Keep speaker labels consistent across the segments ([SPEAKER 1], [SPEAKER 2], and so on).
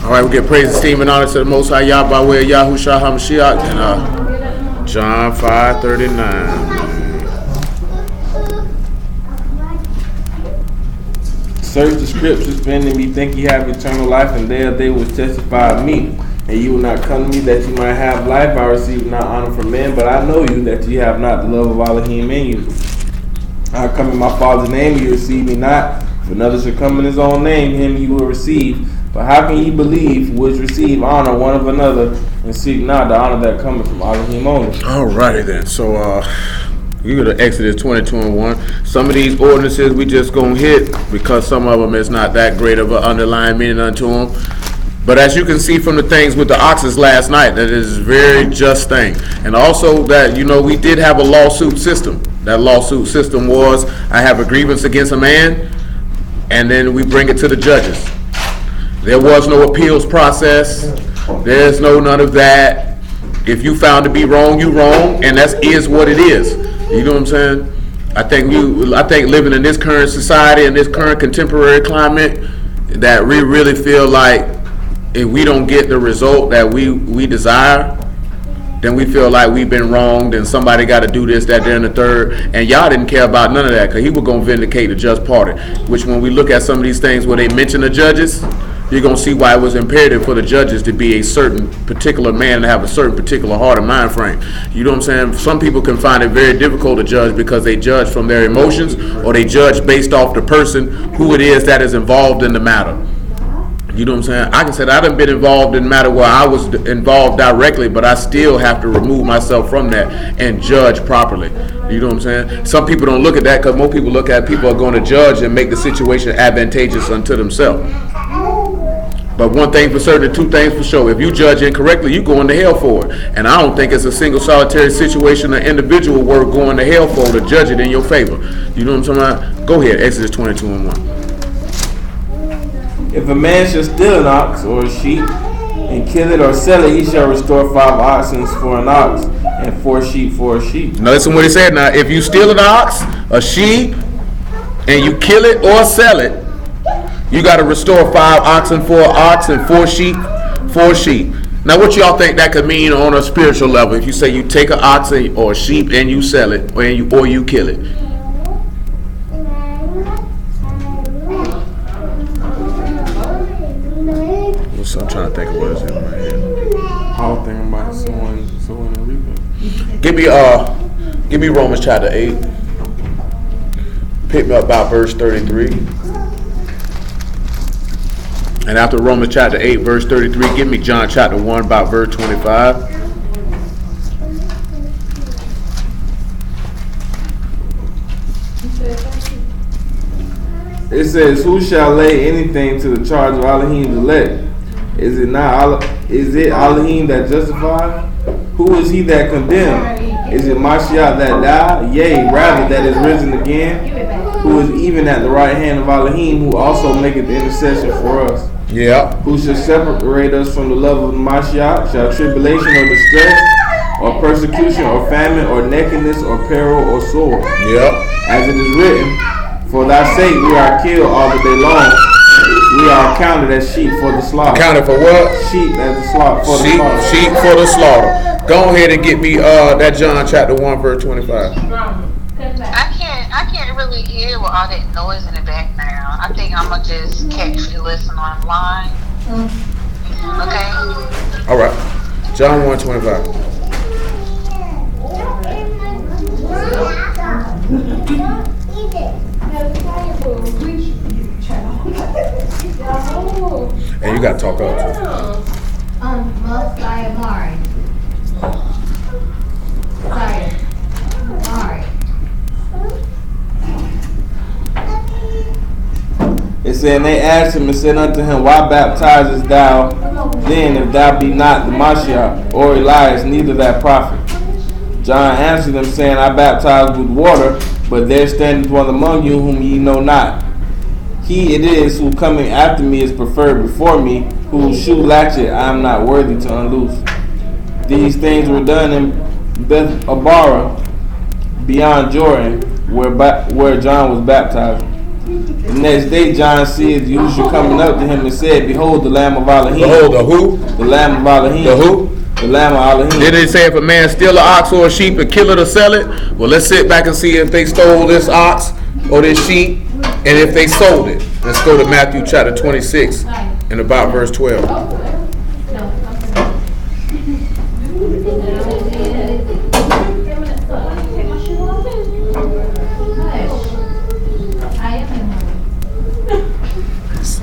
[SPEAKER 1] All right, we give praise, esteem, and honor to the Most High Yah by way of Yahushua HaMashiach and John 5:39.
[SPEAKER 2] Search the scriptures, spend in me, think ye have eternal life, and they will testify of me. And you will not come to me that you might have life. I receive not honor from men, but I know you that ye have not the love of Elohim in you. I come in my Father's name, you receive me not. If another should come in his own name, him you will receive. But how can ye believe which receive honor one of another, and seek not the honor that cometh from Elohim only?
[SPEAKER 1] Alrighty then. So you go to Exodus 22:1. Some of these ordinances we just gonna hit because some of them is not that great of an underlying meaning unto them. But as you can see from the things with the oxes last night, that is a very just thing. And also that, we did have a lawsuit system. That lawsuit system was, I have a grievance against a man, and then we bring it to the judges. There was no appeals process. There's none of that. If you found to be wrong, you wrong, and that is what it is. You know what I'm saying? I think living in this current society, in this current contemporary climate, that we really feel like if we don't get the result that we desire, then we feel like we've been wronged and somebody got to do this, that, and the third. And y'all didn't care about none of that because he was going to vindicate the just party. Which when we look at some of these things where they mention the judges, you're going to see why it was imperative for the judges to be a certain particular man and have a certain particular heart and mind frame. You know what I'm saying? Some people can find it very difficult to judge because they judge from their emotions or they judge based off the person who it is that is involved in the matter. You know what I'm saying? I can say that I done been involved in a matter where I was involved directly, but I still have to remove myself from that and judge properly. You know what I'm saying? Some people don't look at that because most people look at people are going to judge and make the situation advantageous unto themselves. But one thing for certain, two things for sure. If you judge incorrectly, you going to hell for it. And I don't think it's a single solitary situation or individual worth going to hell for to judge it in your favor. You know what I'm talking about? Go ahead, Exodus 22:1.
[SPEAKER 2] If a man shall steal an ox or a sheep and kill it or sell it, he shall restore 5 oxen for an ox and 4 sheep for a sheep.
[SPEAKER 1] Now listen what he said. Now, if you steal an ox, a sheep, and you kill it or sell it, you got to restore 5 oxen for an ox and 4 sheep for a sheep. Now, what y'all think that could mean on a spiritual level? If you say you take an ox or a sheep and you sell it, or you kill it. I'm trying to think of what is in my head.
[SPEAKER 2] I was thinking about someone and reaping.
[SPEAKER 1] Give me Romans chapter 8. Pick me up about verse 33. And after Romans chapter 8, verse 33, give me John chapter 1, about verse 25.
[SPEAKER 2] It says, who shall lay anything to the charge of Elohim's elect? Is it Elohim that justifies? Who is he that condemns? Is it Mashiach that died? Yea, rather that is risen again, who is even at the right hand of Elohim, who also maketh intercession for us.
[SPEAKER 1] Yeah.
[SPEAKER 2] Who shall separate us from the love of the Mashiach? Shall tribulation or distress, or persecution, or famine, or nakedness, or peril, or sword?
[SPEAKER 1] Yeah.
[SPEAKER 2] As it is written, for thy sake we are killed all the day long. We are counted as sheep for the slaughter.
[SPEAKER 1] Counted for what?
[SPEAKER 2] Sheep as the slaughter.
[SPEAKER 1] Sheep for the slaughter. Go ahead and get me that John chapter 1 verse 25.
[SPEAKER 3] I can't really hear with all that noise in the background. I think I'm gonna just catch you listen online. Okay.
[SPEAKER 1] All right. John 1:25. And you gotta talk up too.
[SPEAKER 4] Most I am hard. Sorry. Hard.
[SPEAKER 2] It said, and they asked him and said unto him, why baptizest thou then if thou be not the Mashiach, or Elias, neither that prophet? John answered them, saying, I baptize with water, but there standeth one among you whom ye know not. He it is who coming after me is preferred before me, whose shoe latchet I am not worthy to unloose. These things were done in Beth Abara, beyond Jordan, where John was baptizing. The next day, John sees Yahushua coming up to him and said, "Behold, the Lamb of Elohim."
[SPEAKER 1] Behold, the who?
[SPEAKER 2] The Lamb of Elohim.
[SPEAKER 1] The who?
[SPEAKER 2] The Lamb of Elohim.
[SPEAKER 1] Did they say if a man steal an ox or a sheep and kill it or sell it? Well, let's sit back and see if they stole this ox or this sheep and if they sold it. Let's go to Matthew chapter 26 and about verse 12.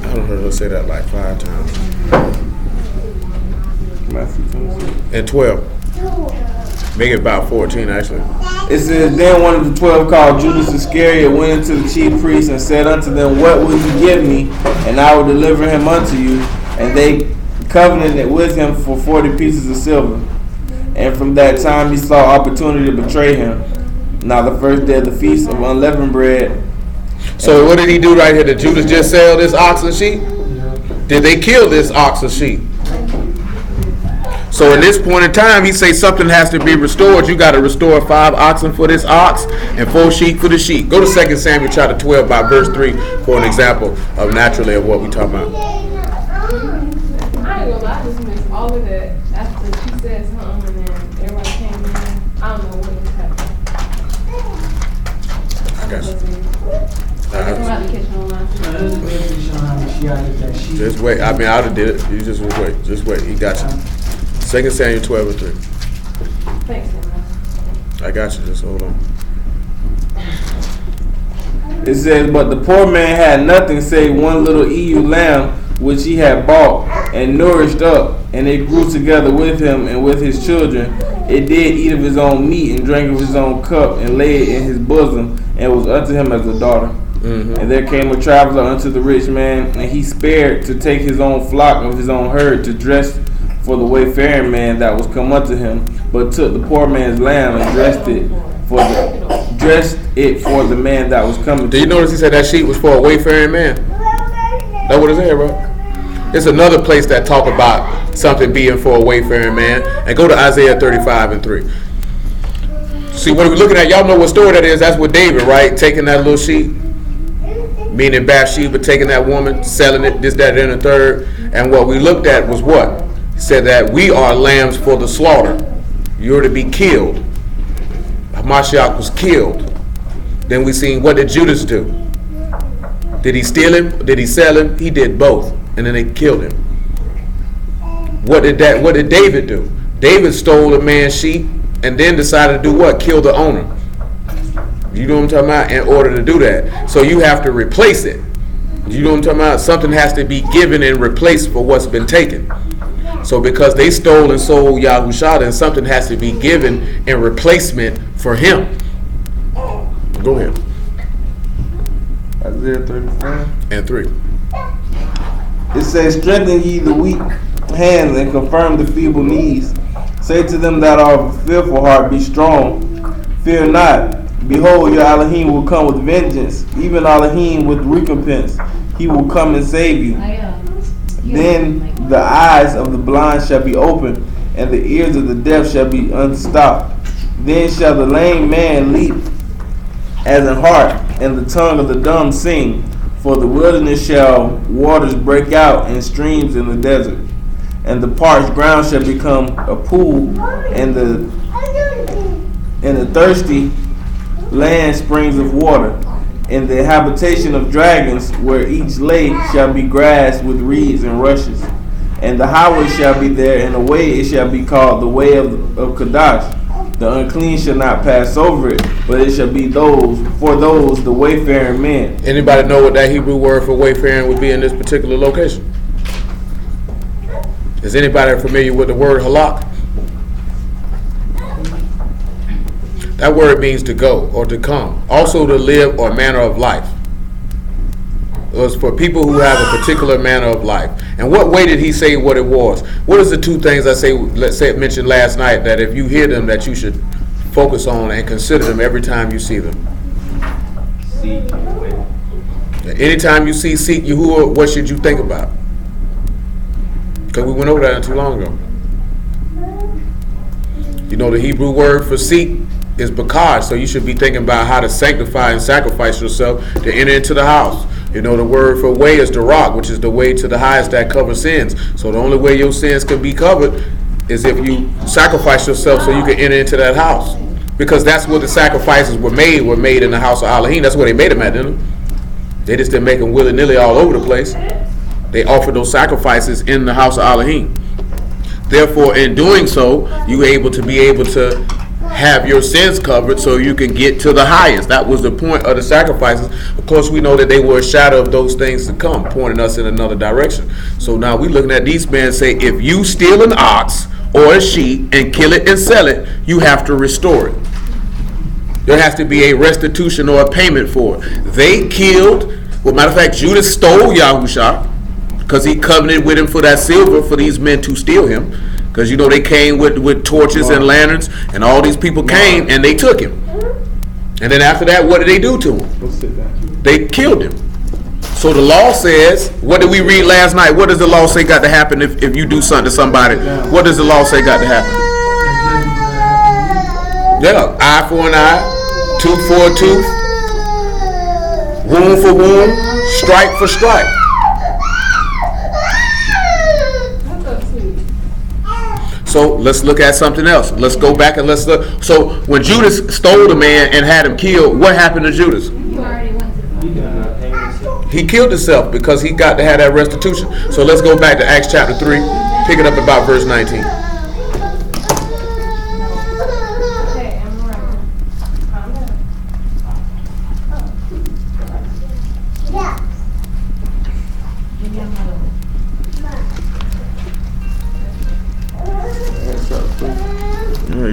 [SPEAKER 1] I don't heard her say that like 5 times.
[SPEAKER 2] Matthew 26.
[SPEAKER 1] And 12. Make it about 14 actually.
[SPEAKER 2] It says, "Then one of the 12 called Judas Iscariot went into the chief priests and said unto them, What will you give me, and I will deliver him unto you? And they covenanted with him for 40 pieces of silver. And from that time he saw opportunity to betray him. Now the first day of the feast of unleavened bread."
[SPEAKER 1] So what did he do right here? Did Judas just sell this ox and sheep? Did they kill this ox or sheep? So in this point in time, he say something has to be restored. You got to restore 5 oxen for this ox and 4 sheep for the sheep. Go to 2 Samuel chapter 12 by verse 3 for an example of naturally of what we talking about.
[SPEAKER 5] I ain't gonna lie, I just missed all of that after she said something and then everybody came in. I don't know what was happening.
[SPEAKER 1] I got you.
[SPEAKER 5] I'm about to catch on.
[SPEAKER 1] Just wait. I mean, I would have did it. You just wait. Just wait. He got you. 2 Samuel 12 and 3.
[SPEAKER 5] Thanks, man.
[SPEAKER 1] I got you. Just hold on.
[SPEAKER 2] It says, "But the poor man had nothing save one little ewe lamb, which he had bought and nourished up, and it grew together with him and with his children. It did eat of his own meat and drank of his own cup, and lay it in his bosom, and was unto him as a daughter. And there came a traveler unto the rich man, and he spared to take his own flock of his own herd to dress for the wayfaring man that was come unto him, but took the poor man's lamb and dressed it for the man that was coming.
[SPEAKER 1] Do you notice he said that sheep was for a wayfaring man? That what it said, bro? It's another place that talk about something being for a wayfaring man. And go to Isaiah 35 and 3. See, what we're looking at, y'all know what story that is. That's with David, right? Taking that little sheep, meaning Bathsheba, taking that woman, selling it, this, that, and the third. And what we looked at was what? It said that we are lambs for the slaughter. You're to be killed. Mashiach was killed. Then we seen, what did Judas do? Did he steal him? Did he sell him? He did both. And then they killed him. What did David do? David stole a man's sheep and then decided to do what? Kill the owner. You know what I'm talking about? In order to do that. So you have to replace it. You know what I'm talking about? Something has to be given and replaced for what's been taken. So because they stole and sold Yahusha, then something has to be given in replacement for him. Go ahead.
[SPEAKER 2] Isaiah 35
[SPEAKER 1] and 3.
[SPEAKER 2] It says, "Strengthen ye the weak hands and confirm the feeble knees. Say to them that are of a fearful heart, Be strong. Fear not. Behold, your Elohim will come with vengeance, even Elohim with recompense. He will come and save you. Then the eyes of the blind shall be opened, and the ears of the deaf shall be unstopped. Then shall the lame man leap as an hart, and the tongue of the dumb sing. For the wilderness shall waters break out, and streams in the desert. And the parched ground shall become a pool, and the thirsty land springs of water. In the habitation of dragons, where each lake shall be grass with reeds and rushes. And the highway shall be there, and the way it shall be called the way of Kadash. The unclean shall not pass over it, but it shall be the wayfaring men."
[SPEAKER 1] Anybody know what that Hebrew word for wayfaring would be in this particular location? Is anybody familiar with the word halak? That word means to go or to come. Also to live or manner of life. It was for people who have a particular manner of life. And what way did he say what it was? What is the 2 things I mentioned last night that if you hear them that you should focus on and consider them every time you see them?
[SPEAKER 2] Seek Yahuwah.
[SPEAKER 1] Anytime you see seek Yahuwah, what should you think about? Because we went over that not too long ago. You know the Hebrew word for seek is bakar. So you should be thinking about how to sanctify and sacrifice yourself to enter into the house. You know, the word for way is the rock, which is the way to the highest that covers sins. So the only way your sins can be covered is if you sacrifice yourself so you can enter into that house. Because that's where the sacrifices were made in the house of Elohim. That's where they made them at, didn't they? They just didn't make them willy-nilly all over the place. They offered those sacrifices in the house of Elohim. Therefore, in doing so, you able to have your sins covered so you can get to the highest. That was the point of the sacrifices. Of course, we know that they were a shadow of those things to come, pointing us in another direction. So now we're looking at these men say, if you steal an ox or a sheep and kill it and sell it, you have to restore it. There has to be a restitution or a payment for it. They killed, well, matter of fact, Judas stole Yahusha because he covenanted with him for that silver for these men to steal him. Because, you know, they came with torches and lanterns, and all these people came and they took him. And then after that, what did they do to him? They killed him. So the law says, what did we read last night? What does the law say got to happen if you do something to somebody? What does the law say got to happen? Yeah, eye for an eye, tooth for a tooth, wound for wound, strike for strike. So let's look at something else. Let's go back and let's look. So when Judas stole the man and had him killed, what happened to Judas? He killed himself because he got to have that restitution. So let's go back to Acts chapter 3, pick it up about verse 19.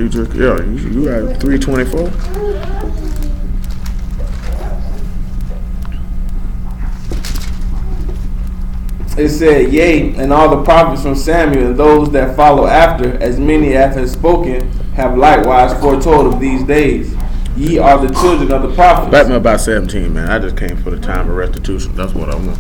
[SPEAKER 1] You got 324.
[SPEAKER 2] It said, yea, and all the prophets from Samuel and those that follow after, as many as have spoken, have likewise foretold of these days. Ye are the children of the prophets.
[SPEAKER 1] Back me about 17, man. I just came for the time of restitution. That's what I want.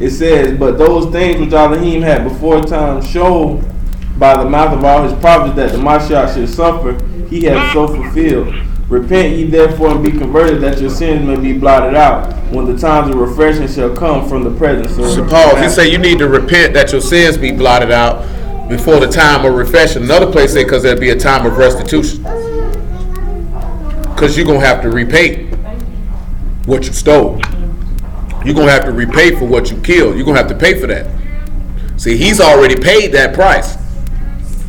[SPEAKER 2] It says, but those things which Elohim had before time shown by the mouth of all his prophets that the Mashiach should suffer, he hath so fulfilled. Repent ye therefore and be converted, that your sins may be blotted out, when the times of refreshing shall come from the presence of
[SPEAKER 1] so Paul, he say you need to repent that your sins be blotted out before the time of refreshing. Another place say because there'll be a time of restitution. Because you're going to have to repay what you stole. You're going to have to repay for what you killed. You're going to have to pay for that. See, he's already paid that price.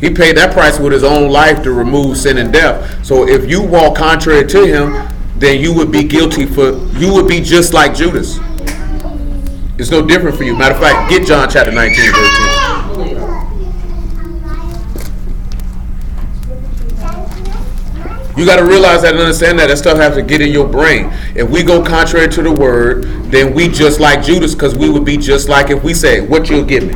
[SPEAKER 1] He paid that price with his own life to remove sin and death. So if you walk contrary to him, then you would be guilty you would be just like Judas. It's no different for you. Matter of fact, get John chapter 19, verse 10. You got to realize that and understand that stuff has to get in your brain. If we go contrary to the word, then we just like Judas, because we would be just like if we say, what you'll give me?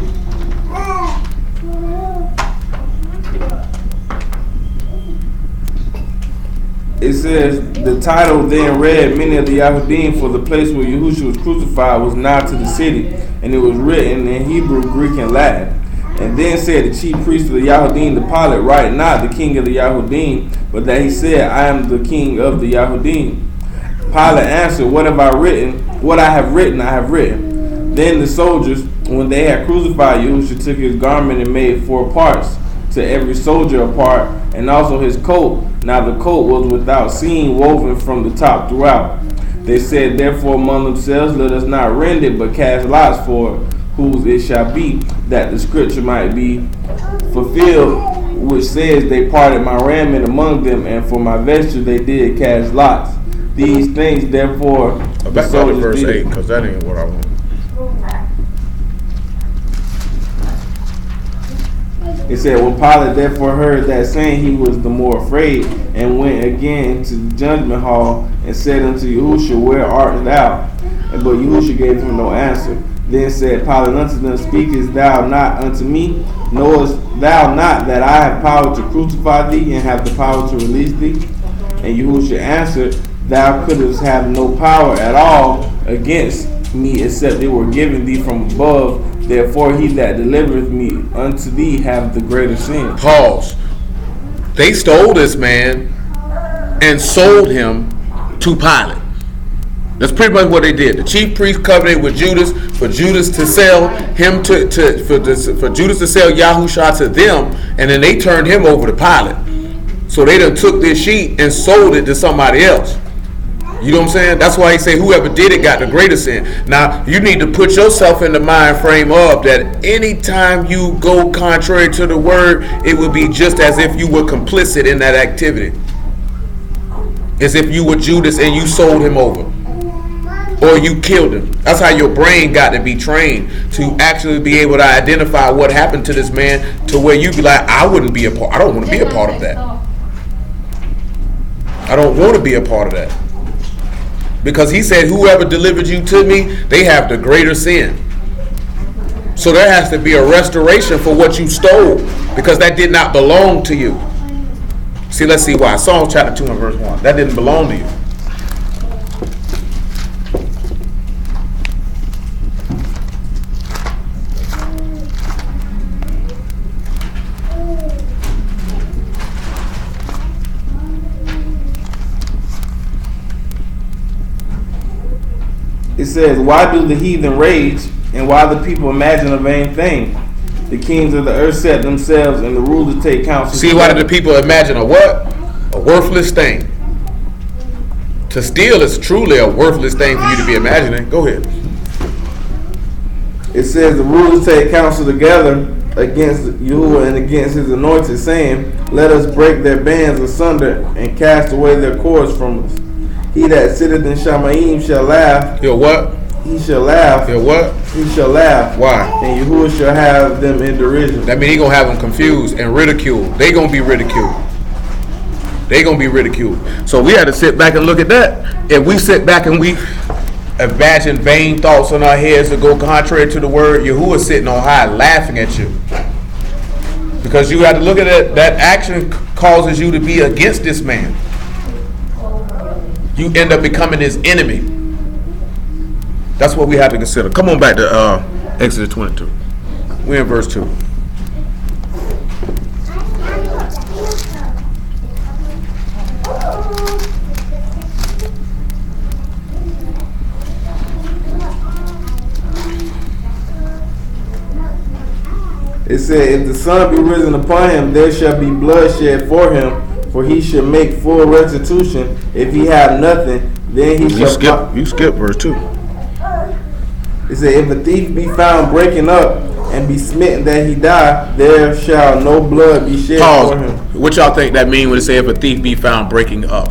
[SPEAKER 2] It says, the title then read, many of the Yahudim, for the place where Yahushua was crucified was nigh to the city, and it was written in Hebrew, Greek, and Latin. And then said the chief priest of the Yahudim to Pilate, write not the king of the Yahudim, but that he said, I am the king of the Yahudim. Pilate answered, what have I written? What I have written, I have written. Then the soldiers, when they had crucified Yahushua, took his garment and made 4 parts, to every soldier a part, and also his coat. Now the coat was without seam, woven from the top throughout. They said therefore among themselves, let us not rend it, but cast lots for whose it shall be, that the scripture might be fulfilled, which says, they parted my raiment among them, and for my vesture they did cast lots. These things therefore
[SPEAKER 1] Back to verse 8, because that ain't what I want.
[SPEAKER 2] It said, when Pilate therefore heard that saying, he was the more afraid, and went again to the judgment hall, and said unto Yahushua, where art thou? But Yahushua gave him no answer. Then said Pilate unto them, speakest thou not unto me? Knowest thou not that I have power to crucify thee, and have the power to release thee? And Yahushua answered, thou couldst have no power at all against me, except they were given thee from above. Therefore he that delivereth me unto thee have the greater sin.
[SPEAKER 1] Pause. They stole this man and sold him to Pilate. That's pretty much what they did. The chief priest covenanted with Judas for Judas to sell him for Judas to sell Yahusha to them, and then they turned him over to Pilate. So they done took this sheep and sold it to somebody else. You know what I'm saying? That's why he say whoever did it got the greater sin. Now you need to put yourself in the mind frame of that. Anytime you go contrary to the word, it would be just as if you were complicit in that activity. As if you were Judas and you sold him over. Or you killed him. That's how your brain got to be trained to actually be able to identify what happened to this man, to where you be like, I wouldn't be a part. I don't want to be a part of that. I don't want to be a part of that. Because he said, whoever delivered you to me, they have the greater sin. So there has to be a restoration for what you stole, because that did not belong to you. See, let's see why. Psalm chapter 2 and verse 1. That didn't belong to you.
[SPEAKER 2] It says, why do the heathen rage, and why the people imagine a vain thing? The kings of the earth set themselves, and the rulers take counsel.
[SPEAKER 1] See, why do the people imagine a what? A worthless thing. To steal is truly a worthless thing for you to be imagining. Go ahead.
[SPEAKER 2] It says, the rulers take counsel together against Yahuwah and against his anointed, saying, let us break their bands asunder and cast away their cords from us. He that sitteth in Shamayim shall laugh.
[SPEAKER 1] He'll what?
[SPEAKER 2] He shall laugh.
[SPEAKER 1] He'll what?
[SPEAKER 2] He shall laugh.
[SPEAKER 1] Why?
[SPEAKER 2] And Yahuwah shall have them in derision.
[SPEAKER 1] That means he going to have them confused and ridiculed. They going to be ridiculed. They going to be ridiculed. So we had to sit back and look at that. If we sit back and we imagine vain thoughts in our heads to go contrary to the word, Yahuwah sitting on high laughing at you. Because you have to look at it. That action causes you to be against this man. You end up becoming his enemy. That's what we have to consider. Come on back to Exodus 22. We're in verse 2.
[SPEAKER 2] It said, if the sun be risen upon him, there shall be bloodshed for him, for he shall make full restitution. If he have nothing, then he shall...
[SPEAKER 1] You skip verse 2.
[SPEAKER 2] It said, if a thief be found breaking up and be smitten that he die, there shall no blood be shed for him.
[SPEAKER 1] What y'all think that mean when it say if a thief be found breaking up?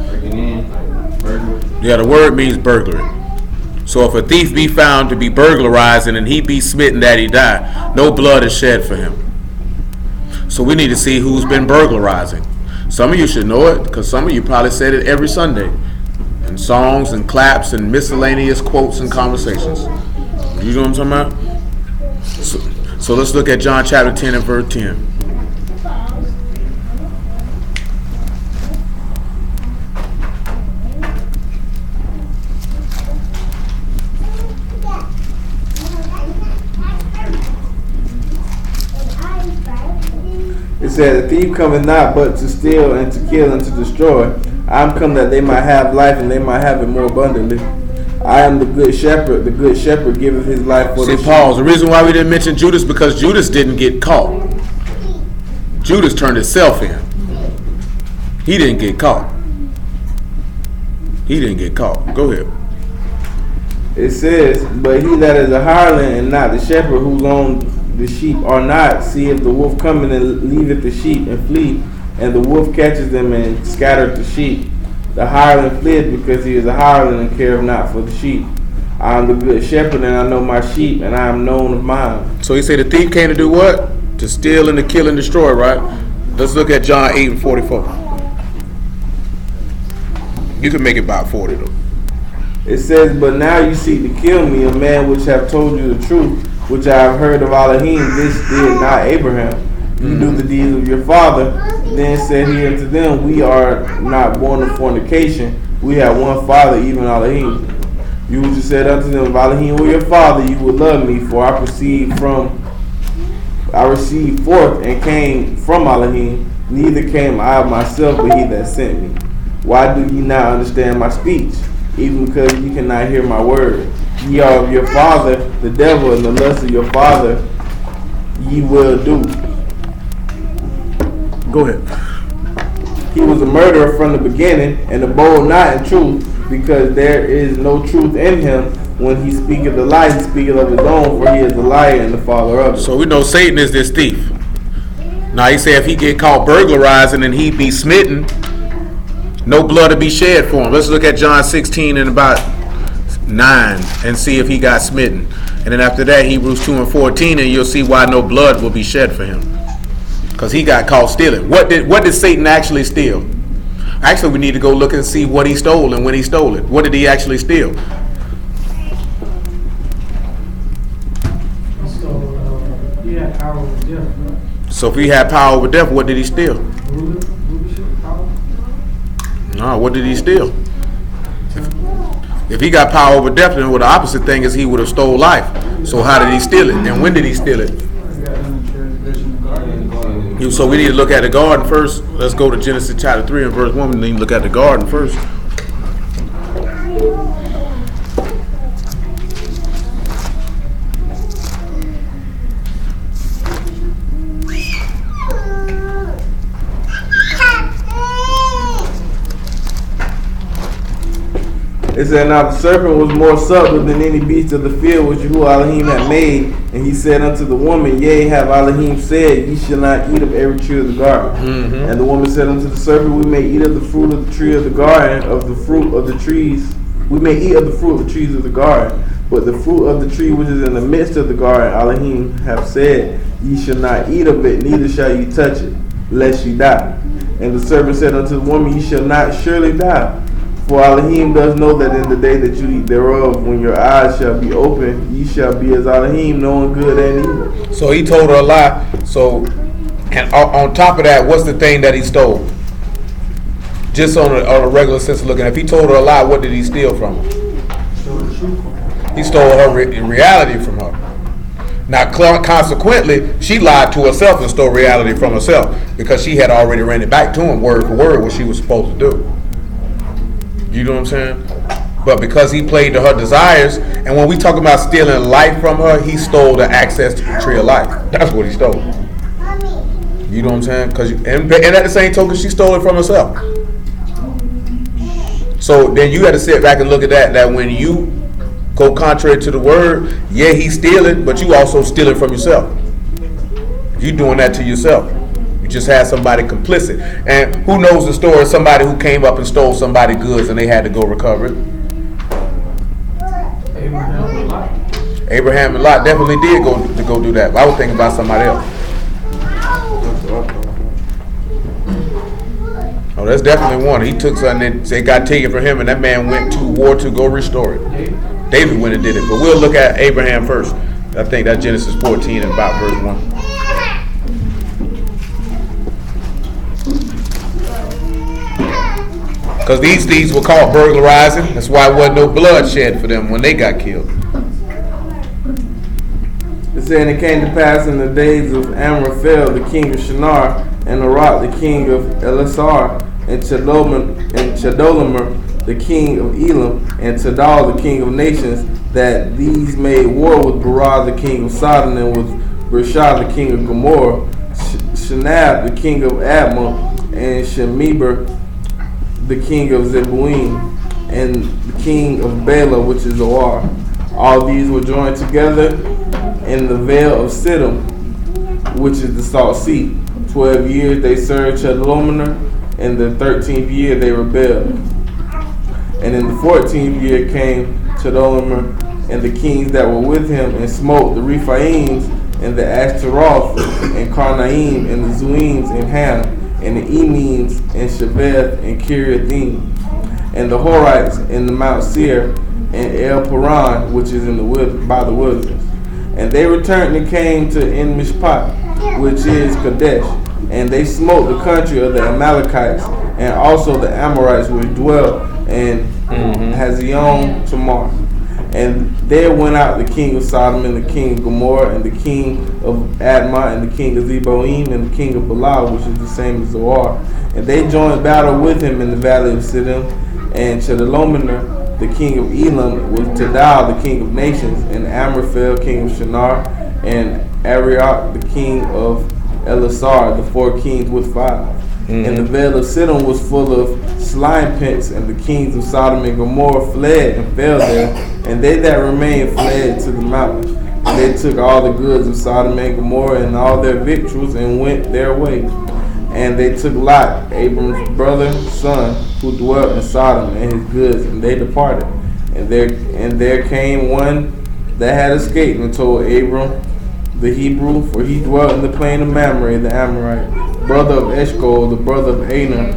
[SPEAKER 2] Breaking in, burglary.
[SPEAKER 1] Yeah, the word means burglary. So if a thief be found to be burglarizing and he be smitten that he die, no blood is shed for him. So we need to see who's been burglarizing. Some of you should know it, because some of you probably said it every Sunday in songs and claps and miscellaneous quotes and conversations. You know what I'm talking about? So let's look at John chapter 10 and verse 10.
[SPEAKER 2] It said, the thief cometh not but to steal and to kill and to destroy. I am come that they might have life and they might have it more abundantly. I am the good shepherd. The good shepherd giveth his life for the sheep.
[SPEAKER 1] Pause. The reason why we didn't mention Judas, because Judas didn't get caught. Judas turned himself in. He didn't get caught. He didn't get caught. Go ahead.
[SPEAKER 2] It says, but he that is a hireling and not the shepherd, whose own the sheep are not, seeth the wolf coming and leaveth the sheep and flee, and the wolf catches them and scattereth the sheep. The hireling fled because he is a hireling and careth not for the sheep. I am the good shepherd, and I know my sheep, and I am known of mine.
[SPEAKER 1] So he said the thief came to do what? To steal and to kill and destroy, right? Let's look at John 8 and 44. You can make it about 40 though.
[SPEAKER 2] It says, but now you seek to kill me, a man which have told you the truth, which I have heard of Elohim. This did not Abraham. You do the deeds of your father. Then said he unto them, we are not born of fornication. We have one Father, even Elohim. Yahushua said unto them, if Elohim were your father, you would love me, for I received forth and came from Elohim, neither came I of myself, but he that sent me. Why do ye not understand my speech? Even because ye cannot hear my word. Ye are of your father, the devil, and the lust of your father ye will do.
[SPEAKER 1] Go ahead.
[SPEAKER 2] He was a murderer from the beginning, and abode not in truth, because there is no truth in him. When he speaketh a lie, he speaketh of his own, for he is a liar and the father of it.
[SPEAKER 1] So we know Satan is this thief. Now he said if he get caught burglarizing and he be smitten, no blood will be shed for him. Let's look at John 16 and about 9 and see if he got smitten. And then after that, Hebrews 2 and 14, and you'll see why no blood will be shed for him. Because he got caught stealing. What did Satan actually steal? Actually, we need to go look and see what he stole and when he stole it. What did he actually steal?
[SPEAKER 6] He had power over death.
[SPEAKER 1] So if he had power over death, what did he steal?
[SPEAKER 6] Rulership, power.
[SPEAKER 1] No, what did he steal? If he got power over death, then the opposite thing is he would have stole life. So how did he steal it? And when did he steal it? So we need to look at the garden first. Let's go to Genesis chapter 3 and verse 1. We need to look at the garden first.
[SPEAKER 2] It said, now the serpent was more subtle than any beast of the field which Yahuwah Elohim had made. And he said unto the woman, yea, have Elohim said, ye shall not eat of every tree of the garden. And the woman said unto the serpent, we may eat of the fruit of the tree of the garden, of the fruit of the trees. We may eat of the fruit of the trees of the garden. But the fruit of the tree which is in the midst of the garden, Elohim have said, ye shall not eat of it, neither shall ye touch it, lest ye die. And the serpent said unto the woman, ye shall not surely die. For Elohim does know that in the day that you eat thereof, when your eyes shall be open, ye shall be as Elohim, knowing good and evil.
[SPEAKER 1] So he told her a lie. So, and on top of that, what's the thing that he stole? Just on a regular sense of looking, if he told her a lie, what did he steal from her? He stole her reality from her. Now, consequently, she lied to herself and stole reality from herself because she had already ran it back to him word for word what she was supposed to do. You know what I'm saying? But because he played to her desires, and when we talk about stealing life from her, he stole the access to the tree of life. That's what he stole. You know what I'm saying? And at the same token, she stole it from herself. So then you got to sit back and look at that when you go contrary to the word, yeah, he's stealing, but you also stealing from yourself. You're doing that to yourself. Just had somebody complicit. And who knows the story of somebody who came up and stole somebody's goods and they had to go recover it? Abraham and Lot definitely did go do that. But I was thinking about somebody else. Oh, that's definitely one. He took something and they got taken from him and that man went to war to go restore it. David went and did it. But we'll look at Abraham first. I think that's Genesis 14 and about verse 1. Because these thieves were caught burglarizing. That's why there wasn't no blood shed for them when they got killed.
[SPEAKER 2] It said, and it came to pass in the days of Amraphel, the king of Shinar, and Arat, the king of Elasar, and Chedorlaomer, the king of Elam, and Tidal, the king of nations, that these made war with Barah, the king of Sodom, and with Bershah, the king of Gomorrah, Shinab, the king of Admah, and Shemeber, the king of Zeboim, and the king of Bela, which is Zoar. All these were joined together in the vale of Siddim, which is the salt sea. 12 years they served Chedorlaomer, and the 13th year they rebelled. And in the 14th year came Chedorlaomer and the kings that were with him, and smote the Rephaims, and the Ashtaroth, and Karnaim, and the Zuims, and Ham, and the Emims, and Shaveth, and Kiriathim, and the Horites, and the Mount Seir, and El Paran, which is in the by the wilderness. And they returned and came to En Mishpat, which is Kadesh. And they smote the country of the Amalekites, and also the Amorites which dwell in Hazion Tamar. And there went out the king of Sodom, and the king of Gomorrah, and the king of Admah, and the king of Zeboim, and the king of Bela, which is the same as Zoar. And they joined battle with him in the valley of Siddim. And Chedorlaomer, the king of Elam, was Tidal, the king of nations, and Amraphel, king of Shinar, and Arioch, the king of Elasar, the 4 kings with 5. And the vale of Siddim was full of slime pits, and the kings of Sodom and Gomorrah fled and fell there, and they that remained fled to the mountains. And they took all the goods of Sodom and Gomorrah and all their victuals and went their way. And they took Lot, Abram's brother's son, who dwelt in Sodom, and his goods, and they departed. And there came one that had escaped and told Abram the Hebrew, for he dwelt in the plain of Mamre, the Amorite, brother of Eshcol, the brother of Aner,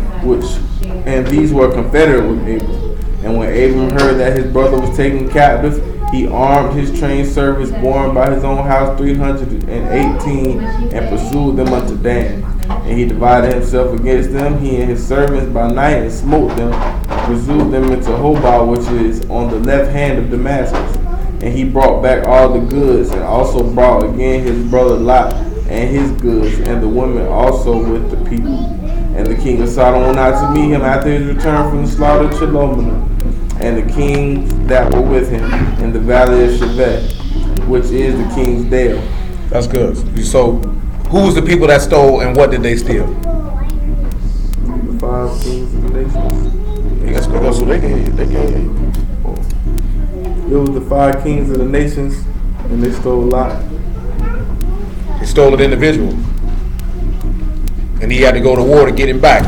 [SPEAKER 2] and these were confederate with Abram. And when Abram heard that his brother was taken captive, he armed his trained servants borne by his own house 318, and pursued them unto Dan. And he divided himself against them, he and his servants by night, and smote them, and pursued them into Hobah, which is on the left hand of Damascus. And he brought back all the goods, and also brought again his brother Lot and his goods, and the women also with the people. And the king of Sodom went out to meet him after his return from the slaughter of Chedorlaomer, and the kings that were with him in the valley of Shevet, which is the king's dale.
[SPEAKER 1] That's good. So, who was the people that stole, and what did they steal?
[SPEAKER 2] The 5 kings of the nations.
[SPEAKER 1] Let's go. So they can.
[SPEAKER 2] It was the 5 kings of the nations, and they stole a lot.
[SPEAKER 1] He stole an individual, and he had to go to war to get him back.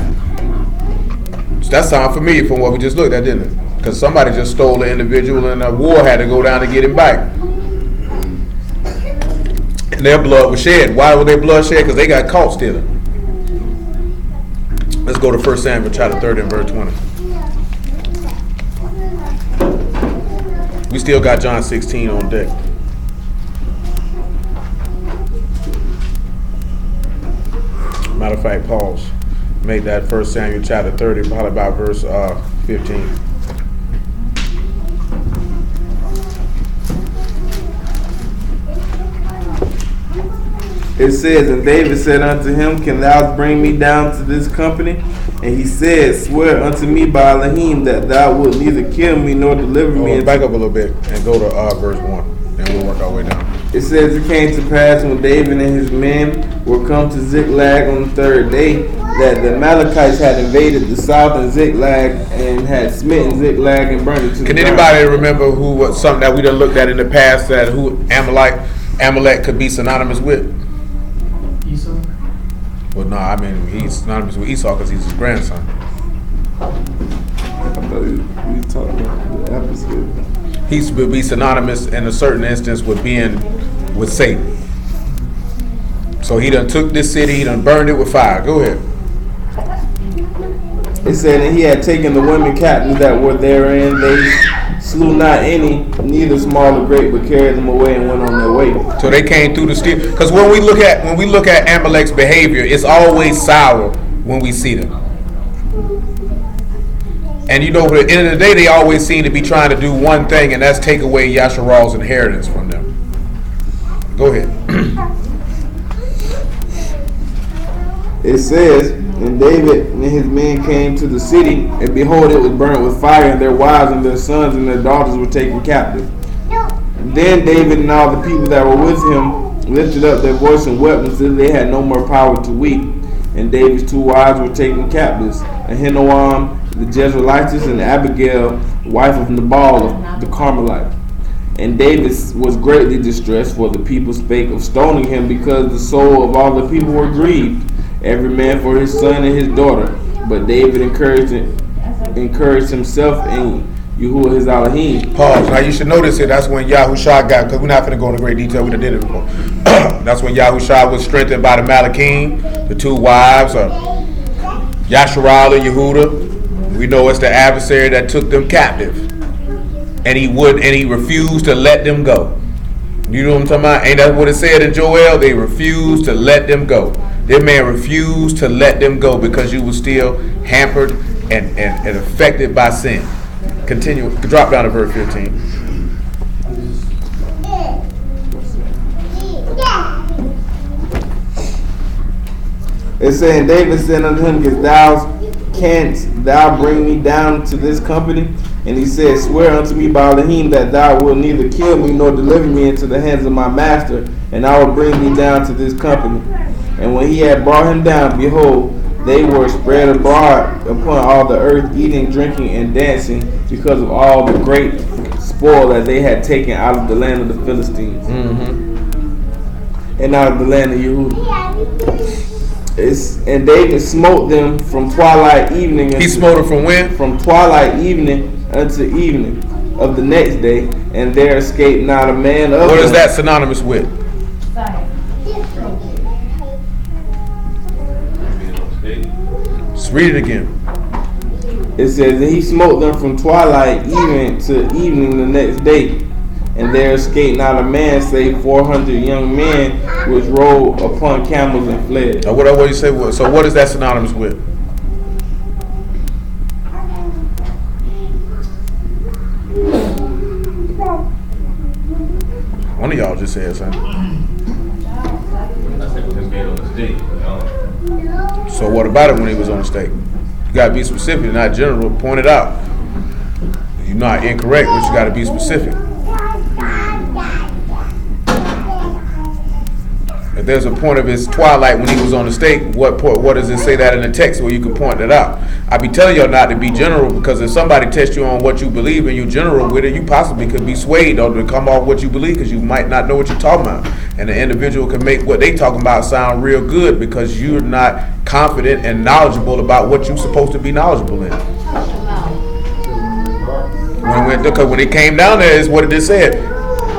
[SPEAKER 1] So that sounds familiar from what we just looked at, didn't it? Because somebody just stole an individual, and a war had to go down to get him back. And their blood was shed. Why was their blood shed? Because they got caught stealing. Let's go to 1 Samuel chapter 30 and verse 20. We still got John 16 on deck. Matter of fact, pause. Make that 1 Samuel chapter 30, probably about verse 15.
[SPEAKER 2] It says, and David said unto him, can thou bring me down to this company? And he said, swear unto me by Elohim that thou wilt neither kill me nor deliver me.
[SPEAKER 1] Back up a little bit and go to verse 1, and we'll work our way down.
[SPEAKER 2] It says, it came to pass when David and his men were come to Ziklag on the 3rd day, that the Amalekites had invaded the south and Ziklag, and had smitten Ziklag and burned it to the ground.
[SPEAKER 1] Can anybody remember something that we done looked at in the past, that who Amalek could be synonymous with?
[SPEAKER 6] Esau?
[SPEAKER 1] Well, no, I mean, he's synonymous with Esau because he's his grandson.
[SPEAKER 2] I thought we were talking about the opposite.
[SPEAKER 1] He would be synonymous in a certain instance with being with Satan. So he done took this city, he done burned it with fire. Go ahead.
[SPEAKER 2] It said that he had taken the women captives that were therein. They slew not any, neither small or great, but carried them away and went on their way.
[SPEAKER 1] So they came through the steel. Because when we look at Amalek's behavior, it's always sour when we see them. And you know, at the end of the day, they always seem to be trying to do one thing, and that's take away Yasharal's inheritance from them. Go ahead.
[SPEAKER 2] It says, and David and his men came to the city, and behold, it was burnt with fire, and their wives and their sons and their daughters were taken captive. Then David and all the people that were with him lifted up their voice and wept until they had no more power to weep. And David's 2 wives were taken captives, Ahinoam the Jezreelitess, and Abigail, wife of Nabal of the Carmelite. And David was greatly distressed, for the people spake of stoning him, because the soul of all the people were grieved, every man for his son and his daughter. But David encouraged himself in Yahuwah his Elohim.
[SPEAKER 1] Pause. Now you should notice it. That's when Yahushua got, because we're not going to go into great detail. We done did it before. That's when Yahushua was strengthened by the Malakim, the 2 wives of Yasharal and Yehuda. We know it's the adversary that took them captive, and he refused to let them go. You know what I'm talking about? Ain't that what it said in Joel? They refused to let them go. Their man refused to let them go because you were still hampered and affected by sin. Continue. Drop down to verse 15.
[SPEAKER 2] It's saying, David said unto him, canst thou bring me down to this company? And he said, swear unto me by Elohim that thou wilt neither kill me nor deliver me into the hands of my master, and I will bring thee down to this company. And when he had brought him down, behold, they were spread abroad upon all the earth, eating, drinking, and dancing, because of all the great spoil that they had taken out of the land of the Philistines, and out of the land of Yehudah. And David smote them from twilight evening.
[SPEAKER 1] He smote them from when?
[SPEAKER 2] From twilight evening unto evening of the next day, and there escaped not a man of them.
[SPEAKER 1] What is that synonymous with? Let's read it again.
[SPEAKER 2] It says that he smote them from twilight even to evening the next day, and there escaped not a man save 400 young men which rode upon camels and fled.
[SPEAKER 1] What you say? So what is that synonymous with? One of y'all just said something. So what about it when he was on the stake? You gotta be specific, not general. Point it out. You're not incorrect, but you gotta be specific. If there's a point of his twilight when he was on the stake, what does it say that in the text where you can point it out? I be telling y'all not to be general, because if somebody tests you on what you believe and you general with it, you possibly could be swayed or to come off what you believe, because you might not know what you're talking about. And the individual can make what they talking about sound real good because you're not confident and knowledgeable about what you're supposed to be knowledgeable in. When it came down there, is what it said.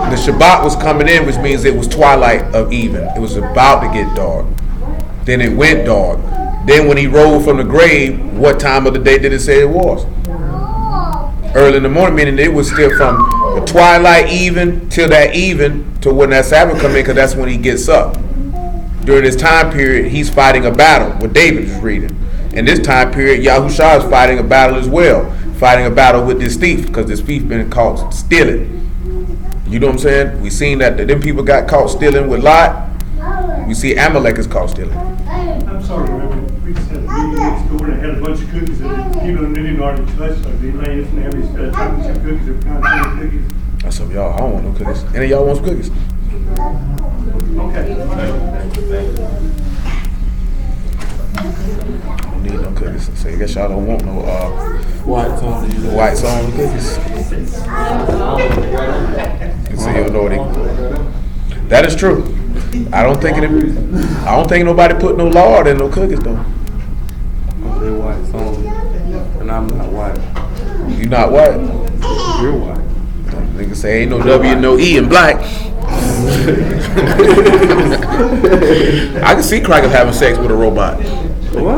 [SPEAKER 1] The Shabbat was coming in, which means it was twilight of even. It was about to get dark. Then it went dark. Then when he rose from the grave, what time of the day did it say it was? Early in the morning, meaning it was still from the twilight even till that even to when that Sabbath come in, because that's when he gets up. During this time period, he's fighting a battle, what David is reading. In this time period, Yahushua is fighting a battle as well. Fighting a battle with this thief, because this thief been caught stealing. You know what I'm saying? We seen that them people got caught stealing with Lot. We see Amalek is caught stealing.
[SPEAKER 6] I'm sorry, Reverend. We just had a meeting next door and I had a bunch of cookies and people didn't already touch. So they lay this and every chocolate chip cookies or pound cookies.
[SPEAKER 1] That's some of y'all. I don't want no cookies. Any of y'all want some cookies?
[SPEAKER 6] Okay.
[SPEAKER 1] I don't need no cookies. So I guess y'all don't want no
[SPEAKER 2] White song.
[SPEAKER 1] white song cookies. You see, you don't know what that is true. I don't think nobody put no lard in no cookies though.
[SPEAKER 2] They white song, and I'm not white.
[SPEAKER 1] You not white?
[SPEAKER 2] You're white.
[SPEAKER 1] Nigga say ain't no W and no E in black. I can see crackers having sex with a robot.
[SPEAKER 2] What?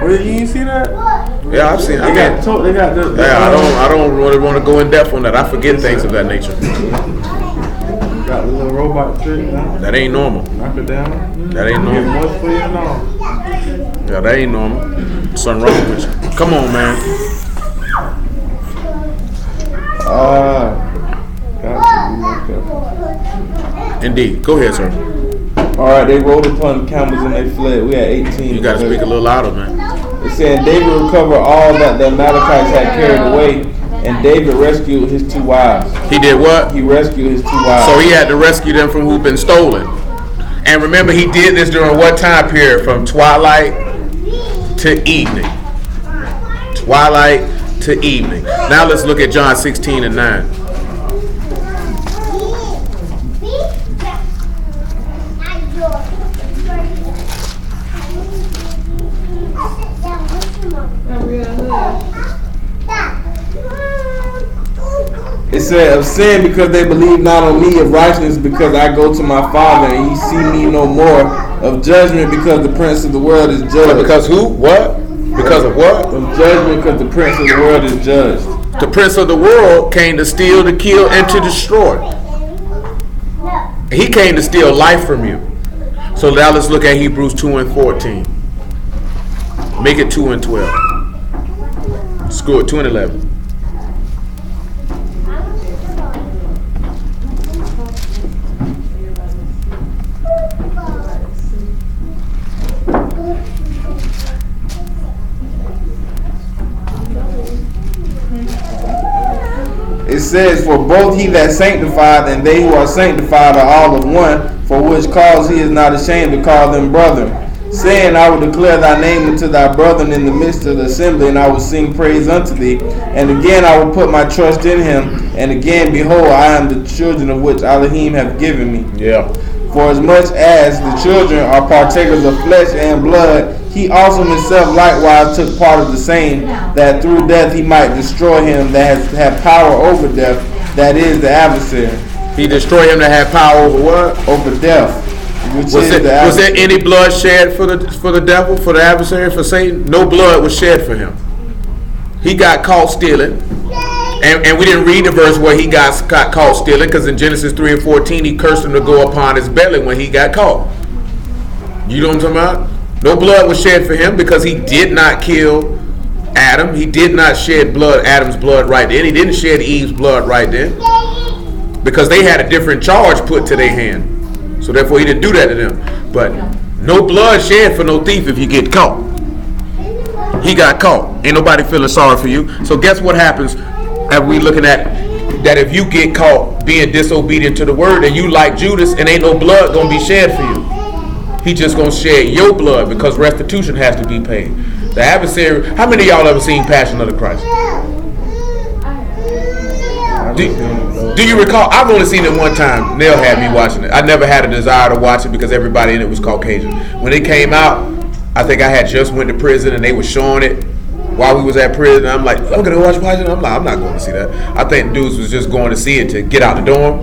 [SPEAKER 2] Oh, you didn't see that?
[SPEAKER 1] Yeah, I've seen.
[SPEAKER 2] They got the.
[SPEAKER 1] Yeah, I don't really want to go in depth on that. I forget things of that nature.
[SPEAKER 2] Got the little robot trick.
[SPEAKER 1] That ain't normal.
[SPEAKER 2] Knock it down.
[SPEAKER 1] That ain't
[SPEAKER 2] Get
[SPEAKER 1] normal.
[SPEAKER 2] much for you and all.
[SPEAKER 1] Yeah, that ain't normal. Something wrong with you. Come on, man. Indeed. Go ahead, sir.
[SPEAKER 2] All right, they rode upon camels and they fled. We had 18.
[SPEAKER 1] You got to speak a little louder, man.
[SPEAKER 2] It said David recovered all that the Amalekites had carried away, and David rescued his 2 wives.
[SPEAKER 1] He did what?
[SPEAKER 2] He rescued his 2 wives.
[SPEAKER 1] So he had to rescue them from who'd been stolen. And remember, he did this during what time period? From twilight to evening. Twilight to evening. Now let's look at John 16 and 9.
[SPEAKER 2] It said, of sin because they believe not on me, of righteousness because I go to my Father and ye see me no more, of judgment because the prince of the world is judged.
[SPEAKER 1] Because who? What? Because of what?
[SPEAKER 2] Of judgment because the prince of the world is judged.
[SPEAKER 1] The prince of the world came to steal, to kill, and to destroy. He came to steal life from you. So now let's look at Hebrews 2 and 14. Make it 2 and 12. Screw it, 2 and 11.
[SPEAKER 2] It says, for both he that sanctified and they who are sanctified are all of one, for which cause he is not ashamed to call them brethren, saying, I will declare thy name unto thy brethren in the midst of the assembly, and I will sing praise unto thee. And again I will put my trust in him, and again, behold, I am the children of which Elohim have given me.
[SPEAKER 1] Yeah.
[SPEAKER 2] For as much as the children are partakers of flesh and blood, he also himself likewise took part of the same, that through death he might destroy him that has had power over death, that is the adversary.
[SPEAKER 1] He destroyed him that had power over what?
[SPEAKER 2] Over death. Was
[SPEAKER 1] there any blood shed for the devil, for the adversary, for Satan? No blood was shed for him. He got caught stealing. And we didn't read the verse where he got caught stealing, because in Genesis 3 and 14 he cursed him to go upon his belly when he got caught. You know what I'm talking about? No blood was shed for him because he did not kill Adam. He did not shed blood, Adam's blood right then. He didn't shed Eve's blood right then, because they had a different charge put to their hand. So therefore he didn't do that to them. But no blood shed for no thief if you get caught. He got caught. Ain't nobody feeling sorry for you. So guess what happens? And we looking at that if you get caught being disobedient to the word, and you like Judas, and ain't no blood gonna be shed for you. He just gonna shed your blood, because restitution has to be paid. The adversary. How many of y'all ever seen Passion of the Christ? Do you recall? I've only seen it one time. Nell had me watching it. I never had a desire to watch it because everybody in it was Caucasian. When it came out, I think I had just went to prison and they were showing it while we was at prison. I'm like, I'm gonna watch Passion. I'm like, I'm not going to see that. I think dudes was just going to see it to get out the dorm.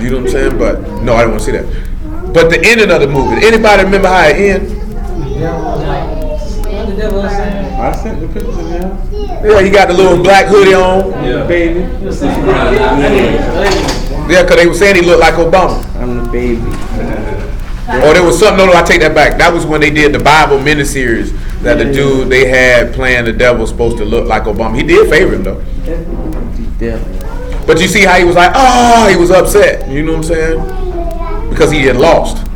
[SPEAKER 1] You know what I'm saying? But no, I didn't want to see that. But the ending of the movie. Anybody remember how it ended?
[SPEAKER 2] I sent the picture of him.
[SPEAKER 1] Yeah, he got the little black hoodie on.
[SPEAKER 2] Yeah. Baby.
[SPEAKER 1] Yeah, because they were saying he looked like Obama.
[SPEAKER 2] I'm the baby.
[SPEAKER 1] Or there was something, no, I take that back. That was when they did the Bible miniseries that the dude they had playing the devil was supposed to look like Obama. He did favor him though. But you see how he was like, oh, he was upset. You know what I'm saying? Because he had lost.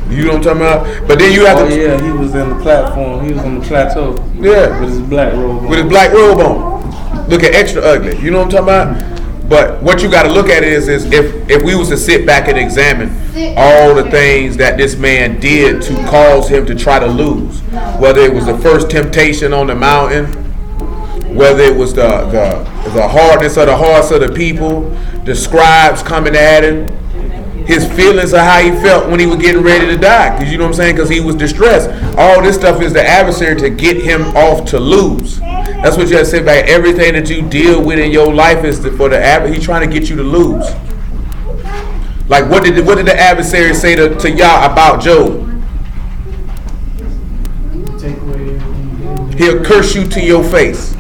[SPEAKER 1] You know what I'm talking about? But then you have to.
[SPEAKER 2] Yeah, he was in the platform. He was on the plateau.
[SPEAKER 1] Yeah.
[SPEAKER 2] With his black robe on.
[SPEAKER 1] With his black robe on. Looking extra ugly. You know what I'm talking about? But what you got to look at is if we was to sit back and examine all the things that this man did to cause him to try to lose, whether it was the first temptation on the mountain, whether it was the hardness of the hearts of the people, the scribes coming at him, his feelings of how he felt when he was getting ready to die, because you know what I'm saying, because he was distressed. All this stuff is the adversary to get him off to lose. That's what you have to say back. Everything that you deal with in your life is for the adversary. He's trying to get you to lose. Like what did the adversary say to y'all about Job? He'll curse you to your face.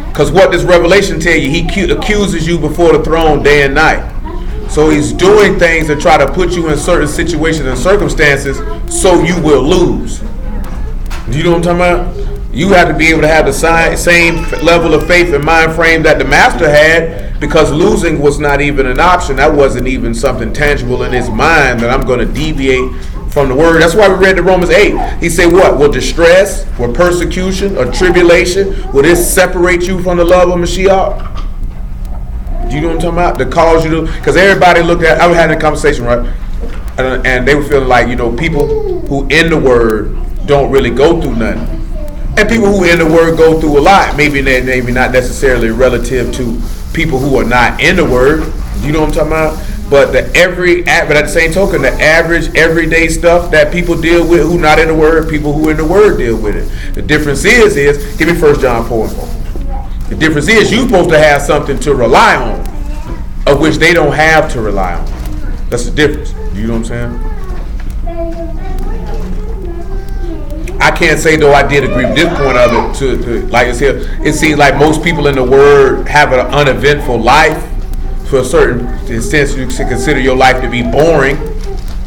[SPEAKER 1] Because what does Revelation tell you? He accuses you before the throne day and night. So he's doing things to try to put you in certain situations and circumstances so you will lose. You know what I'm talking about? You have to be able to have the same level of faith and mind frame that the master had, because losing was not even an option. That wasn't even something tangible in his mind, that I'm going to deviate from the word. That's why we read the Romans 8. He said what? Will distress, will persecution, or tribulation, will this separate you from the love of Mashiach? Do you know what I'm talking about? To cause you to, because everybody looked at, I was having a conversation, right? And they were feeling like, you know, people who in the word don't really go through nothing. And people who in the word go through a lot. Maybe not necessarily relative to people who are not in the word. You know what I'm talking about? But but at the same token, the average everyday stuff that people deal with who not in the word, people who in the word deal with it. The difference is give me 1 John 4 and 4. The difference is you're supposed to have something to rely on, of which they don't have to rely on. That's the difference. You know what I'm saying? I can't say though I did agree with this point of it. To like it's here, it seems like most people in the Word have an uneventful life. To a certain sense, you should consider your life to be boring.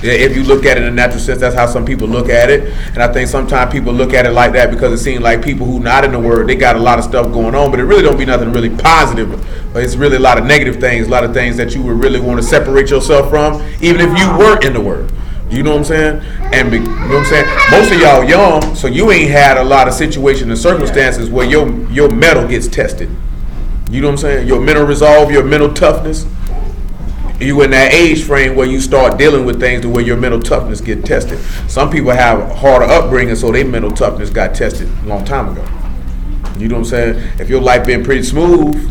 [SPEAKER 1] If you look at it in a natural sense, that's how some people look at it. And I think sometimes people look at it like that because it seems like people who not in the Word, they got a lot of stuff going on, but it really don't be nothing really positive. It's really a lot of negative things, a lot of things that you would really want to separate yourself from, even if you weren't in the Word. You know what I'm saying? And you know what I'm saying? Most of y'all young, so you ain't had a lot of situations and circumstances where your metal gets tested. You know what I'm saying? Your mental resolve, your mental toughness. You in that age frame where you start dealing with things to where your mental toughness get tested. Some people have a harder upbringing, so their mental toughness got tested a long time ago. You know what I'm saying? If your life been pretty smooth,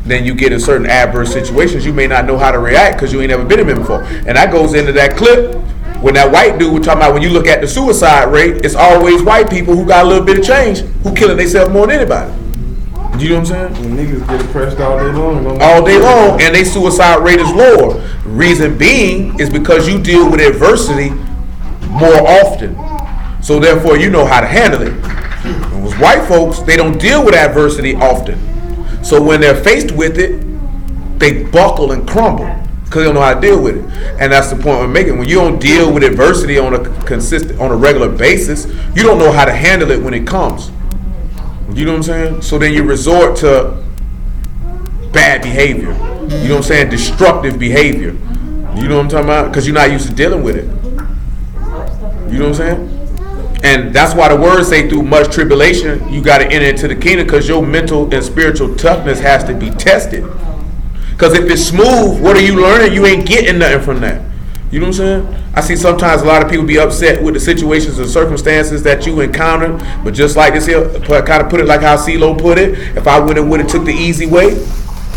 [SPEAKER 1] then you get in certain adverse situations, you may not know how to react because you ain't never been in them before. And that goes into that clip when that white dude was talking about when you look at the suicide rate, it's always white people who got a little bit of change who killing themselves more than anybody. You know what I'm saying?
[SPEAKER 2] When niggas get depressed all day long.
[SPEAKER 1] All day long, and their suicide rate is lower. Reason being is because you deal with adversity more often. So therefore, you know how to handle it. And with white folks, they don't deal with adversity often. So when they're faced with it, they buckle and crumble because they don't know how to deal with it. And that's the point we're making. When you don't deal with adversity on a regular basis, you don't know how to handle it when it comes. You know what I'm saying? So then you resort to bad behavior. You know what I'm saying? Destructive behavior. You know what I'm talking about? Because you're not used to dealing with it. You know what I'm saying? And that's why the words say through much tribulation, you got to enter into the kingdom because your mental and spiritual toughness has to be tested. Because if it's smooth, what are you learning? You ain't getting nothing from that. You know what I'm saying? I see sometimes a lot of people be upset with the situations and circumstances that you encounter, but just like this here, kind of put it like how CeeLo put it, if I would have took the easy way,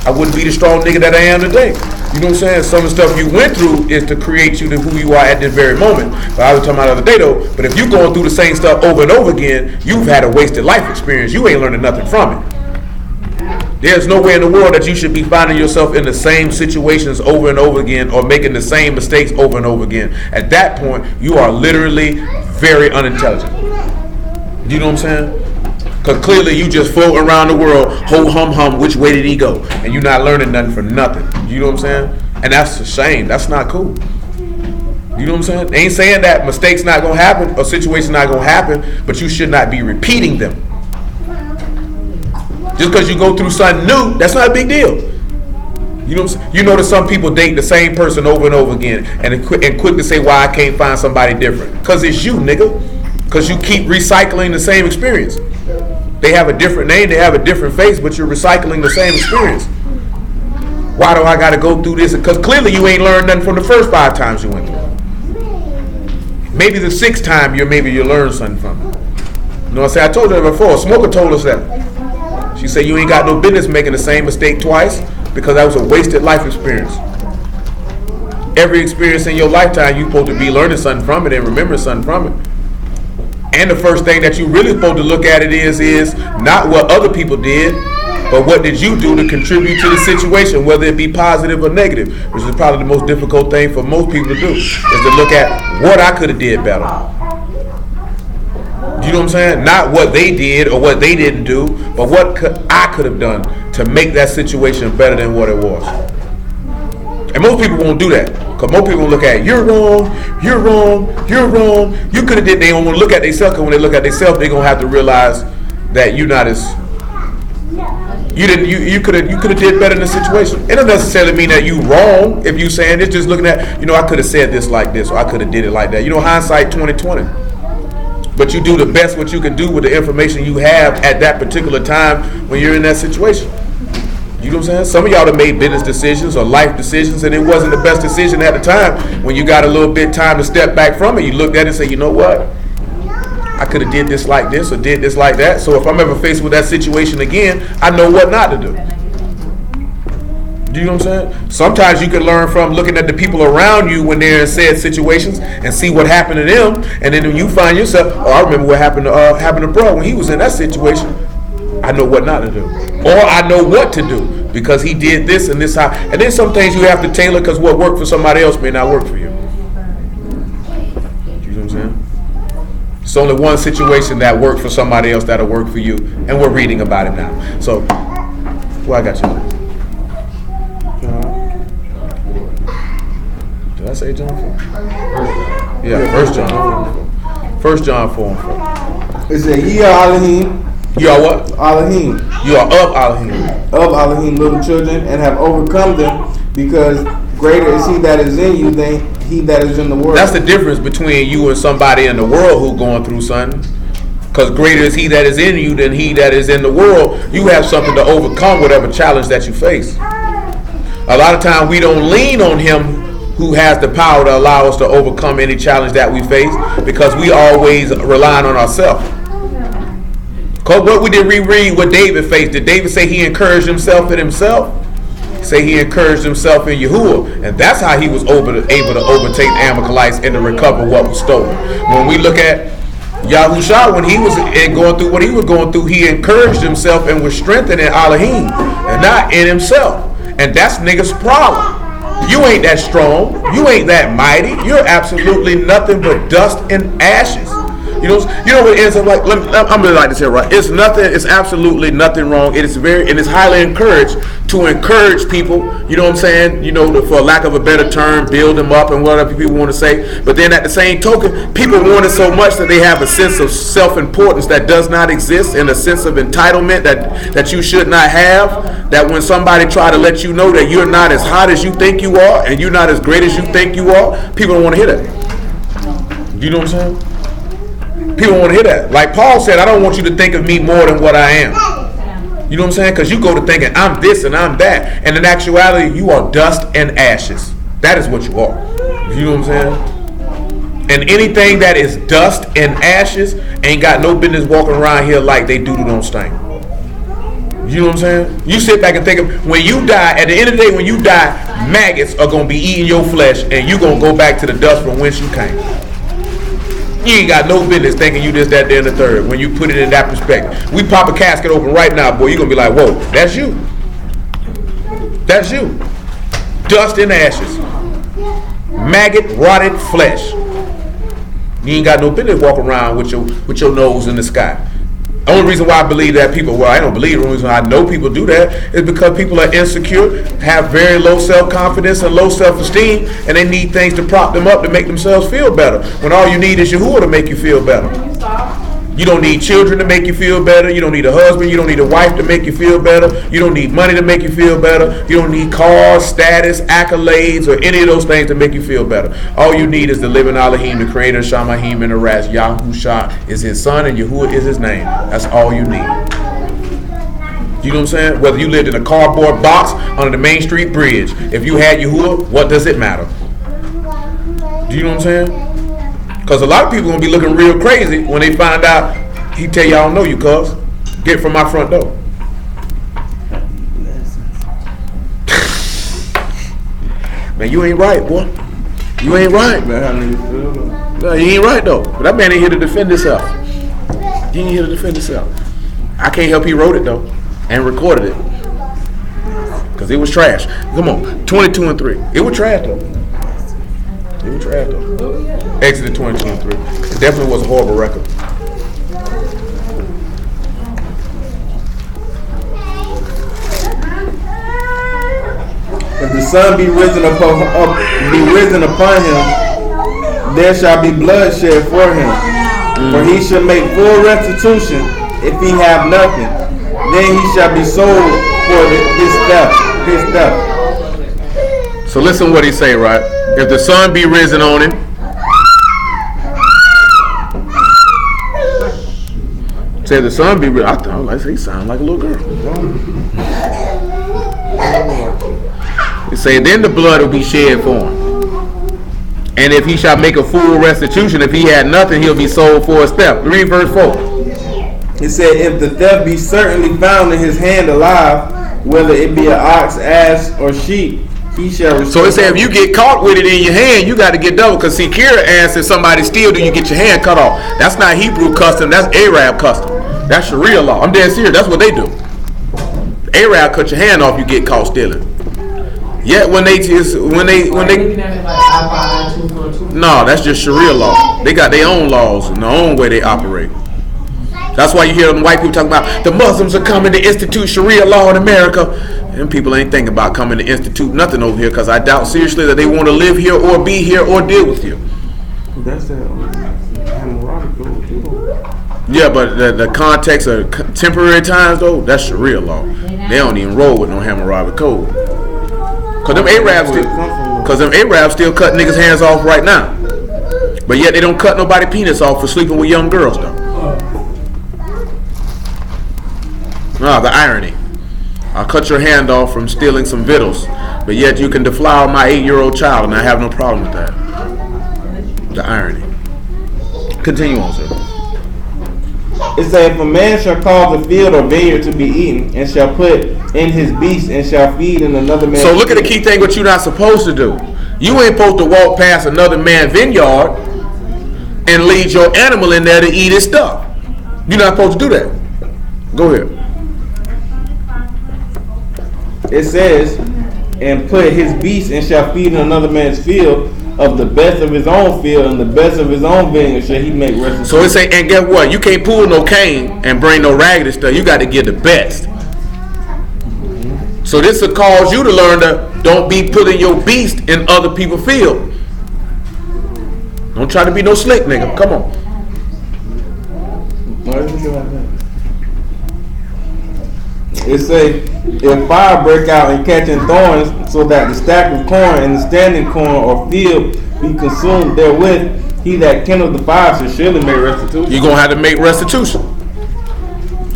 [SPEAKER 1] I wouldn't be the strong nigga that I am today. You know what I'm saying? Some of the stuff you went through is to create you to who you are at this very moment. But I was talking about the other day though, but if you're going through the same stuff over and over again, you've had a wasted life experience. You ain't learning nothing from it. There's nowhere in the world that you should be finding yourself in the same situations over and over again or making the same mistakes over and over again. At that point, you are literally very unintelligent. You know what I'm saying? Because clearly you just float around the world, ho hum hum, which way did he go? And you're not learning nothing for nothing. You know what I'm saying? And that's a shame. That's not cool. You know what I'm saying? They ain't saying that mistakes not going to happen or situations not going to happen, but you should not be repeating them. Just because you go through something new, that's not a big deal. You know what I'm saying? You know that some people date the same person over and over again and quick to say why I can't find somebody different. Because it's you, nigga. Because you keep recycling the same experience. They have a different name, they have a different face, but you're recycling the same experience. Why do I got to go through this? Because clearly you ain't learned nothing from the first 5 times you went through. Maybe the 6th time you learn something from it. You know what I'm saying? I told you that before. Smoker told us that. She said you ain't got no business making the same mistake twice because that was a wasted life experience. Every experience in your lifetime, you're supposed to be learning something from it and remembering something from it. And the first thing that you really supposed to look at it is not what other people did, but what did you do to contribute to the situation, whether it be positive or negative, which is probably the most difficult thing for most people to do, is to look at what I could have did better. You know what I'm saying? Not what they did or what they didn't do, but what I could have done to make that situation better than what it was. And most people won't do that. Because most people look at, you're wrong, you're wrong, you're wrong. You could have did, they don't want to look at themselves, because when they look at themselves, they're going to have to realize that you're not as, you could have did better in the situation. It doesn't necessarily mean that you wrong if you saying it's just looking at, I could have said this like this, or I could have did it like that. Hindsight 20/20. But you do the best what you can do with the information you have at that particular time when you're in that situation. You know what I'm saying? Some of y'all have made business decisions or life decisions and it wasn't the best decision at the time. When you got a little bit time to step back from it, you looked at it and say, you know what? I could have did this like this or did this like that. So if I'm ever faced with that situation again, I know what not to do. Do you know what I'm saying? Sometimes you can learn from looking at the people around you when they're in said situations and see what happened to them, and then when you find yourself, I remember what happened to bro when he was in that situation. I know what not to do, or I know what to do because he did this and this how. And then some things you have to tailor because what worked for somebody else may not work for you. You know what I'm saying? It's only one situation that worked for somebody else that'll work for you, and we're reading about it now. So, well, I got you. Did I say John 4? Yeah, 1 John 4. 1 John 4.
[SPEAKER 2] It said, ye are Elohim.
[SPEAKER 1] You are what?
[SPEAKER 2] Elohim.
[SPEAKER 1] You are of Elohim.
[SPEAKER 2] Of Elohim, little children, and have overcome them, because greater is he that is in you than he that is in the world.
[SPEAKER 1] That's the difference between you and somebody in the world who going through something. Because greater is he that is in you than he that is in the world. You have something to overcome whatever challenge that you face. A lot of times we don't lean on him who has the power to allow us to overcome any challenge that we face, because we always relying on ourselves. Because what we did reread what David faced. Did David say he encouraged himself in himself? Say he encouraged himself in Yahuwah, and that's how he was able to overtake the Amalekites and to recover what was stolen. When we look at Yahushua, when he was going through what he was going through, he encouraged himself and was strengthened in Elohim and not in himself. And that's niggas' problem. You ain't that strong. You ain't that mighty. You're absolutely nothing but dust and ashes. You know what it ends up like. I'm really like this here, right? It's nothing. It's absolutely nothing wrong. It is it's highly encouraged to encourage people. You know what I'm saying? For lack of a better term, build them up and whatever people want to say. But then at the same token, people want it so much that they have a sense of self-importance that does not exist, and a sense of entitlement that you should not have. That when somebody try to let you know that you're not as hot as you think you are, and you're not as great as you think you are, people don't want to hear that. You know what I'm saying? People want to hear that. Like Paul said, I don't want you to think of me more than what I am. You know what I'm saying? Because you go to thinking I'm this and I'm that, and in actuality, you are dust and ashes. That is what you are. You know what I'm saying? And anything that is dust and ashes ain't got no business walking around here like they do don't stink. You know what I'm saying? You sit back and think of when you die. At the end of the day, when you die, maggots are gonna be eating your flesh, and you gonna go back to the dust from whence you came. You ain't got no business thinking you this, that, there, and the third when you put it in that perspective. We pop a casket open right now, boy, you're going to be like, whoa, that's you. That's you. Dust and ashes. Maggot, rotted flesh. You ain't got no business walking around with your nose in the sky. The only reason why I believe that people, I don't believe, the only reason I know people do that is because people are insecure, have very low self-confidence and low self-esteem, and they need things to prop them up to make themselves feel better. When all you need is Yahuwah to make you feel better. You don't need children to make you feel better. You don't need a husband. You don't need a wife to make you feel better. You don't need money to make you feel better. You don't need cars, status, accolades, or any of those things to make you feel better. All you need is the living Elohim, the creator, Shamahim, and the Ras. Yahusha is his son, and Yahuwah is his name. That's all you need. You know what I'm saying? Whether you lived in a cardboard box under the Main Street Bridge, if you had Yahuwah, what does it matter? Do you know what I'm saying? Because a lot of people going to be looking real crazy when they find out he tell you I don't know you, cuz. Get from my front door. Man, you ain't right, boy. You ain't right. No, you ain't right, though. But that man ain't here to defend himself. He ain't here to defend himself. I can't help he wrote it, though, and recorded it. Because it was trash. Come on, 22-3. It was trash, though. It was trash, though. Exodus 22-3. It definitely was a horrible record.
[SPEAKER 2] If the sun be risen upon him, there shall be bloodshed for him. For he shall make full restitution if he have nothing. Then he shall be sold for his theft.
[SPEAKER 1] So listen what he say, right? If the sun be risen on him, say the sun be risen. I thought like he sound like a little girl. He say then the blood will be shed for him. And if he shall make a full restitution, if he had nothing, he'll be sold for his theft. Read verse 4.
[SPEAKER 2] It said, if the theft be certainly found in his hand alive, whether it be an ox, ass, or sheep, he shall restore.
[SPEAKER 1] So it said if you get caught with it in your hand, you got to get double. Because see, Kira asked if somebody steal, do you get your hand cut off? That's not Hebrew custom. That's Arab custom. That's Sharia law. I'm dead serious. That's what they do. Arab cut your hand off, you get caught stealing. Yet when they
[SPEAKER 7] Looking at it like eye for eye, tooth for tooth.
[SPEAKER 1] no, that's just Sharia law. They got their own laws and their own way they operate. That's why you hear them white people talking about the Muslims are coming to institute Sharia law in America. And people ain't thinking about coming to institute nothing over here because I doubt seriously that they want to live here or be here or deal with you.
[SPEAKER 2] That's that Hammurabi code too.
[SPEAKER 1] Yeah, but the context of temporary times though, that's Sharia law. They don't even roll with no Hammurabi code. Cause them Arabs still cut niggas' hands off right now. But yet they don't cut nobody penis off for sleeping with young girls though. The irony. I'll cut your hand off from stealing some victuals, but yet you can deflower my 8-year-old child and I have no problem with that. The irony. Continue on, sir.
[SPEAKER 2] It says, if a man shall cause a field or vineyard to be eaten, and shall put in his beast, and shall feed in another man's
[SPEAKER 1] So look at the key thing what you're not supposed to do. You ain't supposed to walk past another man's vineyard and lead your animal in there to eat his stuff. You're not supposed to do that. Go ahead.
[SPEAKER 2] It says, and put his beast and shall feed in another man's field, of the best of his own field and the best of his own vineyard shall he make restitution.
[SPEAKER 1] So it say, and guess what? You can't pull no cane and bring no raggedy stuff. You got to get the best. So this will cause you to learn to don't be putting your beast in other people's field. Don't try to be no slick nigga. Come on.
[SPEAKER 2] It say, if fire break out and catching thorns, so that the stack of corn and the standing corn or field be consumed therewith, he that kindled the fire shall surely make restitution.
[SPEAKER 1] You're going to have to make restitution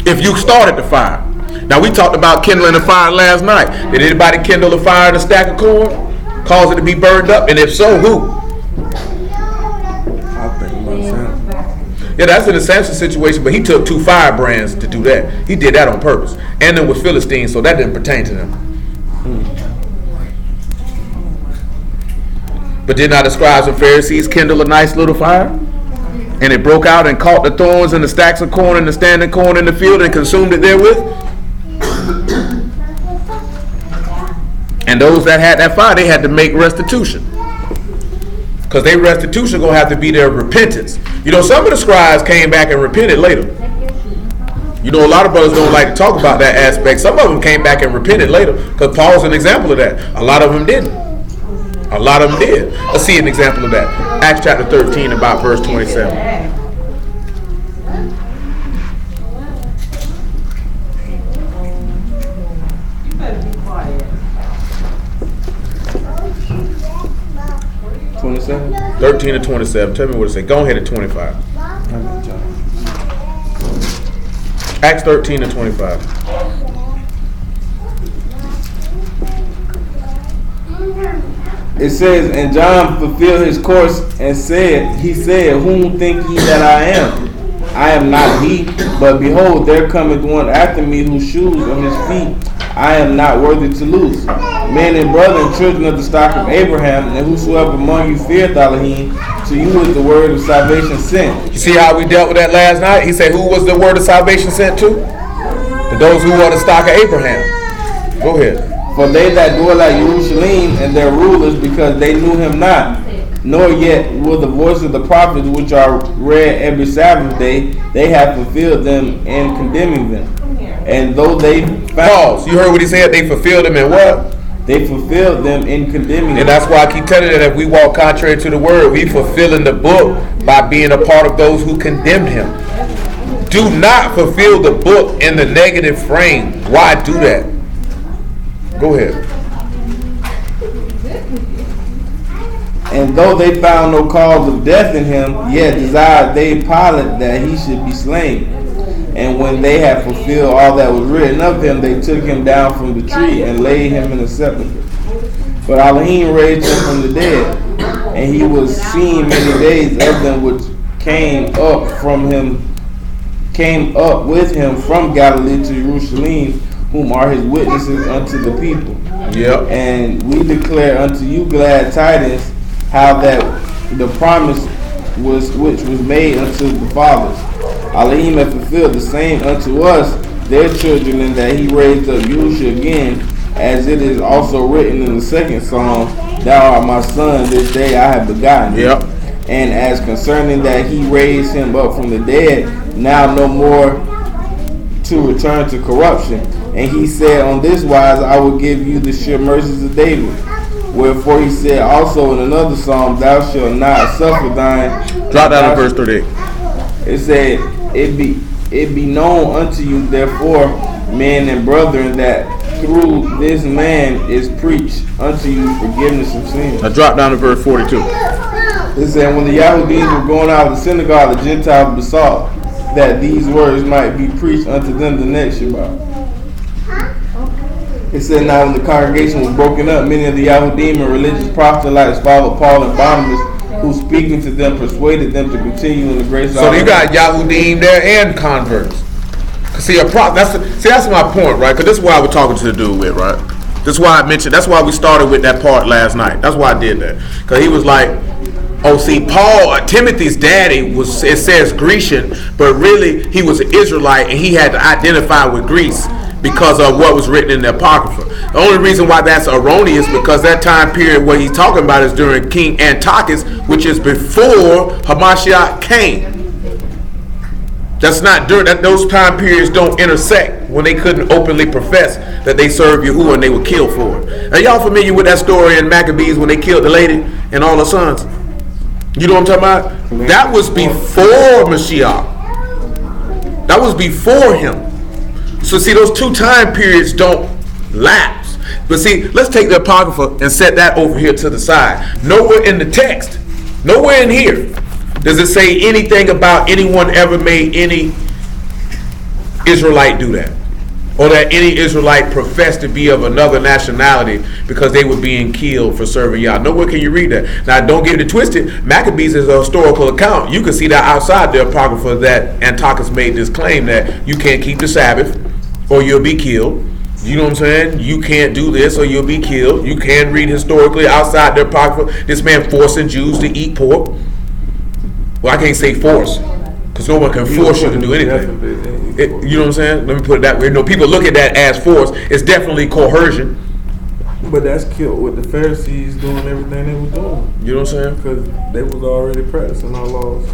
[SPEAKER 1] if you started the fire. Now we talked about kindling the fire last night. Did anybody kindle the fire in a stack of corn? Cause it to be burned up? And if so, who?
[SPEAKER 2] I think about Samson.
[SPEAKER 1] Yeah, that's in the Samson situation, but he took 2 firebrands to do that. He did that on purpose. And then with Philistines, so that didn't pertain to them. But did not the scribes and Pharisees kindle a nice little fire? And it broke out and caught the thorns and the stacks of corn and the standing corn in the field and consumed it therewith? And those that had that fire, they had to make restitution. Because their restitution going to have to be their repentance. You know, some of the scribes came back and repented later. You know, a lot of brothers don't like to talk about that aspect. Some of them came back and repented later. Because Paul's an example of that. A lot of them didn't. A lot of them did. Let's see an example of that. Acts chapter 13, about verse 27.
[SPEAKER 7] You better be quiet.
[SPEAKER 2] 27?
[SPEAKER 1] 13 to 27. Tell me what it says. Go ahead at 25. Acts 13 to 25.
[SPEAKER 2] It says, and John fulfilled his course and said, he said, whom think ye that I am? I am not he, but behold, there cometh one after me whose shoes on his feet I am not worthy to loose. Men and brethren, children of the stock of Abraham, and whosoever among you feareth Elohim, to you is the word of salvation sent.
[SPEAKER 1] You see how we dealt with that last night? He said, who was the word of salvation sent to? To those who are the stock of Abraham. Go ahead.
[SPEAKER 2] For they that dwell at Jerusalem and their rulers, because they knew him not, nor yet will the voice of the prophets which are read every Sabbath day, they have fulfilled them in condemning them. And though they
[SPEAKER 1] Pause. You heard what he said? They fulfilled them in what?
[SPEAKER 2] They fulfilled them in condemning them.
[SPEAKER 1] And that's why I keep telling you that if we walk contrary to the word, we fulfilling the book by being a part of those who condemned him. Do not fulfill the book in the negative frame. Why do that? Go ahead.
[SPEAKER 2] And though they found no cause of death in him, yet desired they Pilate that he should be slain. And when they had fulfilled all that was written of him, they took him down from the tree and laid him in a sepulchre. But Elohim raised him from the dead, and he was seen many days of them which came up with him from Galilee to Jerusalem, whom are his witnesses unto the people.
[SPEAKER 1] Yep.
[SPEAKER 2] And we declare unto you glad tidings, how that the promise which was made unto the fathers. Elohim hath fulfilled the same unto us, their children, and that he raised up Yusha again, as it is also written in the second Psalm, Thou art my son, this day I have begotten you.
[SPEAKER 1] Yep.
[SPEAKER 2] And as concerning that he raised him up from the dead, now no more to return to corruption. And he said, on this wise I will give you the sure mercies of David. Wherefore he said also in another psalm, Thou shalt not suffer thine.
[SPEAKER 1] Drop down to verse 38.
[SPEAKER 2] It said, it be known unto you therefore, men and brethren, that through this man is preached unto you forgiveness of sins.
[SPEAKER 1] Now drop down to verse 42.
[SPEAKER 2] It said, when the Yahudim were going out of the synagogue, the Gentiles besought that these words might be preached unto them the next Shabbat. It said, now when the congregation was broken up, many of the Yahudim and religious proselytes followed Paul and Barnabas, who speaking to them persuaded them to continue in the grace of
[SPEAKER 1] So you got Yahudim there and converts. See, that's my point, right? Because this is why I was talking to the dude with, right? This is why I mentioned, that's why we started with that part last night. That's why I did that. Because he was like, oh, see, Timothy's daddy was, it says Grecian, but really he was an Israelite and he had to identify with Greece because of what was written in the Apocrypha. The only reason why that's erroneous because that time period what he's talking about is during King Antiochus, which is before Hamashiach came. That's not during that. Those time periods don't intersect when they couldn't openly profess that they serve Yahuwah and they were killed for it. Are y'all familiar with that story in Maccabees when they killed the lady and all her sons? You know what I'm talking about? That was before Mashiach. That was before him. So see, those two time periods don't lapse. But see, let's take the Apocrypha and set that over here to the side. Nowhere in the text, nowhere in here, does it say anything about anyone ever made any Israelite do that? Or that any Israelite professed to be of another nationality because they were being killed for serving Yah. Nowhere can you read that. Now, don't get it twisted. Maccabees is a historical account. You can see that outside the Apocrypha that Antiochus made this claim that you can't keep the Sabbath or you'll be killed. You know what I'm saying? You can't do this or you'll be killed. You can read historically outside the Apocrypha this man forcing Jews to eat pork. Well, I can't say force, because no one can force you to do anything. You know what I'm saying? Let me put it that way. No, people look at that as force. It's definitely coercion.
[SPEAKER 2] But that's killed with the Pharisees doing everything they were doing.
[SPEAKER 1] You know what I'm saying?
[SPEAKER 2] Because they was already practicing our laws.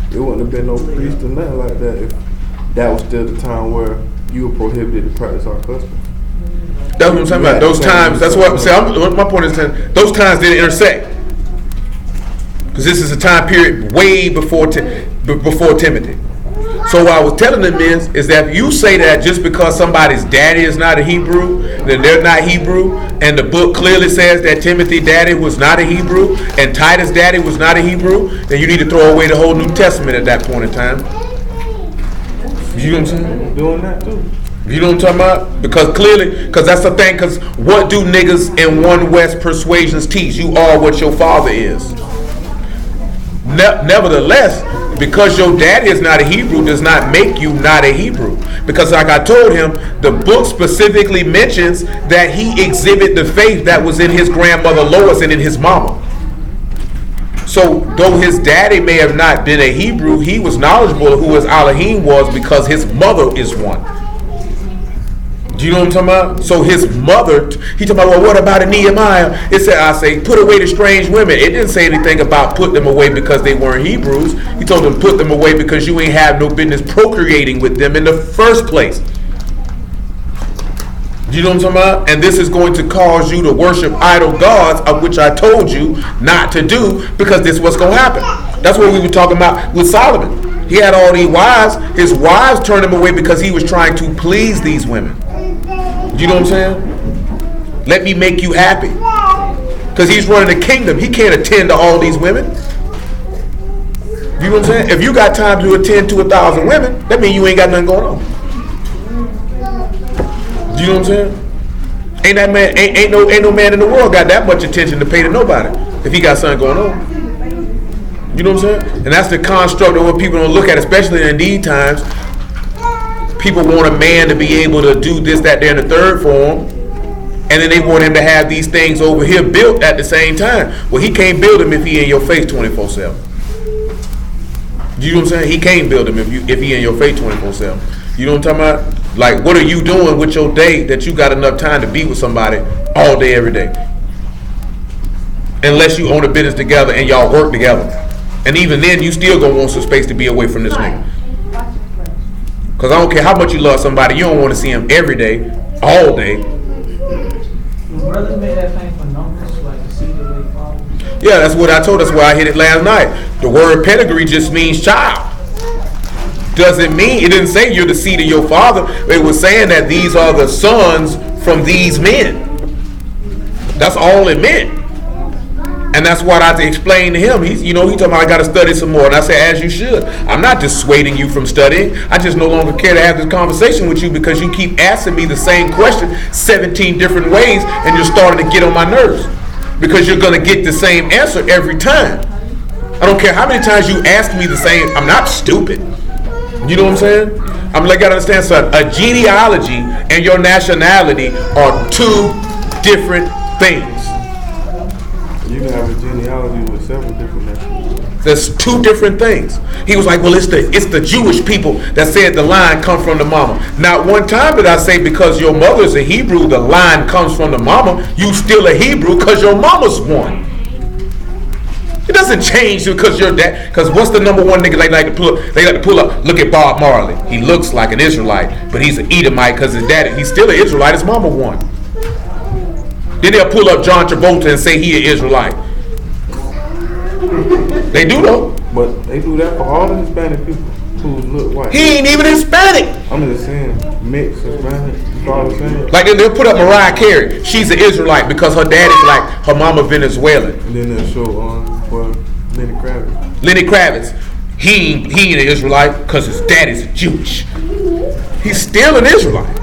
[SPEAKER 2] There wouldn't have been no priest or nothing like that if that was still the time where you were prohibited to practice our custom.
[SPEAKER 1] That's what I'm talking about. Those times, that's what I'm saying. My point is, those times didn't intersect. Because this is a time period way before Timothy. So what I was telling them is that if you say that just because somebody's daddy is not a Hebrew, then they're not Hebrew, and the book clearly says that Timothy's daddy was not a Hebrew, and Titus' daddy was not a Hebrew, then you need to throw away the whole New Testament at that point in time. You know what I'm saying?
[SPEAKER 2] Doing that too.
[SPEAKER 1] You know what I'm talking about? Because that's the thing, because what do niggas in One West persuasions teach? You are what your father is. Nevertheless, because your daddy is not a Hebrew does not make you not a Hebrew. Because like I told him, the book specifically mentions that he exhibited the faith that was in his grandmother Lois and in his mama. So though his daddy may have not been a Hebrew, he was knowledgeable of who his Elohim was because his mother is one. Do you know what I'm talking about? So his mother, he talking about, well, what about in Nehemiah? It said, I say, put away the strange women. It didn't say anything about put them away because they weren't Hebrews. He told them put them away because you ain't have no business procreating with them in the first place. Do you know what I'm talking about? And this is going to cause you to worship idol gods, of which I told you not to do, because this is what's going to happen. That's what we were talking about with Solomon. He had all these wives. His wives turned him away because he was trying to please these women. You know what I'm saying? Let me make you happy. Because he's running the kingdom. He can't attend to all these women. You know what I'm saying? If you got time to attend to 1,000 women, that means you ain't got nothing going on. You know what I'm saying? Ain't that man? Ain't no man in the world got that much attention to pay to nobody if he got something going on. You know what I'm saying? And that's the construct of what people don't look at, especially in these times. People want a man to be able to do this, that, there, and the third for them, and then they want him to have these things over here built at the same time. Well, he can't build them if he in your face 24/7. You know what I'm saying? He can't build them if he in your face 24/7. You know what I'm talking about? Like, what are you doing with your day that you got enough time to be with somebody all day, every day? Unless you own a business together and y'all work together. And even then, you still gonna want some space to be away from this nigga. Because I don't care how much you love somebody, you don't want to see him every day, all day.
[SPEAKER 7] Brother made that thing for numbers, like to see the way father.
[SPEAKER 1] Yeah, that's what I told us where I hit it last night. The word pedigree just means child. Doesn't mean, it didn't say you're the seed of your father. It was saying that these are the sons from these men. That's all it meant. And that's what I had to explain to him. He talking about I got to study some more. And I said, as you should. I'm not dissuading you from studying. I just no longer care to have this conversation with you because you keep asking me the same question 17 different ways and you're starting to get on my nerves. Because you're going to get the same answer every time. I don't care how many times you ask me the same. I'm not stupid. You know what I'm saying? I'm like, I gotta understand something. A genealogy and your nationality are two different things.
[SPEAKER 2] You can have a genealogy with several different nationalities.
[SPEAKER 1] There's two different things. He was like, well, it's the Jewish people that said the line comes from the mama. Not one time did I say because your mother's a Hebrew, the line comes from the mama. You still a Hebrew because your mama's one. It doesn't change because you're that. Because what's the number one nigga they like to pull up? They like to pull up. Look at Bob Marley. He looks like an Israelite, but he's an Edomite because his daddy. He's still an Israelite. His mama won. Then they'll pull up John Travolta and say he an Israelite. They do though.
[SPEAKER 2] But they do that for all the Hispanic people who look white.
[SPEAKER 1] He ain't even Hispanic.
[SPEAKER 2] I'm just saying, mixed Hispanic. You know what I'm saying?
[SPEAKER 1] Like they'll put up Mariah Carey. She's an Israelite because her daddy's black, her mama Venezuelan.
[SPEAKER 2] And then they'll show for Lenny Kravitz.
[SPEAKER 1] Lenny Kravitz, he ain't an Israelite because his daddy's Jewish. He's still an Israelite,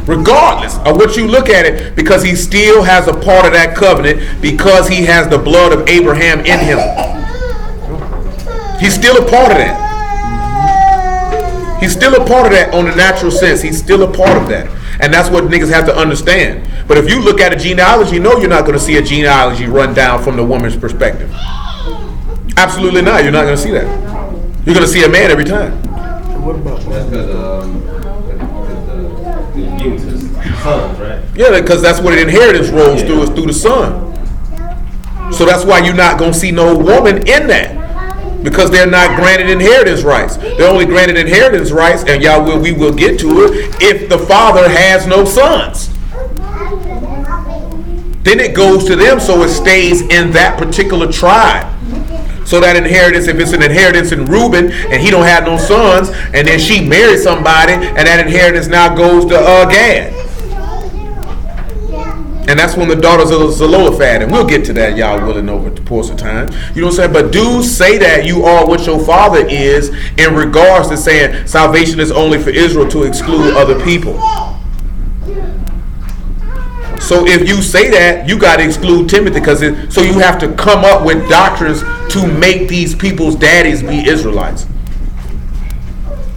[SPEAKER 1] regardless of what you look at it, because he still has a part of that covenant because he has the blood of Abraham in him. He's still a part of that. He's still a part of that on the natural sense. He's still a part of that. And that's what niggas have to understand. But if you look at a genealogy, no, you're not going to see a genealogy run down from the woman's perspective. Absolutely not. You're not going to see that. You're going to see a man every time.
[SPEAKER 2] What about
[SPEAKER 8] That's because it's given to the sons, right?
[SPEAKER 1] Yeah, because that's what an inheritance rolls through, is through the son. So that's why you're not going to see no woman in that. Because they're not granted inheritance rights. They're only granted inheritance rights, and we will get to it, if the father has no sons. Then it goes to them, so it stays in that particular tribe. So that inheritance, if it's an inheritance in Reuben and he don't have no sons, and then she marries somebody, and that inheritance now goes to Gad. And that's when the daughters of Zelophehad, and we'll get to that, y'all willing over the course of time. You know what I'm saying? But do say that you are what your father is in regards to saying salvation is only for Israel to exclude other people. So if you say that, you got to exclude Timothy, so you have to come up with doctrines to make these people's daddies be Israelites.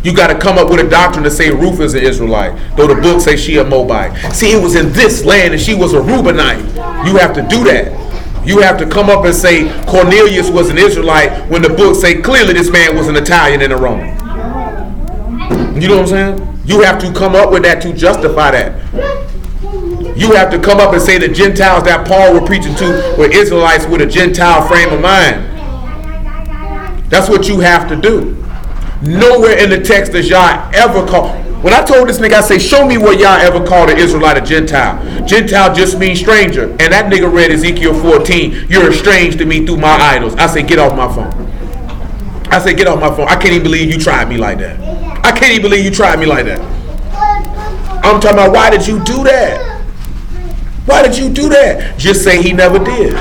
[SPEAKER 1] You got to come up with a doctrine to say Ruth is an Israelite, though the book says she a Moabite. See, it was in this land and she was a Reubenite. You have to do that. You have to come up and say Cornelius was an Israelite when the book say clearly this man was an Italian and a Roman. You know what I'm saying? You have to come up with that to justify that. You have to come up and say the Gentiles that Paul were preaching to were Israelites with a Gentile frame of mind. That's what you have to do. Nowhere in the text does y'all ever call. When I told this nigga, I say, show me where y'all ever called an Israelite a Gentile. Gentile just means stranger. And that nigga read Ezekiel 14. You're estranged to me through my idols. I say, get off my phone. I say, get off my phone. I can't even believe you tried me like that. I can't even believe you tried me like that. I'm talking about, why did you do that? Why did you do that? Just say he never did.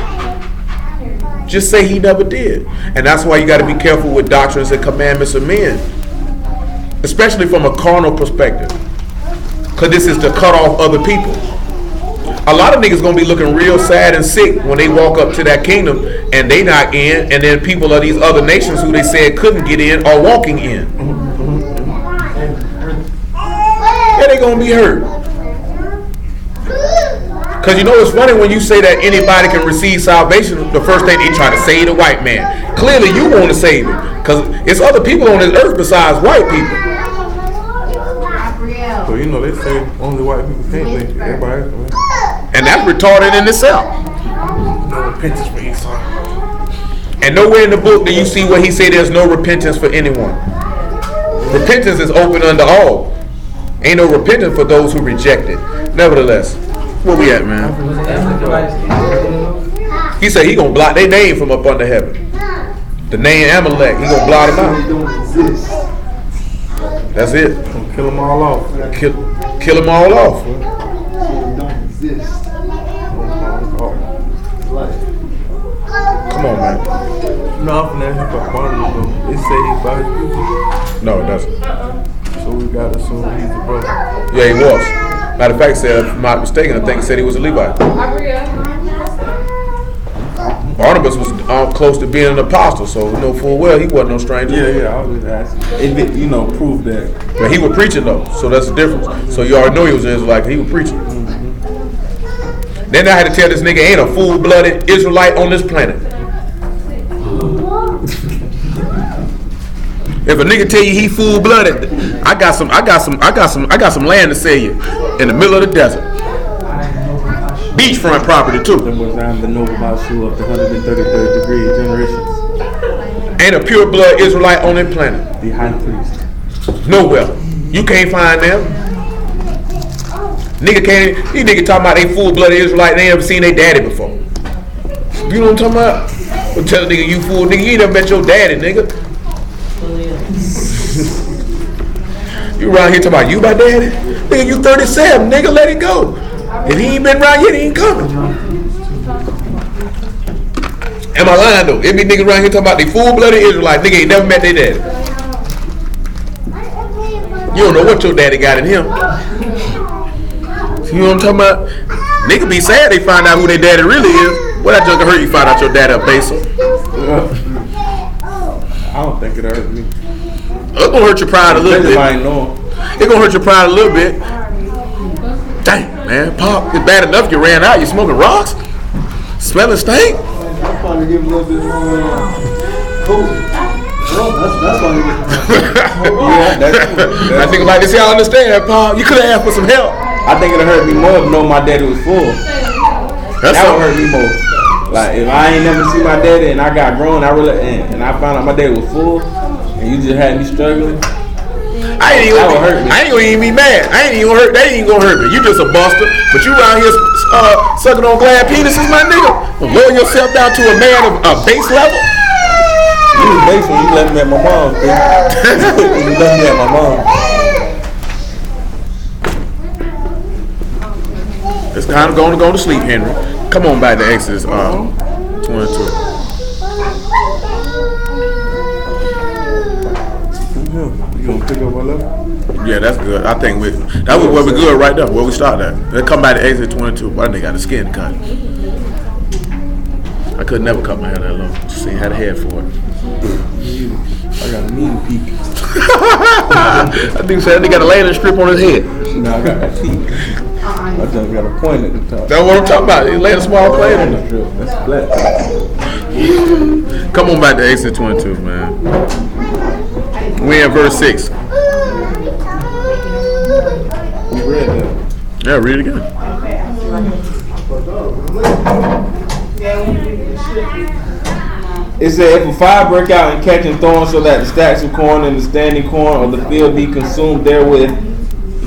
[SPEAKER 1] Just say he never did. And that's why you got to be careful with doctrines and commandments of men, especially from a carnal perspective, because this is to cut off other people. A lot of niggas gonna be looking real sad and sick when they walk up to that kingdom and they not in, and then people of these other nations who they said couldn't get in are walking in. Yeah, they gonna be hurt. Because you know it's funny when you say that anybody can receive salvation, the first thing they try to say the white man. Clearly you want to save him, because it's other people on this earth besides white people.
[SPEAKER 2] So you know, they say only white people can't make it. Everybody else can make it.
[SPEAKER 1] And that's retarded in itself.
[SPEAKER 2] No repentance for Esau.
[SPEAKER 1] And nowhere in the book do you see where he say there's no repentance for anyone. Repentance is open unto all. Ain't no repentance for those who reject it. Nevertheless, where we at, man? He said he gonna blot their name from up under heaven. The name Amalek, he gonna blot them out. That's it.
[SPEAKER 2] Kill them all off.
[SPEAKER 1] Kill them all off. Come on, man.
[SPEAKER 2] No, I'm finna ask about Barnabas though. They say he's by his people.
[SPEAKER 1] No, it doesn't.
[SPEAKER 2] So we gotta assume he's a brother.
[SPEAKER 1] Yeah, he was. Matter of fact, said, if I'm not mistaken, I think he said he was a Levite. Barnabas was close to being an apostle, so we know full well he wasn't no stranger.
[SPEAKER 2] Yeah, I was just asking. If it, prove that.
[SPEAKER 1] But he was preaching though, so that's the difference. So you already know he was an Israelite, he was preaching. Then I had to tell this nigga ain't a full-blooded Israelite on this planet. If a nigga tell you he full-blooded, I got some land to sell you in the middle of the desert. Beachfront property too.
[SPEAKER 2] That was the noble Basu of the 133rd degree generations.
[SPEAKER 1] Ain't a pure blood Israelite on this planet.
[SPEAKER 2] The high priest.
[SPEAKER 1] Nowhere. You can't find them. Nigga can't. These niggas talking about they full-blooded Israelite. They ain't ever seen their daddy before. You know what I'm talking about? Well, tell a nigga you fool, nigga. You ain't never met your daddy, nigga. You around here talking about you my daddy? Nigga, you 37, nigga. Let it go. If he ain't been around yet, he ain't coming. Am I lying though? It be niggas around here talking about they full-blooded Israelite. Nigga ain't never met their daddy. You don't know what your daddy got in him. You know what I'm talking about? Nigga be sad they find out who their daddy really is. What that junk hurt you find out your daddy a baser?
[SPEAKER 2] I don't think it hurt me.
[SPEAKER 1] It's gonna hurt your pride a little bit.
[SPEAKER 2] I know.
[SPEAKER 1] It's gonna hurt your pride a little bit. Dang, man, Pop, it's bad enough you ran out. You smoking rocks? Smelling stink?
[SPEAKER 9] I'll probably give a little bit more cool. Well, that's why they get
[SPEAKER 1] I think like this, y'all understand, Pop. You could have asked for some help.
[SPEAKER 2] I think it'll hurt me more if know my daddy was full. That would hurt me more. Like if I ain't never see my daddy and I got grown, and I found out my daddy was full, and you just had me struggling.
[SPEAKER 1] I ain't gonna even be mad. That ain't gonna hurt me. You just a buster, but you around here sucking on glad penises, my nigga. Lower yourself down to a man of base level.
[SPEAKER 2] You was base when you left me at my mom's. You left me at my mom's.
[SPEAKER 1] It's time to go to sleep, Henry. Come on back to Exodus 22.
[SPEAKER 2] You gonna pick up my level?
[SPEAKER 1] Yeah, that's good. I think that was where we good right there. Where we start at. Let's come back to Exodus 22. Why they got the skin cut? I could never cut my hair that long. Just ain't had a head for it.
[SPEAKER 2] I got a mean peak.
[SPEAKER 1] I think so. They got a landing strip on his head.
[SPEAKER 2] No, I got that peak. I just got a point at the top.
[SPEAKER 1] That's what I'm talking about. He laid a small plane on it.
[SPEAKER 2] That's flat.
[SPEAKER 1] Come on back to Exodus 22, man. We in verse 6.
[SPEAKER 2] We read that.
[SPEAKER 1] Yeah, read it again.
[SPEAKER 2] It said, if a fire break out and catching thorns so that the stacks of corn and the standing corn or the field be consumed therewith,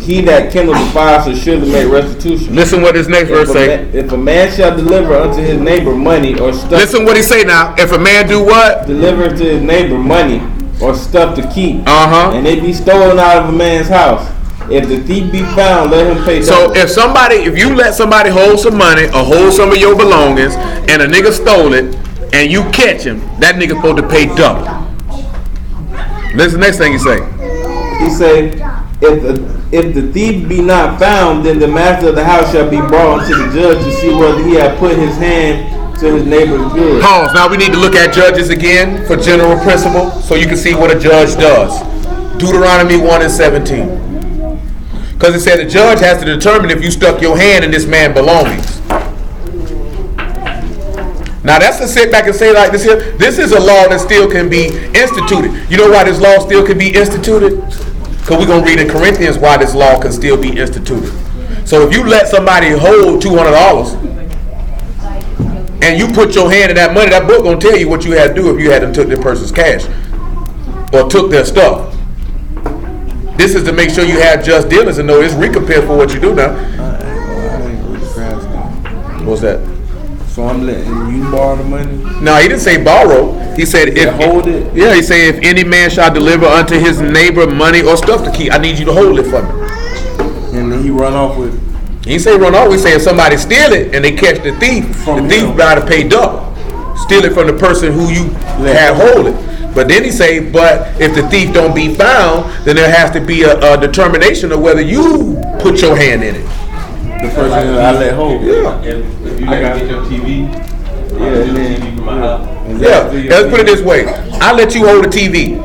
[SPEAKER 2] he that kindled the fire shall surely make restitution.
[SPEAKER 1] Listen what this next verse say.
[SPEAKER 2] If a man shall deliver unto his neighbor money or stuff.
[SPEAKER 1] Listen what he say now. If a man do what?
[SPEAKER 2] Deliver to his neighbor money or stuff to keep. And it be stolen out of a man's house. If the thief be found, let him pay double.
[SPEAKER 1] So if you let somebody hold some money or hold some of your belongings and a nigga stole it and you catch him, that nigga supposed to pay double. Listen, next thing he say.
[SPEAKER 2] He say, if the thief be not found, then the master of the house shall be brought unto the judge to see whether he hath put his hand to his neighbor's good.
[SPEAKER 1] Pause. Now we need to look at Judges again for general principle so you can see what a judge does. Deuteronomy 1:17. Because it said the judge has to determine if you stuck your hand in this man's belongings. Now that's to sit back and say like this here. This is a law that still can be instituted. You know why this law still can be instituted? Because we're going to read in Corinthians why this law can still be instituted. So if you let somebody hold $200 and you put your hand in that money, that book going to tell you what you had to do if you hadn't took the person's cash or took their stuff. This is to make sure you have just dealings and know it's recompense for what you do now. What's that?
[SPEAKER 2] So I'm letting you borrow the money?
[SPEAKER 1] No, he didn't say borrow. He said if
[SPEAKER 2] hold it.
[SPEAKER 1] Yeah, he said if any man shall deliver unto his neighbor money or stuff to keep, I need you to hold it for me.
[SPEAKER 2] And then he run off with it.
[SPEAKER 1] He didn't say run off. We say if somebody steal it and they catch the thief got to pay double. Steal it from the person who you had hold it. But then he say, but if the thief don't be found, then there has to be a determination of whether you put your hand in it.
[SPEAKER 2] The person that I let hold.
[SPEAKER 1] Yeah.
[SPEAKER 8] If you gotta get your TV, TV from my house.
[SPEAKER 1] Yeah. Let's put it this way. I let you hold the TV.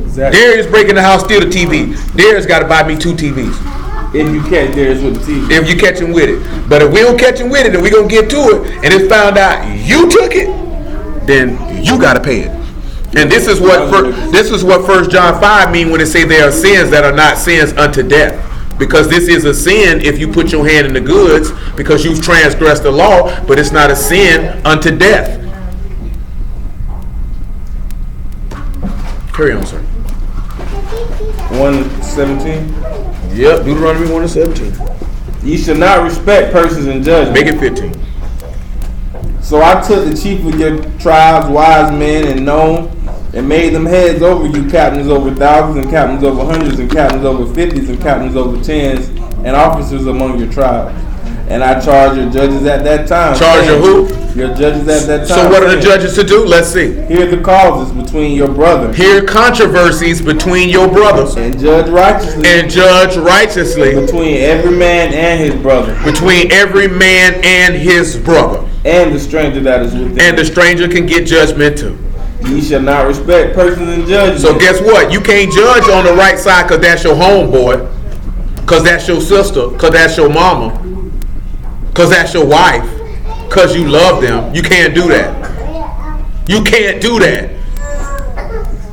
[SPEAKER 2] Exactly.
[SPEAKER 1] Darius breaking the house, steal the TV. Darius got to buy me 2 TVs.
[SPEAKER 2] If you catch Darius with the TV.
[SPEAKER 1] If you catch him with it. But if we don't catch him with it and we gonna get to it and it's found out you took it, then you got to pay it. And this is what 1 John 5 mean when it say there are sins that are not sins unto death. Because this is a sin if you put your hand in the goods because you've transgressed the law, but it's not a sin unto death. Carry on, sir.
[SPEAKER 2] 1:17.
[SPEAKER 1] Yep, Deuteronomy 1:17.
[SPEAKER 2] Ye shall not respect persons in judgment.
[SPEAKER 1] Make it 15.
[SPEAKER 2] So I took the chief of your tribes, wise men, and known, and made them heads over you, captains over thousands, and captains over hundreds, and captains over 50s, and captains over 10s, and officers among your tribes. And I charge your judges at that time.
[SPEAKER 1] Charge your who?
[SPEAKER 2] Your judges at that time.
[SPEAKER 1] So what are the judges to do? Let's see.
[SPEAKER 2] Hear the causes between your brothers.
[SPEAKER 1] Hear controversies between your brothers.
[SPEAKER 2] And judge righteously.
[SPEAKER 1] And judge righteously.
[SPEAKER 2] Between every man and his brother.
[SPEAKER 1] Between every man and his brother.
[SPEAKER 2] And the stranger that is within.
[SPEAKER 1] And the stranger can get judgment too.
[SPEAKER 2] Ye shall not respect persons in judgment.
[SPEAKER 1] So guess what? You can't judge on the right side because that's your homeboy, because that's your sister, because that's your mama, because that's your wife, because you love them. You can't do that. You can't do that.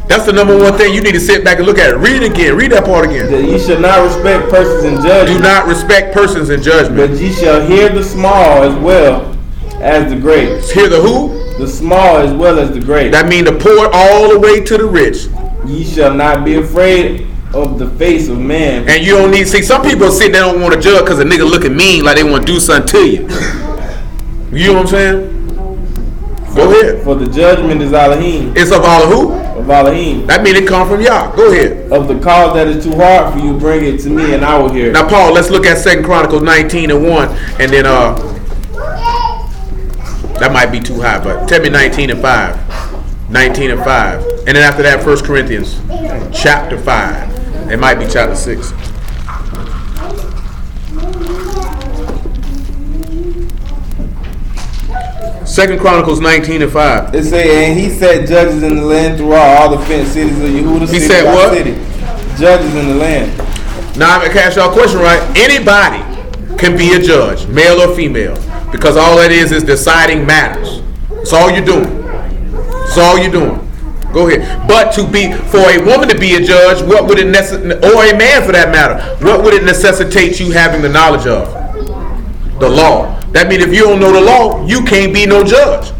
[SPEAKER 1] That's the number one thing you need to sit back and look at it. Read it again. Read that part again.
[SPEAKER 2] That ye shall not respect persons in judgment.
[SPEAKER 1] Do not respect persons in judgment.
[SPEAKER 2] But ye shall hear the small as well as the great.
[SPEAKER 1] Hear the who?
[SPEAKER 2] The small as well as the great.
[SPEAKER 1] That means the poor all the way to the rich.
[SPEAKER 2] Ye shall not be afraid of the face of man.
[SPEAKER 1] And you don't need, see, some people sitting there don't want to judge because a nigga looking mean like they want to do something to you. You know what I'm saying? Go ahead.
[SPEAKER 2] For the judgment is Elohim.
[SPEAKER 1] It's of all who?
[SPEAKER 2] Of Elohim.
[SPEAKER 1] That means it come from Yah. Go ahead.
[SPEAKER 2] Of the cause that is too hard for you, bring it to me and I will hear it.
[SPEAKER 1] Now, Paul, let's look at 2 Chronicles 19:1, and then that might be too high, but tell me 19:5. 19:5. And then after that, 1 Corinthians chapter 5. It might be chapter 6. Second Chronicles 19:5.
[SPEAKER 2] It say, and he set judges in the land throughout all the fenced cities of Yehuda.
[SPEAKER 1] He said what?
[SPEAKER 2] City. Judges in the land.
[SPEAKER 1] Now I'm gonna ask y'all a question, right? Anybody can be a judge, male or female, because all that is deciding matters. That's all you're doing. That's all you're doing. Go ahead. But for a woman to be a judge, what would it or a man for that matter, what would it necessitate you having the knowledge of? The law. That means if you don't know the law, you can't be no judge.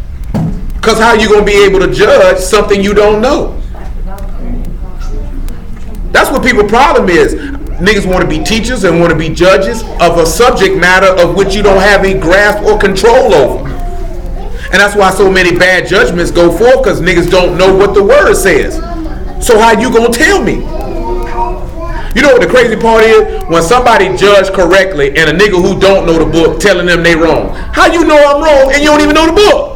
[SPEAKER 1] Because how are you going to be able to judge something you don't know? That's what people's problem is. Niggas want to be teachers and want to be judges of a subject matter of which you don't have a grasp or control over. And that's why so many bad judgments go forth, because niggas don't know what the word says. So how you gonna tell me? You know what the crazy part is? When somebody judged correctly and a nigga who don't know the book telling them they wrong. How you know I'm wrong and you don't even know the book?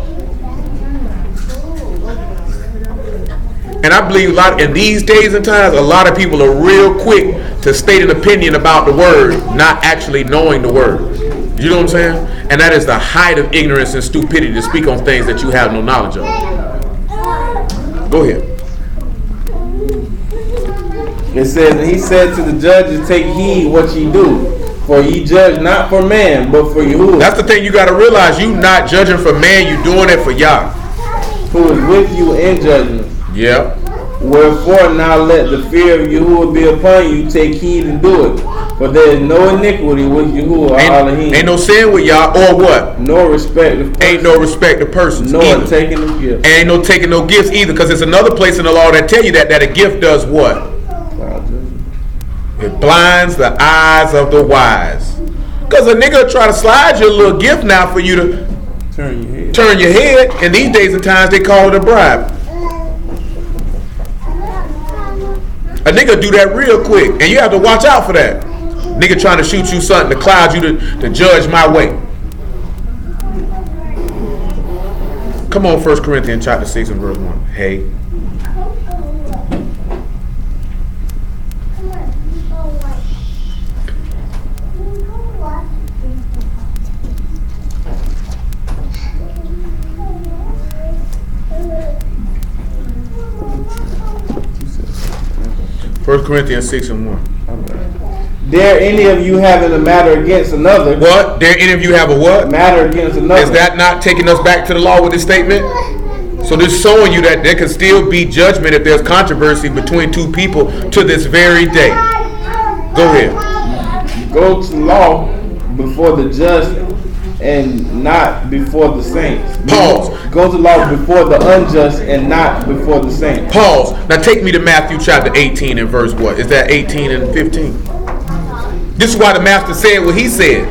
[SPEAKER 1] And I believe in these days and times, a lot of people are real quick to state an opinion about the word, not actually knowing the word. You know what I'm saying? And that is the height of ignorance and stupidity to speak on things that you have no knowledge of. Go ahead.
[SPEAKER 2] It says, and he said to the judges, take heed what ye do, for ye judge not for man, but for Yahuwah.
[SPEAKER 1] That's the thing you got to realize. You not judging for man, you doing it for Yah.
[SPEAKER 2] Who is with you in judgment.
[SPEAKER 1] Yep.
[SPEAKER 2] Wherefore now let the fear of Yahuwah be upon you, take heed and do it. For there is no iniquity with Yahuwah Elohim.
[SPEAKER 1] Ain't no sin with y'all, or what?
[SPEAKER 2] No respect of persons.
[SPEAKER 1] Ain't no respect of persons.
[SPEAKER 2] Nor
[SPEAKER 1] either.
[SPEAKER 2] taking of gifts.
[SPEAKER 1] Ain't no taking no gifts either, because there's another place in the law that tell you that a gift does what? It blinds the eyes of the wise. Because a nigga try to slide you a little gift now for you to turn your head. And these days and times they call it a bribe. A nigga do that real quick, and you have to watch out for that. Nigga trying to shoot you something to cloud you to judge my way. Come on, 1 Corinthians chapter 6 and verse 1. Hey. First Corinthians 6 and 1.
[SPEAKER 2] Dare any of you having a matter against another?
[SPEAKER 1] What? Dare any of you have a what?
[SPEAKER 2] Matter against another.
[SPEAKER 1] Is that not taking us back to the law with this statement? So this showing you that there can still be judgment if there's controversy between two people to this very day. Go ahead.
[SPEAKER 2] Go to law before the just and not before the saints.
[SPEAKER 1] Pause.
[SPEAKER 2] Go to law before the unjust and not before the saints.
[SPEAKER 1] Pause. Now take me to Matthew chapter 18 and verse what? Is that 18 and 15? This is why the master said what he said.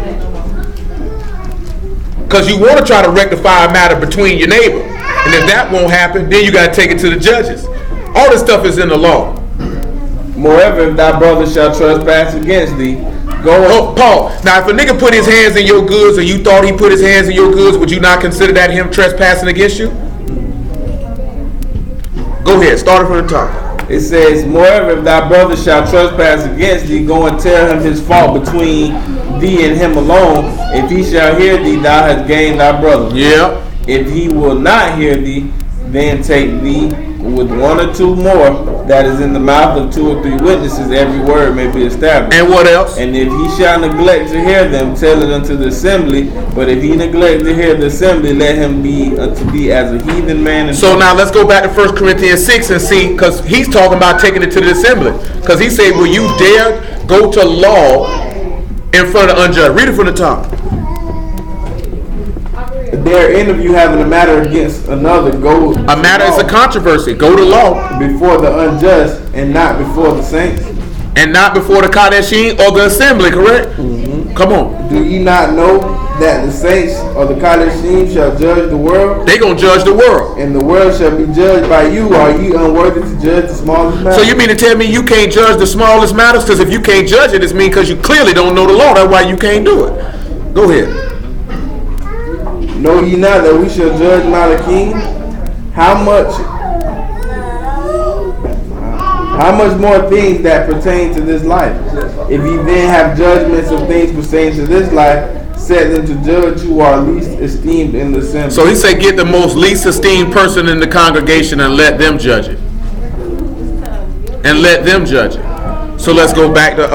[SPEAKER 1] Because you want to try to rectify a matter between your neighbor. And if that won't happen, then you got to take it to the judges. All this stuff is in the law.
[SPEAKER 2] Moreover, if thy brother shall trespass against thee, go.
[SPEAKER 1] Oh, Paul. Now, if a nigga put his hands in your goods, or you thought he put his hands in your goods, would you not consider that him trespassing against you? Go ahead. Start it from the top.
[SPEAKER 2] It says, moreover, if thy brother shall trespass against thee, go and tell him his fault between thee and him alone. If he shall hear thee, thou hast gained thy brother.
[SPEAKER 1] Yeah.
[SPEAKER 2] If he will not hear thee, then take thee with one or two more, that is in the mouth of 2 or 3 witnesses, every word may be established.
[SPEAKER 1] And what else?
[SPEAKER 2] And if he shall neglect to hear them, tell it unto the assembly. But if he neglect to hear the assembly, let him be to be as a heathen man.
[SPEAKER 1] So now let's go back to 1 Corinthians 6 and see, because he's talking about taking it to the assembly. Because he said, will you dare go to law in front of the unjust? Read it from the top.
[SPEAKER 2] Dare any of you having a matter against another, go.
[SPEAKER 1] A matter is a controversy. Go to law.
[SPEAKER 2] Before the unjust and not before the saints.
[SPEAKER 1] And not before the Kadeshim or the assembly, correct? Mm-hmm. Come on.
[SPEAKER 2] Do ye not know that the saints or the Kadeshim shall judge the world?
[SPEAKER 1] They gonna judge the world.
[SPEAKER 2] And the world shall be judged by you. Are ye unworthy to judge the smallest matters?
[SPEAKER 1] So you mean to tell me you can't judge the smallest matters? Because if you can't judge it, it's mean because you clearly don't know the law. That's why you can't do it. Go ahead.
[SPEAKER 2] Know ye not that we shall judge not a king? How much more things that pertain to this life? If ye then have judgments of things pertaining to this life, set them to judge who are least esteemed in the assembly.
[SPEAKER 1] So he said, get the most least esteemed person in the congregation and let them judge it. And let them judge it. So let's go back to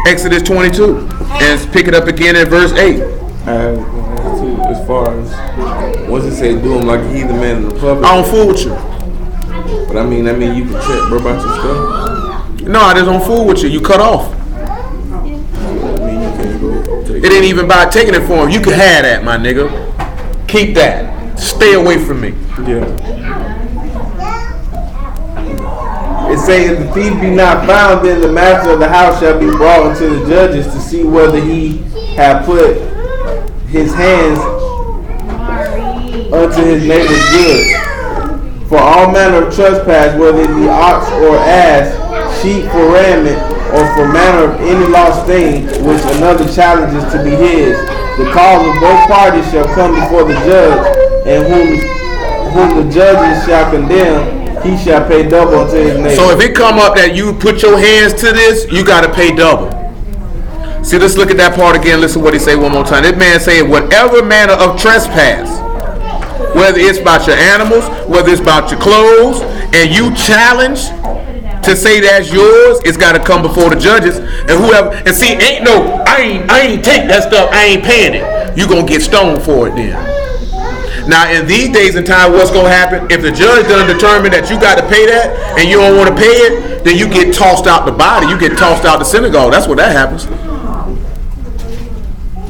[SPEAKER 1] Exodus 22 and pick it up again at verse 8.
[SPEAKER 2] As far as once it say do them like a heathen man in the public.
[SPEAKER 1] I don't fool with you.
[SPEAKER 2] But I mean you can check bro about your stuff.
[SPEAKER 1] No, I just don't fool with you. You cut off.
[SPEAKER 2] I mean you can't go take
[SPEAKER 1] it. Ain't even by taking it for him. You can have that, my nigga. Keep that. Stay away from me.
[SPEAKER 2] Yeah. It says, if the thief be not found, then the master of the house shall be brought unto the judges to see whether he have put his hands unto his neighbor's goods. For all manner of trespass, whether it be ox or ass, sheep for raiment, or for manner of any lost thing, which another challenges to be his, the cause of both parties shall come before the judge, and whom the judges shall condemn, he shall pay double unto his neighbor.
[SPEAKER 1] So if it come up that you put your hands to this, you got to pay double. See, let's look at that part again. Listen to what he say one more time. This man saying, whatever manner of trespass, whether it's about your animals, whether it's about your clothes, and you challenge to say that's yours, it's got to come before the judges. And whoever, and see, I ain't take that stuff, I ain't paying it. You gonna get stoned for it then. Now, in these days and time, what's going to happen? If the judge done determine that you got to pay that and you don't want to pay it, then you get tossed out the body. You get tossed out the synagogue. That's what that happens.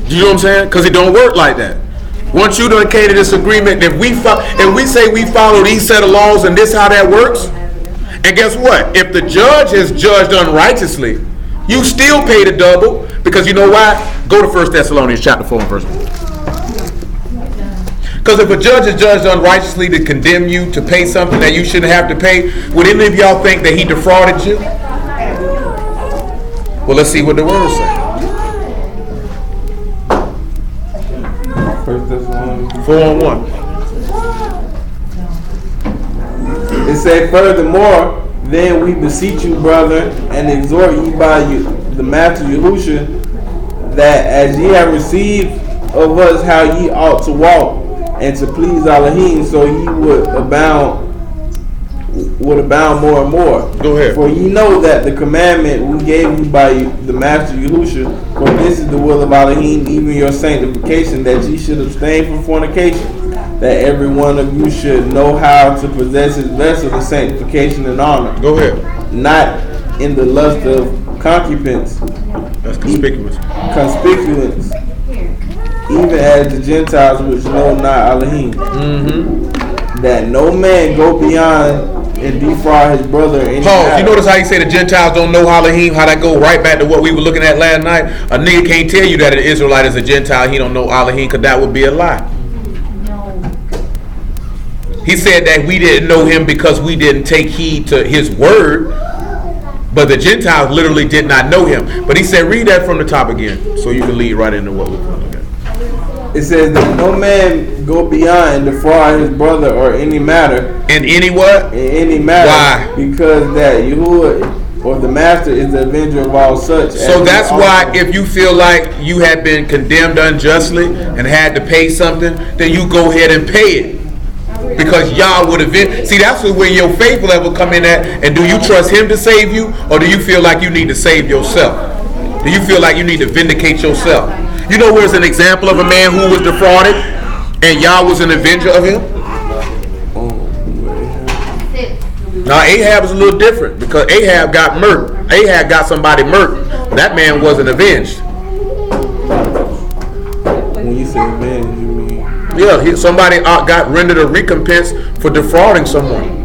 [SPEAKER 1] You know what I'm saying? Because it don't work like that. Once you done came to this agreement, if we say we follow these set of laws and this how that works, and guess what? If the judge has judged unrighteously, you still pay the double, because you know why? Go to 1 Thessalonians chapter 4 and verse 1. Because if a judge is judged unrighteously to condemn you to pay something that you shouldn't have to pay, would any of y'all think that he defrauded you? Well, let's see what the word says.
[SPEAKER 2] 1 Thessalonians
[SPEAKER 1] 4:1.
[SPEAKER 2] It said, furthermore, then we beseech you, brother, and exhort you by the Master Yahushua, that as ye have received of us how ye ought to walk, and to please Elohim, so ye would abound more and more.
[SPEAKER 1] Go ahead.
[SPEAKER 2] For ye know that the commandment we gave you by the Master Yahushua, for this is the will of Elohim, even your sanctification, that ye should abstain from fornication, that every one of you should know how to possess his vessel in sanctification and honor.
[SPEAKER 1] Go ahead.
[SPEAKER 2] Not in the lust of concubines.
[SPEAKER 1] That's conspicuous.
[SPEAKER 2] Conspicuous. Even as the Gentiles which know not Elohim. That no man go beyond and defraud his brother.
[SPEAKER 1] Paul, you notice how he say the Gentiles don't know Elohim? How that go right back to what we were looking at last night? A nigga can't tell you that an Israelite is a Gentile. He don't know Elohim, because that would be a lie. He said that we didn't know him because we didn't take heed to his word. But the Gentiles literally did not know him. But he said, read that from the top again, so you can lead right into what we're going to look at.
[SPEAKER 2] It says that no man go beyond and defraud his brother or any matter.
[SPEAKER 1] In any what?
[SPEAKER 2] In any matter.
[SPEAKER 1] Why?
[SPEAKER 2] Because that Yahuwah or the Master is the avenger of all such.
[SPEAKER 1] So that's why if you feel like you had been condemned unjustly and had to pay something, then you go ahead and pay it. Because y'all would have been. See, that's where your faith level come in at. And do you trust him to save you, or do you feel like you need to save yourself? Do you feel like you need to vindicate yourself? You know where's an example of a man who was defrauded and Yah was an avenger of him? Now Ahab is a little different, because Ahab got murdered. Ahab got somebody murdered. That man wasn't avenged.
[SPEAKER 2] When you say avenged, you mean?
[SPEAKER 1] Yeah, somebody got rendered a recompense for defrauding someone.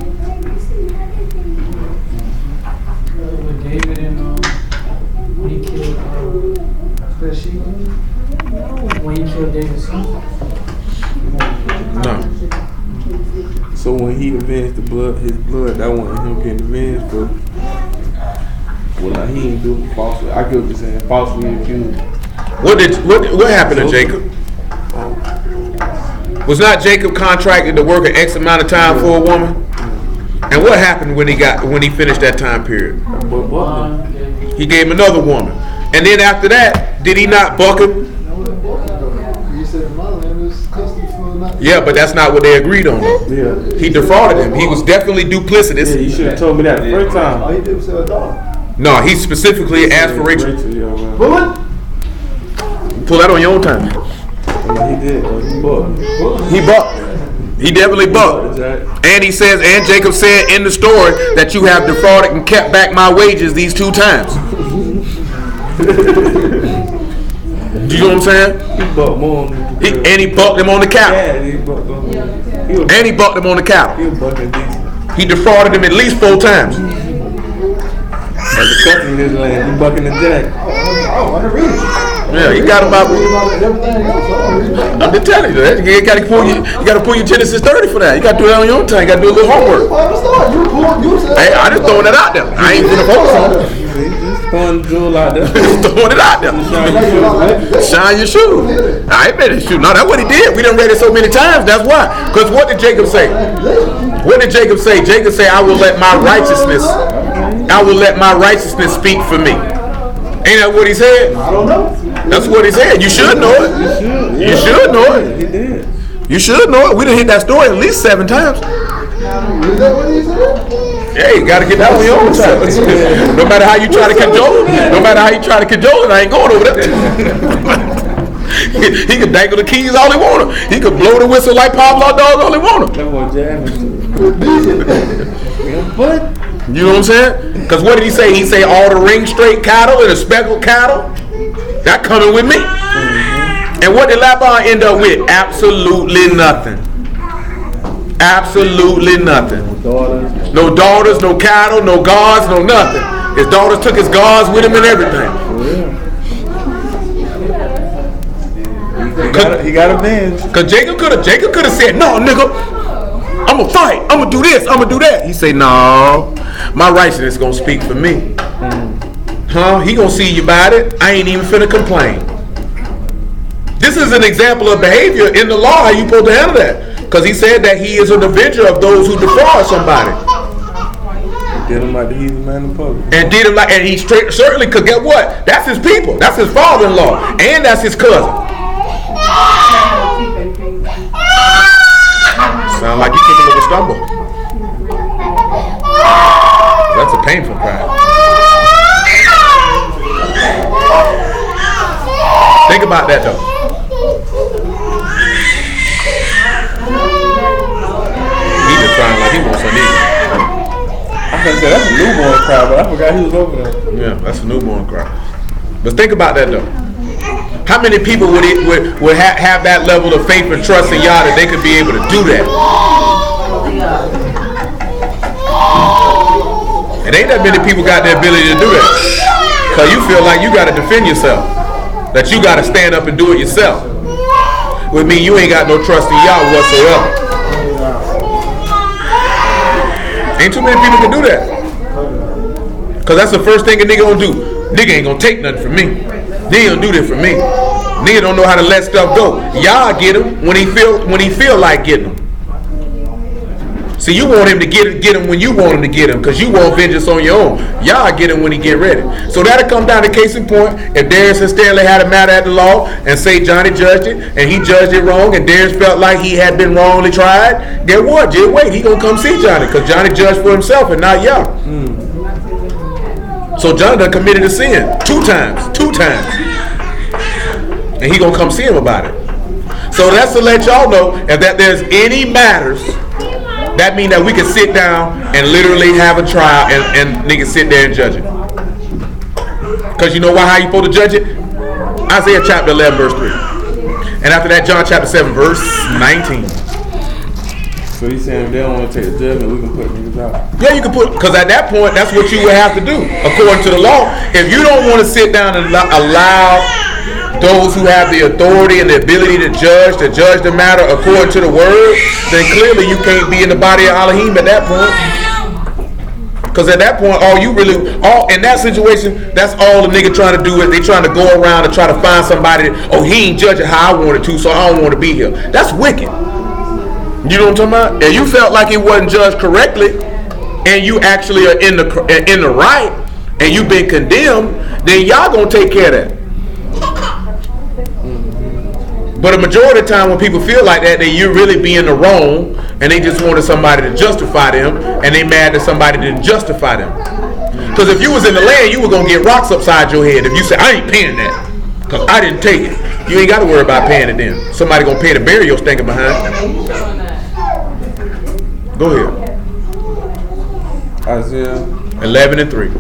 [SPEAKER 7] With David and when he killed Bathsheba, when he killed David's son.
[SPEAKER 1] No.
[SPEAKER 2] So when he avenged his blood, that wasn't him getting avenged for. Well, now he didn't do it falsely. I get what you're saying, falsely accused.
[SPEAKER 1] What happened to Jacob? Was not Jacob contracted to work an X amount of time for a woman? And what happened when he finished that time period? He gave him another woman. And then after that, did he not buck him? Yeah, but that's not what they agreed on.
[SPEAKER 2] Yeah.
[SPEAKER 1] He defrauded him. He was definitely duplicitous.
[SPEAKER 2] Yeah, you should have told me that the first time.
[SPEAKER 9] All he did was sell a dog.
[SPEAKER 1] No, he specifically asked for Rachel. Pull that on your own time.
[SPEAKER 2] He did. He bucked.
[SPEAKER 1] He bucked. He definitely bucked. And he says, and Jacob said in the story that you have defrauded and kept back my wages these 2 times. Do you know what I'm saying?
[SPEAKER 2] He bucked more.
[SPEAKER 1] And he bucked him on the cattle.
[SPEAKER 2] Yeah, he bucked him.
[SPEAKER 1] And he bucked him on the cattle.
[SPEAKER 2] He was bucking decent.
[SPEAKER 1] He defrauded him at least 4 times.
[SPEAKER 2] Like the country in his land, he bucking the jack.
[SPEAKER 9] Oh, I didn't read it.
[SPEAKER 1] Yeah, he got about. I'm just telling you that. You got to pull your Genesis 30 for that. You got to do that on your own time. You got to do a little homework. Hey, I just throwing it out there. I ain't gonna focus on it.
[SPEAKER 2] Just throwing the jewel out there.
[SPEAKER 1] Just throwing it out there. Shine your shoes. I ain't made his shoe. No, that's what he did. We done read it so many times. That's why. Because what did Jacob say? What did Jacob say? Jacob said, I will let my righteousness speak for me. Ain't that what he said?
[SPEAKER 9] I don't know.
[SPEAKER 1] That's what he said. You should know it. You should know it.
[SPEAKER 2] He did.
[SPEAKER 1] You should know it. We done hit that story at least 7 times.
[SPEAKER 9] Is that what he said?
[SPEAKER 1] Yeah, you gotta get that on your own time. No matter how you try to cajole it, I ain't going over there. He could dangle the keys all he wanted. He could blow the whistle like Pablo Dog all he wanted.
[SPEAKER 2] That boy jamming. But
[SPEAKER 1] You know what I'm saying? Because what did he say? He say all the ring straight cattle and the speckled cattle. That coming with me. And what did Laban end up with? Absolutely nothing. Absolutely nothing. No daughters, no cattle, no gods, no nothing. His daughters took his gods with him and everything.
[SPEAKER 2] he got a man.
[SPEAKER 1] Cause Jacob could have said, no, nigga, I'm gonna fight, I'm gonna do this, I'm gonna do that. He say, no, my righteousness gonna speak for me. Huh? He gonna see you about it. I ain't even finna complain. This is an example of behavior in the law. How you supposed to handle that? Because he said that he is an avenger of those who defraud somebody.
[SPEAKER 2] Did him like the heathen man in public.
[SPEAKER 1] And did him like, and he straight certainly could get what? That's his people. That's his father-in-law, and that's his cousin. Sound like you took a little stumble. That's a painful cry. Think about that though. He just crying like he wants some eat.
[SPEAKER 2] I was gonna say that's a newborn cry, but I forgot he was over there.
[SPEAKER 1] Yeah, that's a newborn cry. But think about that though. How many people would have that level of faith and trust in y'all that they could be able to do that? It ain't that many people got the ability to do that. Because you feel like you got to defend yourself. That you got to stand up and do it yourself. With me, you ain't got no trust in y'all whatsoever. Ain't too many people can do that. Because that's the first thing a nigga gonna do. Nigga ain't gonna take nothing from me. Nigga gonna do this for me. Nigga don't know how to let stuff go. Y'all get him when he feel like getting him. See, you want him to get him when you want him to get him, because you want vengeance on your own. Y'all get him when he get ready. So that'll come down to case in point. If Darius and Stanley had a matter at the law and say Johnny judged it and he judged it wrong and Darius felt like he had been wrongly tried, get what? Just wait. He gonna come see Johnny because Johnny judged for himself and not y'all. So Johnny done committed a sin two times. And he gonna come see him about it. So that's to let y'all know if that there's any matters, that mean that we can sit down and literally have a trial and niggas sit there and judge it. Because you know why? How you supposed to judge it? Isaiah chapter 11 verse 3. And after that, John chapter 7 verse 19.
[SPEAKER 2] So he's saying if they don't want to take the judgment, we can put niggas out.
[SPEAKER 1] Yeah, you can put, because at that point, that's what you would have to do, according to the law. If you don't want to sit down and allow those who have the authority and the ability to judge the matter according to the word, then clearly you can't be in the body of Elohim at that point. Because at that point, in that situation, that's all the nigga trying to do is they trying to go around and try to find somebody that, oh, he ain't judging how I wanted to, so I don't want to be here. That's wicked. You know what I'm talking about? And you felt like it wasn't judged correctly, and you actually are in the right, and you've been condemned, then y'all gonna take care of that. But a majority of the time when people feel like that, then you're really being the wrong, and they just wanted somebody to justify them, and they mad that somebody didn't justify them. Because if you was in the land, you were gonna get rocks upside your head if you said, I ain't paying that, because I didn't take it. You ain't got to worry about paying it then. Somebody gonna pay to bury your stinking behind. Go ahead.
[SPEAKER 2] Isaiah
[SPEAKER 1] 11 and 3.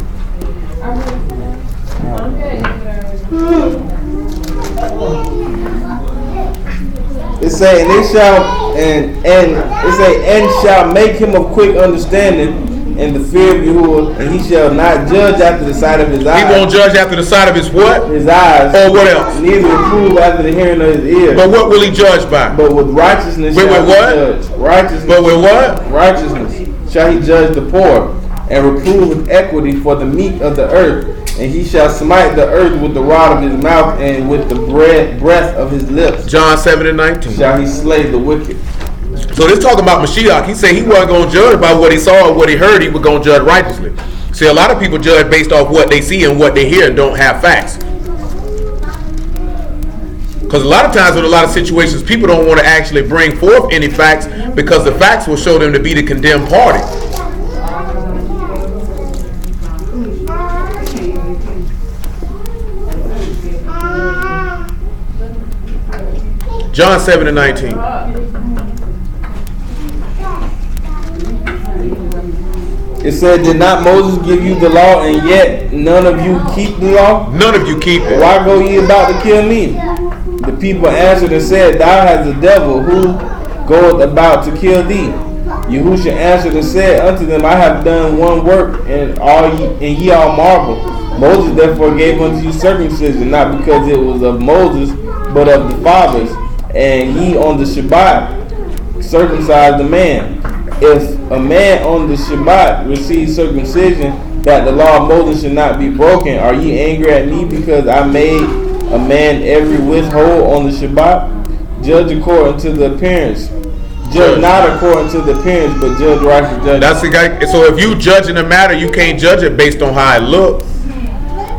[SPEAKER 2] It say, and they shall and shall make him of quick understanding and the fear of Yahuwah, and he shall not judge after the sight of his eyes.
[SPEAKER 1] He won't judge after the sight of his what?
[SPEAKER 2] His eyes.
[SPEAKER 1] Or what else?
[SPEAKER 2] Neither reprove after the hearing of his ears.
[SPEAKER 1] But what will he judge by?
[SPEAKER 2] But with righteousness
[SPEAKER 1] With
[SPEAKER 2] shall
[SPEAKER 1] what?
[SPEAKER 2] he judge. Righteousness.
[SPEAKER 1] But with what?
[SPEAKER 2] Righteousness shall he judge the poor, and reprove with equity for the meek of the earth. And he shall smite the earth with the rod of his mouth, and with the breath of his lips.
[SPEAKER 1] John 7 and 19.
[SPEAKER 2] Shall he slay the wicked.
[SPEAKER 1] So this talking about Mashiach. He said he wasn't going to judge by what he saw or what he heard. He was going to judge righteously. See, a lot of people judge based off what they see and what they hear and don't have facts. Because a lot of times in a lot of situations, people don't want to actually bring forth any facts because the facts will show them to be the condemned party. John 7:19.
[SPEAKER 2] It said, did not Moses give you the law, and yet none of you keep the law?
[SPEAKER 1] None of you keep it.
[SPEAKER 2] Why go ye about to kill me? The people answered and said, thou hast the devil, who goeth about to kill thee. Yahushua answered and said unto them, I have done one work, and ye all marvel. Moses therefore gave unto you circumcision, not because it was of Moses, but of the fathers. And ye on the Shabbat circumcised the man. If a man on the Shabbat receives circumcision, that the law of Moses should not be broken, are ye angry at me because I made a man every whit whole on the Shabbat? Judge according to the appearance. Judge not according to the appearance, but judge righteous judgment.
[SPEAKER 1] That's the guy. So if you judging a matter, you can't judge it based on how it looks.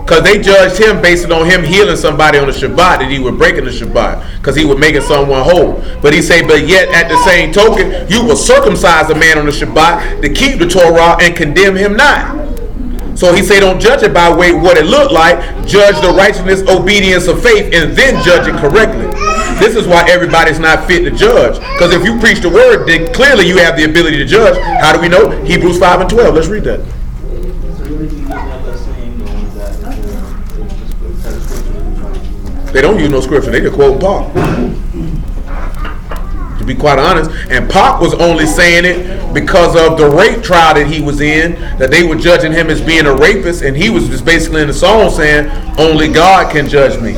[SPEAKER 1] Because they judged him based on him healing somebody on the Shabbat, that he was breaking the Shabbat, because he was making someone whole. But he said, but yet at the same token, you will circumcise a man on the Shabbat to keep the Torah and condemn him not. So he said, don't judge it by way what it looked like. Judge the righteousness, obedience of faith, and then judge it correctly. This is why everybody's not fit to judge. Because if you preach the word, then clearly you have the ability to judge. How do we know? Hebrews 5:12. Let's read that. They don't use no scripture. They just quote Paul. To be quite honest. And Paul was only saying it because of the rape trial that he was in, that they were judging him as being a rapist, and he was just basically in the song saying, only God can judge me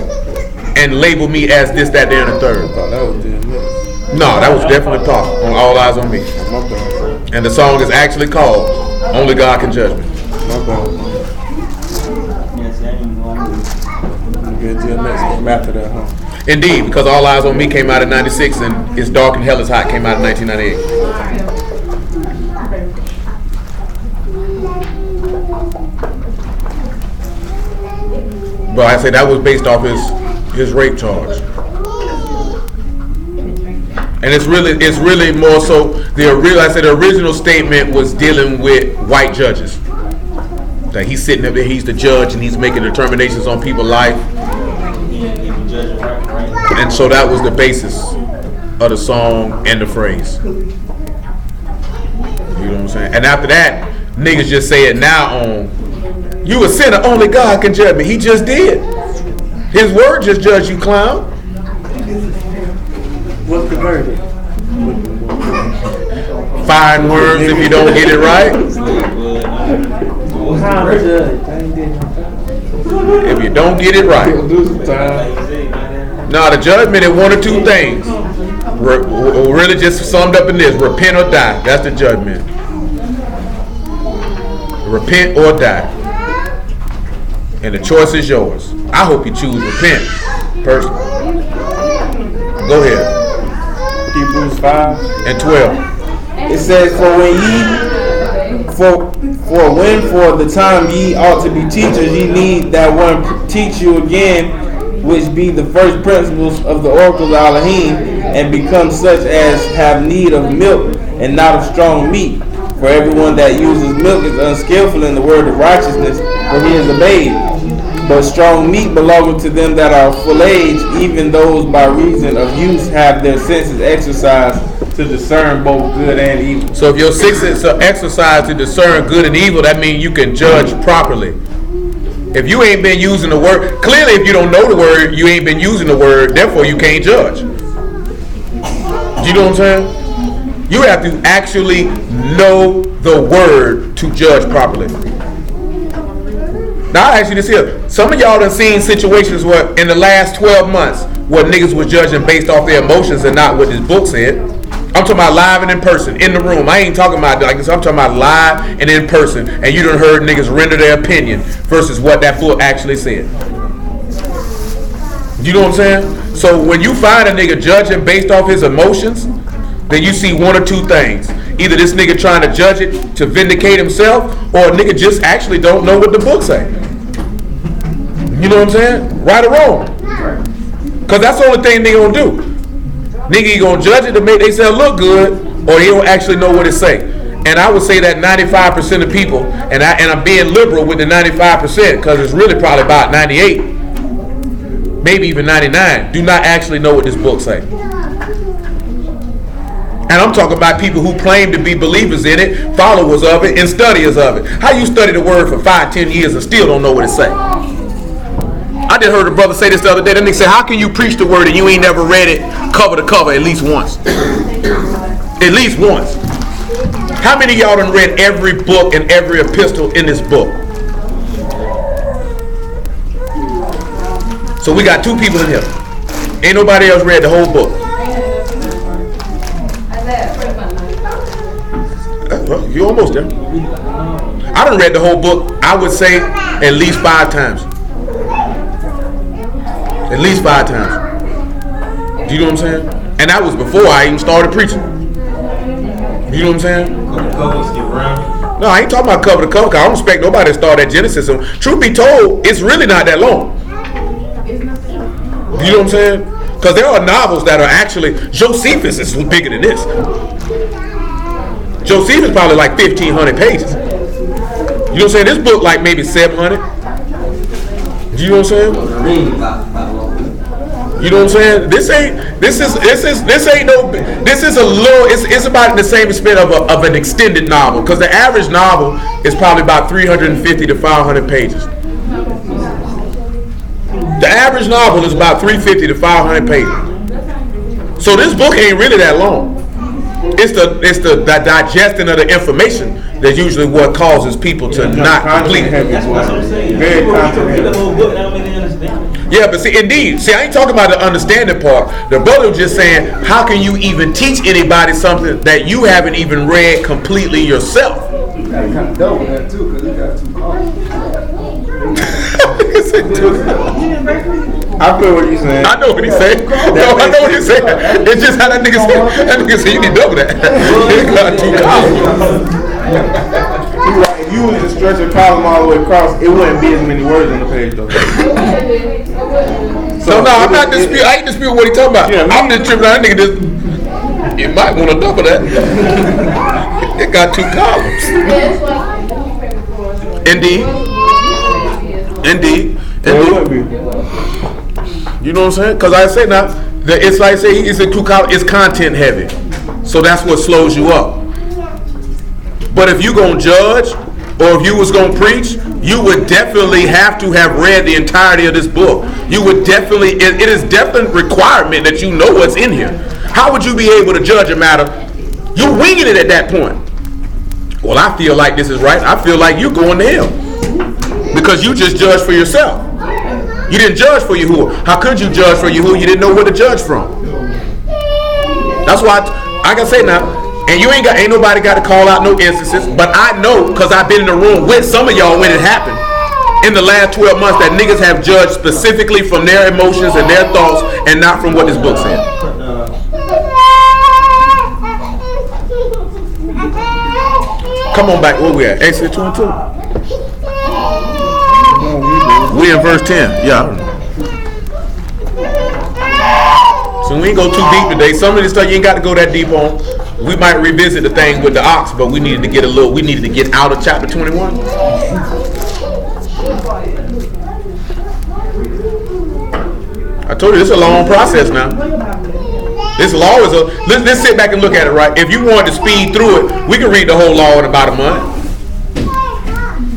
[SPEAKER 1] and label me as this, that, there, and the third. No, that was definitely Paul on All Eyes on Me. And the song is actually called Only God Can Judge Me.
[SPEAKER 2] After that, huh?
[SPEAKER 1] Indeed, because All Eyes on Me came out in '96 and It's Dark and Hell is Hot came out in 1998. But I say that was based off his rape charge. And it's really more so the original statement was dealing with white judges. That he's sitting up there, he's the judge, and he's making determinations on people's life. And so that was the basis of the song and the phrase. You know what I'm saying? And after that, niggas just say it now on, you a sinner, only God can judge me. He just did. His word just judged you, clown.
[SPEAKER 2] What's the verdict?
[SPEAKER 1] Fine words if you don't get it right. If you don't get it right. Now the judgment is one or two things. Really just summed up in this: repent or die. That's the judgment. Repent or die. And the choice is yours. I hope you choose repent, personally. Go ahead.
[SPEAKER 2] Hebrews 5
[SPEAKER 1] and 12.
[SPEAKER 2] It says, for the time ye ought to be teachers, ye need that one teach you again, which be the first principles of the oracles of Elohim, and become such as have need of milk and not of strong meat. For everyone that uses milk is unskillful in the word of righteousness, for he is a babe. But strong meat belongeth to them that are full age, even those by reason of use have their senses exercised to discern both good and evil.
[SPEAKER 1] So if your senses are exercised to discern good and evil, that means you can judge properly. If you ain't been using the word, clearly if you don't know the word, you ain't been using the word, therefore you can't judge. You know what I'm saying? You have to actually know the word to judge properly. Now I ask you this here. Some of y'all done seen situations where in the last 12 months where niggas was judging based off their emotions and not what this book said. I'm talking about live and in person, in the room. I ain't talking about like this. I'm talking about live and in person. And you done heard niggas render their opinion versus what that book actually said. You know what I'm saying? So when you find a nigga judging based off his emotions, then you see one or two things. Either this nigga trying to judge it to vindicate himself, or a nigga just actually don't know what the book say. You know what I'm saying? Right or wrong? Because that's the only thing nigga gonna do. Nigga, you gonna judge it to make themselves look good, or you don't actually know what it say. And I would say that 95% of people, and I'm being liberal with the 95%, because it's really probably about 98. maybe even 99, do not actually know what this book says. And I'm talking about people who claim to be believers in it, followers of it, and studiers of it. How you study the word for 5-10 years and still don't know what it says? I just heard a brother say this the other day. Then they said, how can you preach the word and you ain't never read it cover to cover at least once? At least once. How many of y'all done read every book and every epistle in this book? So we got 2 people in here. Ain't nobody else read the whole book. Well, you almost there. I done read the whole book, I would say, at least 5 times. At least 5 times. Do you know what I'm saying? And that was before I even started preaching. You know what I'm saying? No, I ain't talking about cover to cover, because I don't expect nobody to start at Genesis. And truth be told, it's really not that long. You know what I'm saying? Because there are novels that are actually, Josephus is bigger than this. Josephus is probably like 1,500 pages. You know what I'm saying? This book like maybe 700. You know what I'm saying? You know what I'm saying? This is a little, it's about the same extent of an extended novel, because the average novel is probably about 350 to 500 pages. The average novel is about 350 to 500 pages. So this book ain't really that long. It's the digesting of the information that's usually what causes people to not complete it.
[SPEAKER 7] That's what I'm saying.
[SPEAKER 2] Very
[SPEAKER 7] read the whole book and I don't really understand.
[SPEAKER 1] Yeah, but see, indeed. See, I ain't talking about the understanding part. The brother was just saying, how can you even teach anybody something that you haven't even read completely yourself?
[SPEAKER 9] You gotta kind of double that too, because it got 2 columns.
[SPEAKER 2] I feel what you're saying.
[SPEAKER 1] I know what he's saying. No, I know what he's saying. It's just how that nigga said. That nigga said you need double that. He got 2 columns.
[SPEAKER 2] Like, if you was to stretch a column all the way across, it wouldn't be as many words on the page though.
[SPEAKER 1] So no, I'm not disputing. I ain't disputing what he's talking about.
[SPEAKER 2] Yeah,
[SPEAKER 1] I'm just tripping out. That nigga just. You might want to double that. It got 2 columns. Indeed. Indeed.
[SPEAKER 2] It would be.
[SPEAKER 1] You know what I'm saying? Because I say now, it's like say it's a 2 columns. It's content heavy, so that's what slows you up. But if you gonna judge, or if you was gonna preach, you would definitely have to have read the entirety of this book. You would definitely. It is definitely requirement that you know what's in here. How would you be able to judge a matter? You're winging it at that point. Well, I feel like this is right. I feel like you're going to hell because you just judged for yourself. You didn't judge for Yahuwah. How could you judge for Yahuwah? You didn't know where to judge from. That's why I can say now. And you ain't nobody got to call out no instances, but I know because I've been in the room with some of y'all when it happened in the last 12 months that niggas have judged specifically from their emotions and their thoughts and not from what this book said. Come on back. Where we at? Exodus 22. We in verse 10. Yeah. So we ain't go too deep today. Some of this stuff you ain't got to go that deep on. We might revisit the thing with the ox, but we needed to get out of chapter 21. I told you this is a long process now. This law is let's sit back and look at it, right? If you wanted to speed through it, we can read the whole law in about a month.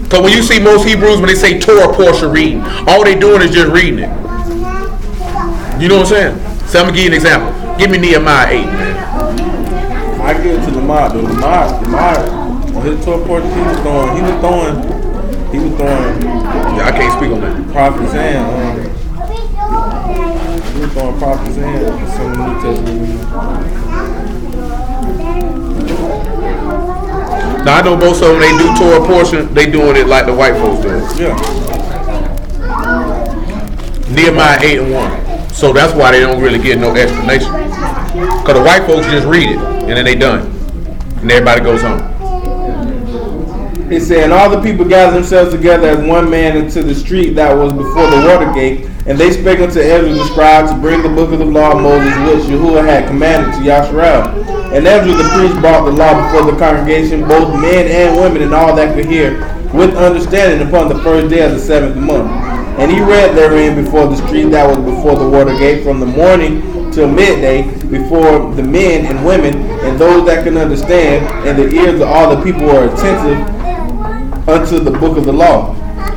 [SPEAKER 1] Because when you see most Hebrews, when they say Torah portion reading, all they doing is just reading it. You know what I'm saying? So I'm going to give you an example. Give me Nehemiah 8, man.
[SPEAKER 2] I give it to Lamar, though. Lamar, on his Torah portion, he was throwing.
[SPEAKER 1] Yeah, I can't speak on that.
[SPEAKER 2] Prophets and he was throwing prophets and some of the New Testament.
[SPEAKER 1] Now I know most of them, they do Torah portion, they doing it like the white folks do it.
[SPEAKER 2] Yeah.
[SPEAKER 1] Nehemiah 8 and 1. So that's why they don't really get no explanation. Because the white folks just read it, and then they done. And everybody goes home.
[SPEAKER 2] It said, and all the people gathered themselves together as one man into the street that was before the water gate, and they spake unto Ezra the scribe to bring the book of the law of Moses, which Yahuwah had commanded to Yasharal. And Ezra the priest brought the law before the congregation, both men and women, and all that could hear, with understanding upon the first day of the 7th month. And he read therein before the street that was before the water gate from the morning till midday, before the men and women and those that can understand, and the ears of all the people were attentive unto the book of the law.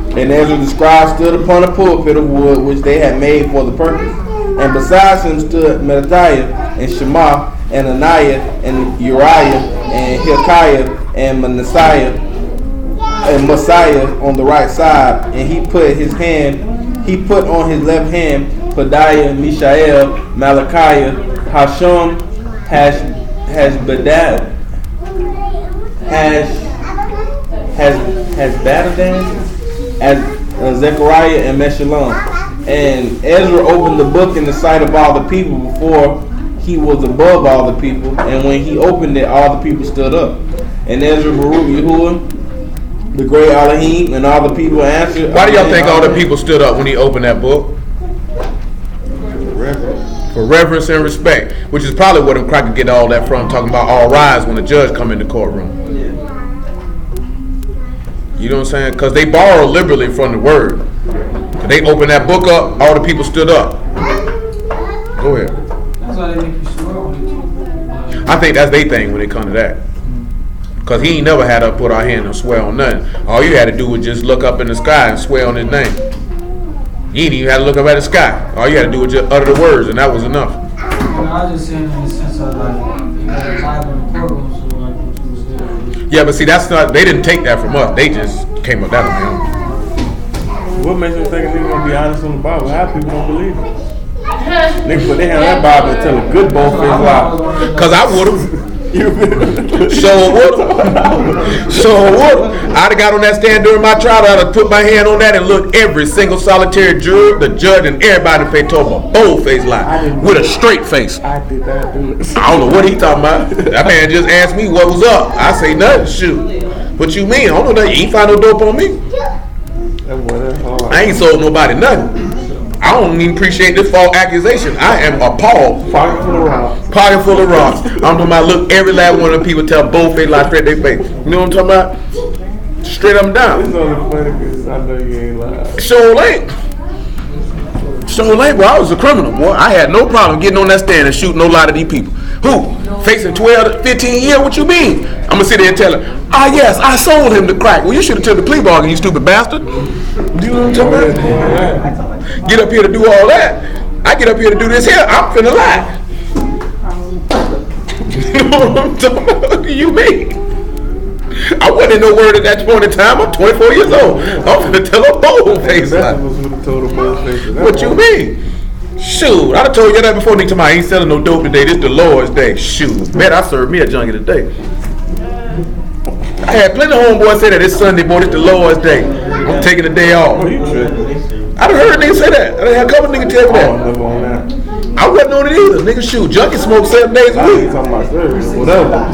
[SPEAKER 2] And Ezra the scribe stood upon a pulpit of wood which they had made for the purpose. And besides him stood Mattithiah and Shema and Ananiah and Uriah and Hilkiah and Messiah on the right side. And he put on his left hand Pedaiah, Mishael, Malachiah, Hashum, Hashbaddan, Hashbaddan, as Zechariah and Meshullam. And Ezra opened the book in the sight of all the people before he was above all the people. And when he opened it, all the people stood up. And Ezra, Baruch, Yahuwah, the great Elohim, and all the people answered.
[SPEAKER 1] Why do y'all think all the people stood up when he opened that book? For reverence and respect, which is probably where them crackers get all that from, talking about all rise when the judge come in the courtroom. You know what I'm saying? Because they borrow liberally from the word. They opened that book up, all the people stood up. Go ahead.
[SPEAKER 7] That's why they make you swear on it.
[SPEAKER 1] I think that's their thing when it comes to that. Because he ain't never had to put our hand and swear on nothing. All you had to do was just look up in the sky and swear on his name. You ain't even had to look up at the sky. All you had to do was just utter the words, and that was enough.
[SPEAKER 7] I was just saying in the sense of like, you got a Bible in the courtroom, so like what you was saying.
[SPEAKER 1] Yeah, but see, that's not. They didn't take that from us. They just came up that on their own.
[SPEAKER 2] What makes them think they're gonna be honest on the Bible? How people don't believe it? Niggas put their hand on that Bible and tell a good bold-faced lie.
[SPEAKER 1] Cause I would've. So would. I'd have got on that stand during my trial. I'd have put my hand on that and looked every single solitary juror, the judge, and everybody in the face told him a bold-faced lie with a straight face.
[SPEAKER 2] I did not do it.
[SPEAKER 1] I don't know what he talking about. That man just asked me what was up. I say nothing. Shoot. What you mean? I don't know nothing. You ain't find no dope on me. I ain't sold nobody nothing. I don't even appreciate this false accusation. I am appalled.
[SPEAKER 2] Pocket full of rocks.
[SPEAKER 1] Pocket full of rocks. I'm talking about look every last one of the people tell both face lie straight their face. You know what I'm talking about? Straight up and down.
[SPEAKER 2] It's only funny because I know you ain't lying.
[SPEAKER 1] So late. Well, I was a criminal, boy. I had no problem getting on that stand and shooting no lie to these people. Who? Facing 12 to 15 years? What you mean? I'm going to sit there and tell him, yes, I sold him the crack. Well, you should have took the plea bargain, you stupid bastard. Do you know what I'm talking about? Get up here to do all that. I get up here to do this here, I'm finna lie. You know what I'm talking about? What do you mean? I wasn't in no word at that point in time. I'm 24 years old. I'm finna tell a bold face lie. What you mean? Shoot, I'd have told you that before. Nigga, I ain't selling no dope today. This the Lord's day. Shoot, man, I served me a junkie today. I had plenty of homeboys say that it's Sunday, boy. It's the Lord's day. I'm taking the day off. I done heard niggas say that. I done had a couple niggas tell me that. I wasn't on it either. Nigga, shoot, junkie smoke 7 days a week.
[SPEAKER 2] Talking about service, whatever.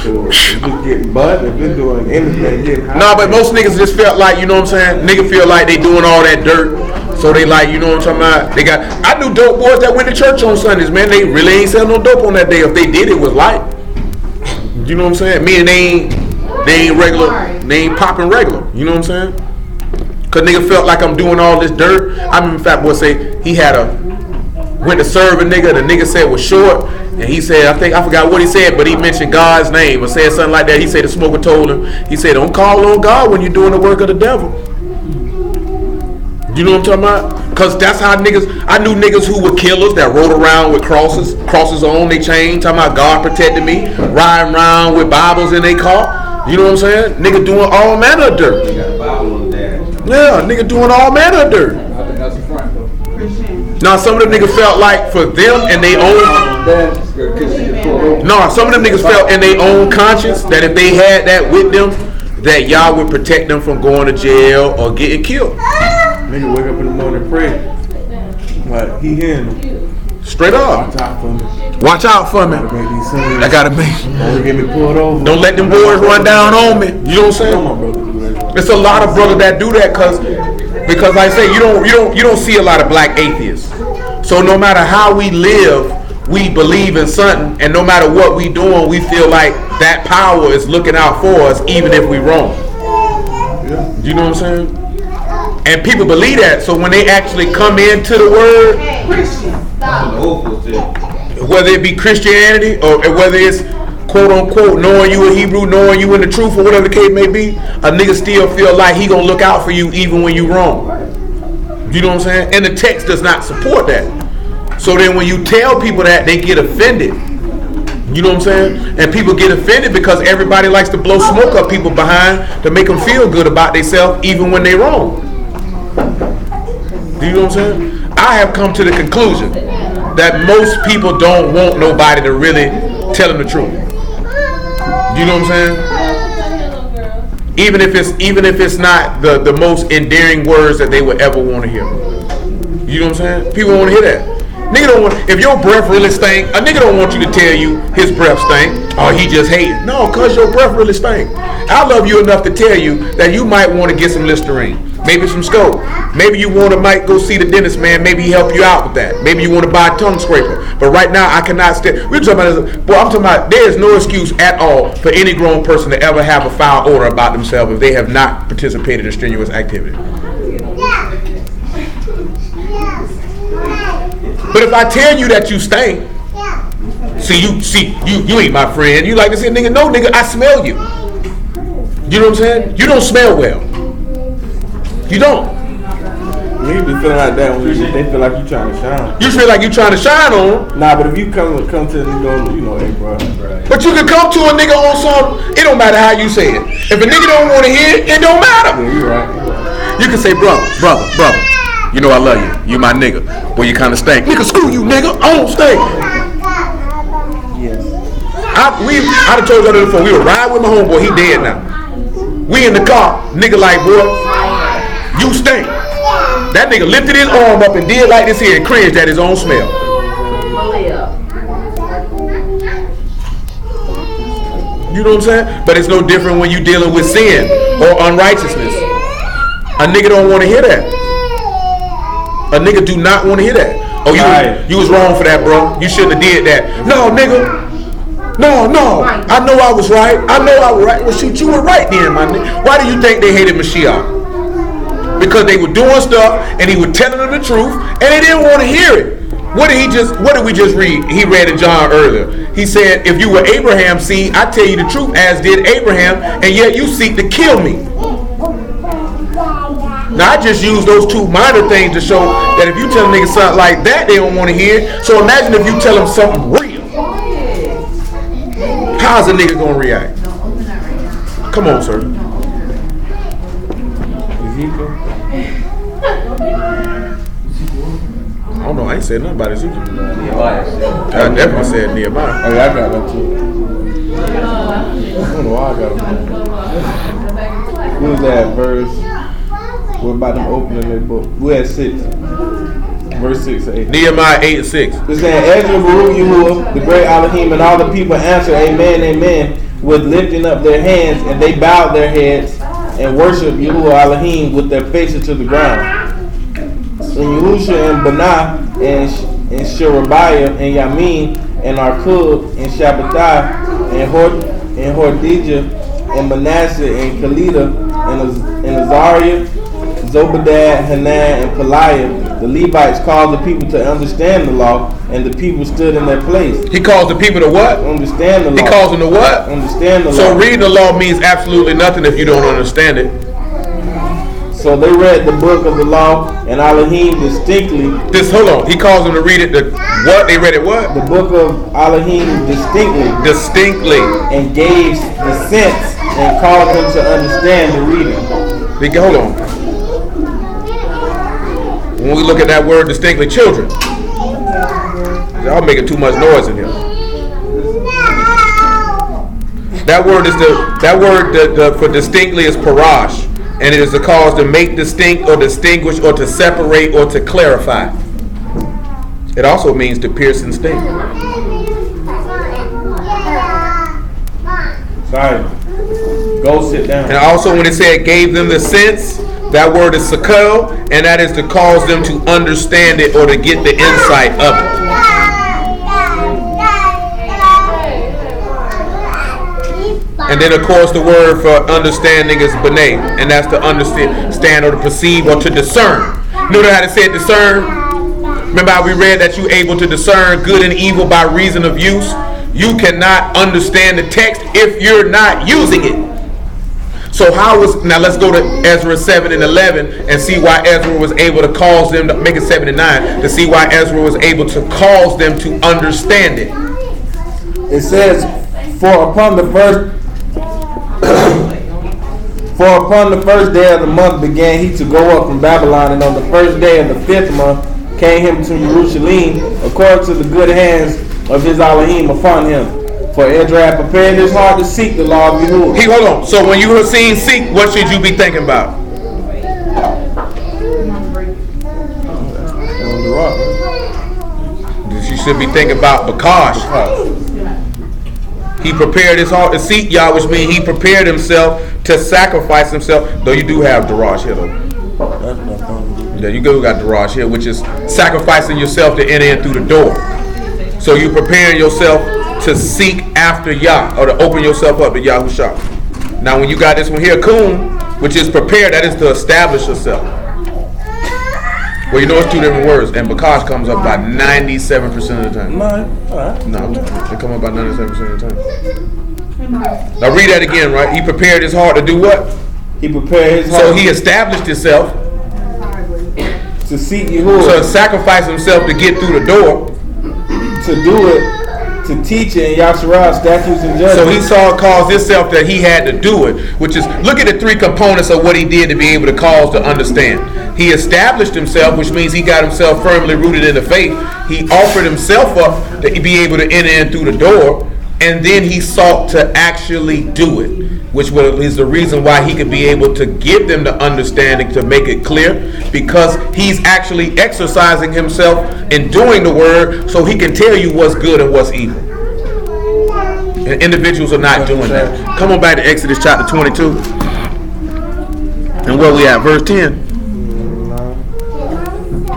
[SPEAKER 2] So, just getting butt and been doing anything.
[SPEAKER 1] Nah, but most niggas just felt like, you know what I'm saying? Nigga feel like they doing all that dirt. So they like, you know what I'm talking about? I knew dope boys that went to church on Sundays, man. They really ain't selling no dope on that day. If they did, it was light. You know what I'm saying? Meaning they ain't regular, they ain't popping regular. You know what I'm saying? Cause nigga felt like I'm doing all this dirt. I remember Fat Boy say he went to serve a nigga. The nigga said was short, and he said I forgot what he said, but he mentioned God's name or said something like that. He said the smoker told him. He said don't call on God when you're doing the work of the devil. You know what I'm talking about? Cause that's how niggas. I knew niggas who were killers that rode around with crosses on their chain, talking about God protected me, riding around with Bibles in their car. You know what I'm saying? Nigga doing all manner of dirt. Yeah, nigga doing all manner of dirt. Now some of them niggas felt like for them and they own. No, some of them niggas felt in their own conscience that if they had that with them, that y'all would protect them from going to jail or getting killed.
[SPEAKER 2] Nigga wake up in the morning and pray. Like, he hearing them.
[SPEAKER 1] Straight up. Watch out for me. I gotta make.
[SPEAKER 2] Don't get me pulled over.
[SPEAKER 1] Don't let them boys run down on me. You know what I'm saying? It's a lot of brothers that do that because like I say, you don't see a lot of black atheists. So no matter how we live, we believe in something, and no matter what we doing, we feel like that power is looking out for us, even if we wrong. You know what I'm saying? And people believe that, so when they actually come into the word,
[SPEAKER 8] That's what the old folks did.
[SPEAKER 1] whether it be Christianity or whether it's quote unquote knowing you a Hebrew, knowing you in the truth, or whatever the case may be, a nigga still feel like he gonna look out for you even when you wrong. You know what I'm saying? And the text does not support that. So then when you tell people that, they get offended. You know what I'm saying? And people get offended because everybody likes to blow smoke up people behind to make them feel good about themselves even when they wrong. Do you know what I'm saying? I have come to the conclusion that most people don't want nobody to really tell them the truth. You know what I'm saying? Even if it's not the most endearing words that they would ever want to hear. You know what I'm saying? People want to hear that. Nigga don't want, if your breath really stink, a nigga don't want you to tell you his breath stink, or he just hating. No, cause your breath really stink. I love you enough to tell you that you might want to get some Listerine, maybe some Scope. Maybe you might go see the dentist, man. Maybe he help you out with that. Maybe you want to buy a tongue scraper. But right now, I cannot stand. We're talking about this. Boy, I'm talking about there is no excuse at all for any grown person to ever have a foul odor about themselves if they have not participated in strenuous activity. But if I tell you that you stink, you ain't my friend. You like to say, nigga, no, nigga, I smell you. You know what I'm saying? You don't smell well. You don't.
[SPEAKER 2] You be feeling like that when they feel like you trying to shine.
[SPEAKER 1] You feel like you trying to shine on them.
[SPEAKER 2] Nah, but if you come to the nigga, you know, hey, bro.
[SPEAKER 1] But you can come to a nigga on some, it don't matter how you say it. If a nigga don't want to hear it, it don't matter.
[SPEAKER 2] Yeah, you right.
[SPEAKER 1] You can say, brother. You know I love you. You my nigga. Boy, you kind of stink. Nigga, screw you, nigga. I don't stink.
[SPEAKER 2] Yes.
[SPEAKER 1] I done told you that before. We were riding with my homeboy. He dead now. We in the car. Nigga like, boy, you stink. That nigga lifted his arm up and did like this here and cringed at his own smell. You know what I'm saying? But it's no different when you dealing with sin or unrighteousness. A nigga don't want to hear that. A nigga do not want to hear that. Oh, you was wrong for that, bro. You shouldn't have did that. No, nigga. No. I know I was right. Well, shoot, you were right then, my nigga. Why do you think they hated Mashiach? Because they were doing stuff and he was telling them the truth and they didn't want to hear it. What did we just read? He read in John earlier. He said, if you were Abraham's seed, I tell you the truth, as did Abraham, and yet you seek to kill me. Now I just use those two minor things to show that if you tell a nigga something like that, they don't want to hear it. So imagine if you tell them something real. How's a nigga gonna react? Come on, sir. I don't know. I ain't said nothing about Ezekiel. I definitely said Nehemiah.
[SPEAKER 2] Oh yeah, I got that too. I don't know why I got them. What was that verse? We're about to open their book. We're at 6. Verse 6 to 8.
[SPEAKER 1] Nehemiah 8 and 6.
[SPEAKER 2] It said, Ezra, Baruch, Yahuwah, the great Elohim, and all the people answered, Amen, Amen, with lifting up their hands, and they bowed their heads and worshiped Yahuwah Elohim with their faces to the ground. And Yehusha and Banah and Sherebiah and Yamin and Arkub and Shabbatai and Hordijah and Manasseh and Kalida and Azariah, Zobadiah, Hanan, and Peliah, the Levites called the people to understand the law, and the people stood in their place.
[SPEAKER 1] He calls the people to what?
[SPEAKER 2] Understand the law.
[SPEAKER 1] He calls them to what?
[SPEAKER 2] Understand the law.
[SPEAKER 1] So reading the law means absolutely nothing if you don't understand it.
[SPEAKER 2] So they read the book of the law, and Elohim distinctly.
[SPEAKER 1] Hold on. He calls them to read it. What? They read it what?
[SPEAKER 2] The book of Elohim distinctly. And gave the sense and caused them to understand the reading.
[SPEAKER 1] Hold on. When we look at that word distinctly, children, y'all making too much noise in here. That word for distinctly is parash, and it is a cause to make distinct or distinguish or to separate or to clarify. It also means to pierce and sting.
[SPEAKER 2] Sorry. Go sit down.
[SPEAKER 1] And also when it said gave them the sense, that word is sakel, and that is to cause them to understand it or to get the insight of it. And then, of course, the word for understanding is benay, and that's to understand or to perceive or to discern. Notice how it said discern? Remember how we read that you're able to discern good and evil by reason of use? You cannot understand the text if you're not using it. So now let's go to Ezra 7 and 11 and see why Ezra was able to cause them to make it 7 and 9 to see why Ezra was able to cause them to understand it.
[SPEAKER 2] It says, For upon the first day of the month began he to go up from Babylon, and on the first day of the 5th month came him to Jerusalem, according to the good hands of his Elohim upon him. For Ezra had prepared his heart to seek the law of Yahuwah.
[SPEAKER 1] Hold on. So when you were seeing seek, what should you be thinking about? You should be thinking about Bakash. He prepared his heart to seek Yah, which means he prepared himself to sacrifice himself. Though you do have Darash here, though. Yeah, you got Darash here, which is sacrificing yourself to enter in through the door. So you preparing yourself to seek after Yah, or to open yourself up to Yahushua. Now when you got this one here, Kum, which is prepare, that is to establish yourself. Well, you know it's two different words, and Bakash comes up by 97% of the time. No, it comes up by 97% of the time. Now read that again, right? He prepared his heart to do what?
[SPEAKER 2] He prepared his heart.
[SPEAKER 1] So he established himself
[SPEAKER 2] to seek Yahuwah.
[SPEAKER 1] So sacrifice himself to get through the door.
[SPEAKER 2] To do it, to teach it in Yahshua statutes and judgments.
[SPEAKER 1] So he caused himself that he had to do it, which is, look at the three components of what he did to be able to cause to understand. He established himself, which means he got himself firmly rooted in the faith. He offered himself up to be able to enter in through the door, and then he sought to actually do it, which is the reason why he could be able to give them the understanding to make it clear, because he's actually exercising himself in doing the word so he can tell you what's good and what's evil. And individuals are not doing that. Come on back to Exodus chapter 22. And where we at? Verse 10?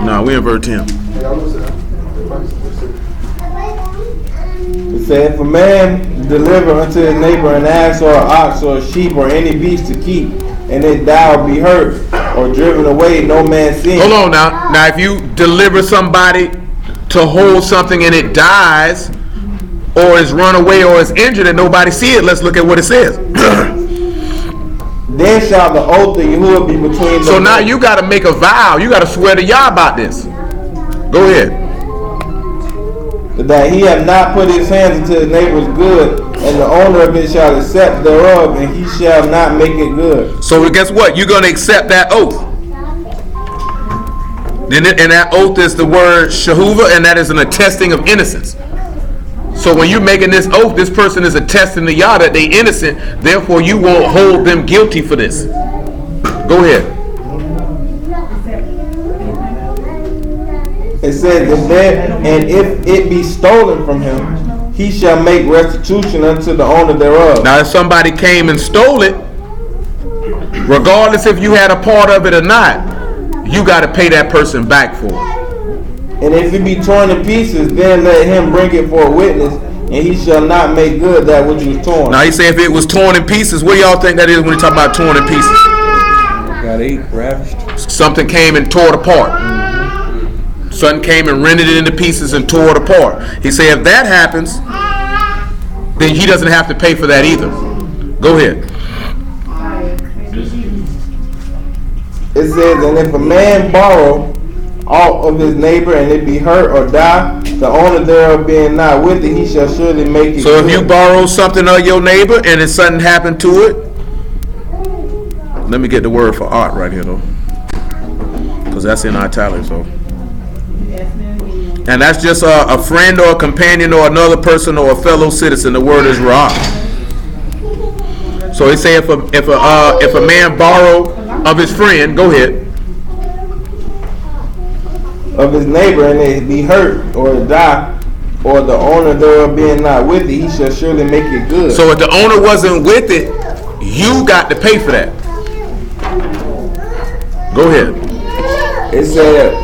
[SPEAKER 1] No, we in verse 10.
[SPEAKER 2] It said, if a man deliver unto his neighbor an ass or an ox or a sheep or any beast to keep, and it die or be hurt or driven away, no man sin.
[SPEAKER 1] Hold on now. Now if you deliver somebody to hold something and it dies, or is run away or is injured and nobody see it, let's look at what it says.
[SPEAKER 2] Then shall the oath of Yahuwah be between them.
[SPEAKER 1] So now you got to make a vow. You got to swear to Yah about this. Go ahead.
[SPEAKER 2] That he have not put his hands into his neighbor's good, and the owner of it shall accept thereof, and he shall not make it good.
[SPEAKER 1] So guess what? You're going to accept that oath. And that oath is the word shahuva, and that is an attesting of innocence. So when you're making this oath, this person is attesting to Yah that they innocent, therefore you won't hold them guilty for this. Go ahead.
[SPEAKER 2] It says, and if it be stolen from him, he shall make restitution unto the owner thereof.
[SPEAKER 1] Now if somebody came and stole it, regardless if you had a part of it or not, you got to pay that person back for it.
[SPEAKER 2] And if it be torn to pieces, then let him bring it for a witness, and he shall not make good that which was torn.
[SPEAKER 1] Now he say if it was torn in pieces, what do y'all think that is when he talk about torn in pieces?
[SPEAKER 2] Got ate, ravished.
[SPEAKER 1] Something came and tore it apart. Something came and rendered it into pieces and tore it apart. He say if that happens, then he doesn't have to pay for that either. Go ahead.
[SPEAKER 2] It says, and if a man borrow aught of his neighbor, and it be hurt or die, the owner thereof being not with it, he shall surely make it.
[SPEAKER 1] So if you borrow something of your neighbor and if something happened to it, let me get the word for art right here though, because that's in italics. So, and that's just a friend or a companion or another person or a fellow citizen. The word is ra. So he say if a man borrow of his friend, go ahead,
[SPEAKER 2] of his neighbor, and it be hurt or die, or the owner thereof being not with it, he shall surely make it good.
[SPEAKER 1] So if the owner wasn't with it, you got to pay for that. Go ahead.
[SPEAKER 2] It said,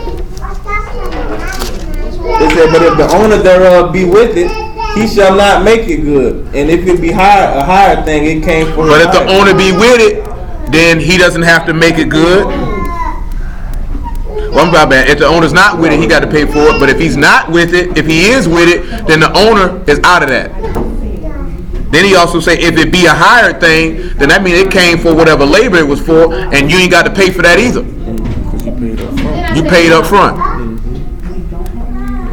[SPEAKER 2] but if the owner thereof be with it, he shall not make it good. And if it be a higher thing, it came for.
[SPEAKER 1] But if the owner be with it, then he doesn't have to make it good. Well, my bad. If the owner's not with it, he got to pay for it. But if he's not with it, if he is with it, then the owner is out of that. Then he also say if it be a higher thing, then that means it came for whatever labor it was for, and you ain't got to pay for that either. You paid up front.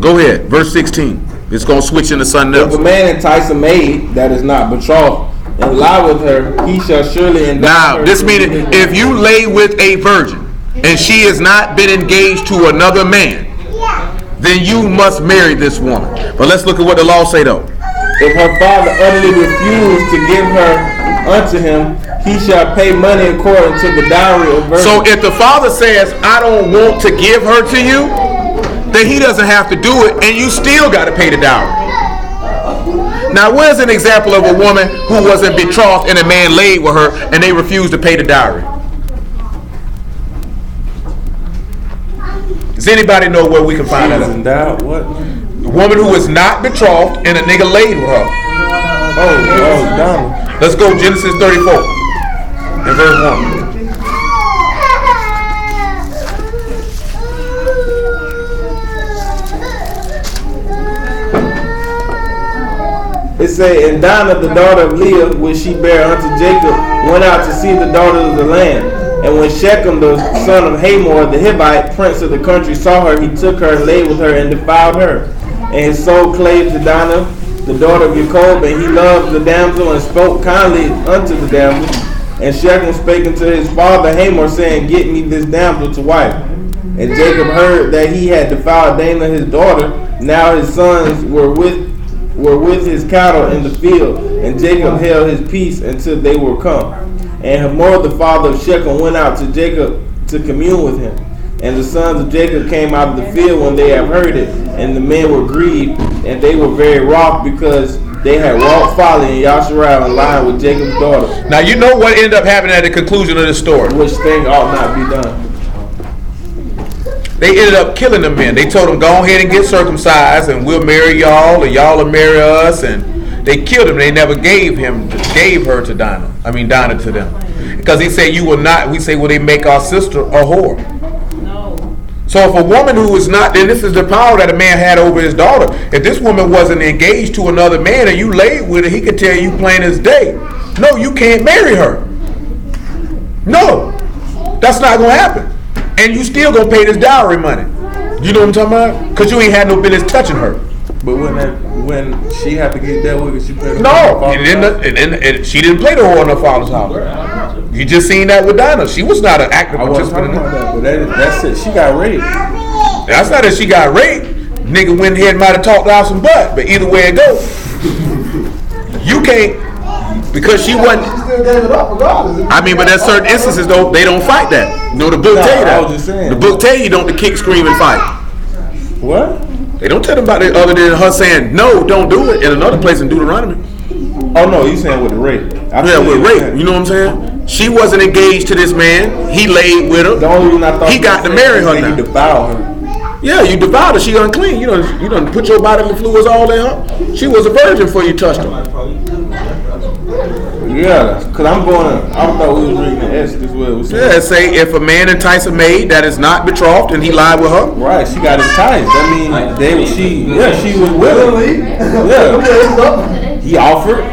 [SPEAKER 1] Go ahead, verse 16. It's gonna switch into something else.
[SPEAKER 2] If a man entice a maid that is not betrothed and lie with her, he shall surely endow her.
[SPEAKER 1] Now, this meaning if you lay with a virgin and she has not been engaged to another man, then you must marry this woman. But let's look at what the law say though.
[SPEAKER 2] If her father utterly refuse to give her unto him, he shall pay money according to the dowry of virgin.
[SPEAKER 1] So if the father says, I don't want to give her to you, then he doesn't have to do it, and you still got to pay the dowry. Now, where's an example of a woman who wasn't betrothed and a man laid with her and they refused to pay the dowry? Does anybody know where we can find that?
[SPEAKER 2] Endowed what?
[SPEAKER 1] A woman who is not betrothed and a nigga laid with her.
[SPEAKER 2] Oh, Donald.
[SPEAKER 1] Let's go Genesis 34 and verse 1.
[SPEAKER 2] It say, and Dinah, the daughter of Leah, which she bare unto Jacob, went out to see the daughters of the land. And when Shechem, the son of Hamor, the Hivite, prince of the country, saw her, he took her and lay with her and defiled her. And his soul clave to Dinah, the daughter of Jacob, and he loved the damsel and spoke kindly unto the damsel. And Shechem spake unto his father Hamor, saying, get me this damsel to wife. And Jacob heard that he had defiled Dinah his daughter. Now his sons were with his cattle in the field, and Jacob held his peace until they were come. And Hamor, the father of Shechem, went out to Jacob to commune with him. And the sons of Jacob came out of the field when they had heard it, and the men were grieved, and they were very wroth because they had wrought folly in Yasharal and lied with Jacob's daughter.
[SPEAKER 1] Now you know what ended up happening at the conclusion of the story.
[SPEAKER 2] Which thing ought not be done.
[SPEAKER 1] They ended up killing the men. They told them, go ahead and get circumcised and we'll marry y'all, and y'all will marry us. And they killed him. They never gave her to Dinah to them. Because he said, you will not, we say, will they make our sister a whore?
[SPEAKER 5] No.
[SPEAKER 1] So if a woman who is not, then this is the power that a man had over his daughter. If this woman wasn't engaged to another man and you laid with her, he could tell you plain as day, no, you can't marry her. No, that's not going to happen. And you still gonna pay this dowry money. You know what I'm talking about? Because you ain't had no business touching her.
[SPEAKER 2] But when she had to get dealt with, she paid her.
[SPEAKER 1] No, she didn't play the whore in her father's house. You just seen that with Dinah. She was not an active participant in that.
[SPEAKER 2] But that's it. She got raped.
[SPEAKER 1] That's not that she got raped. Nigga went ahead and might have talked out some butt. But either way it goes, you can't. Because she wasn't.
[SPEAKER 9] She still gave it up regardless.
[SPEAKER 1] I mean, but there's certain instances though they don't fight that. You know, the book tell you that.
[SPEAKER 2] I was just saying.
[SPEAKER 1] The book tell you don't to kick, scream, and fight.
[SPEAKER 2] What?
[SPEAKER 1] They don't tell them about it other than her saying no, don't do it. In another place in Deuteronomy.
[SPEAKER 2] Oh no, you saying with the rape?
[SPEAKER 1] Yeah, with rape. You know what I'm saying? She wasn't engaged to this man. He laid with her.
[SPEAKER 2] The only reason I thought
[SPEAKER 1] he got to marry her now.
[SPEAKER 2] You defiled her.
[SPEAKER 1] Yeah, you defiled her. She unclean. You done put your bodily fluids all in her. She was a virgin before you touched her.
[SPEAKER 2] Yeah, because I thought we was reading the Exodus where it was saying.
[SPEAKER 1] Yeah, it say if a man entice a maid that is not betrothed and he lied with her.
[SPEAKER 2] Right, she got enticed. That means she was willing. Yeah. He offered.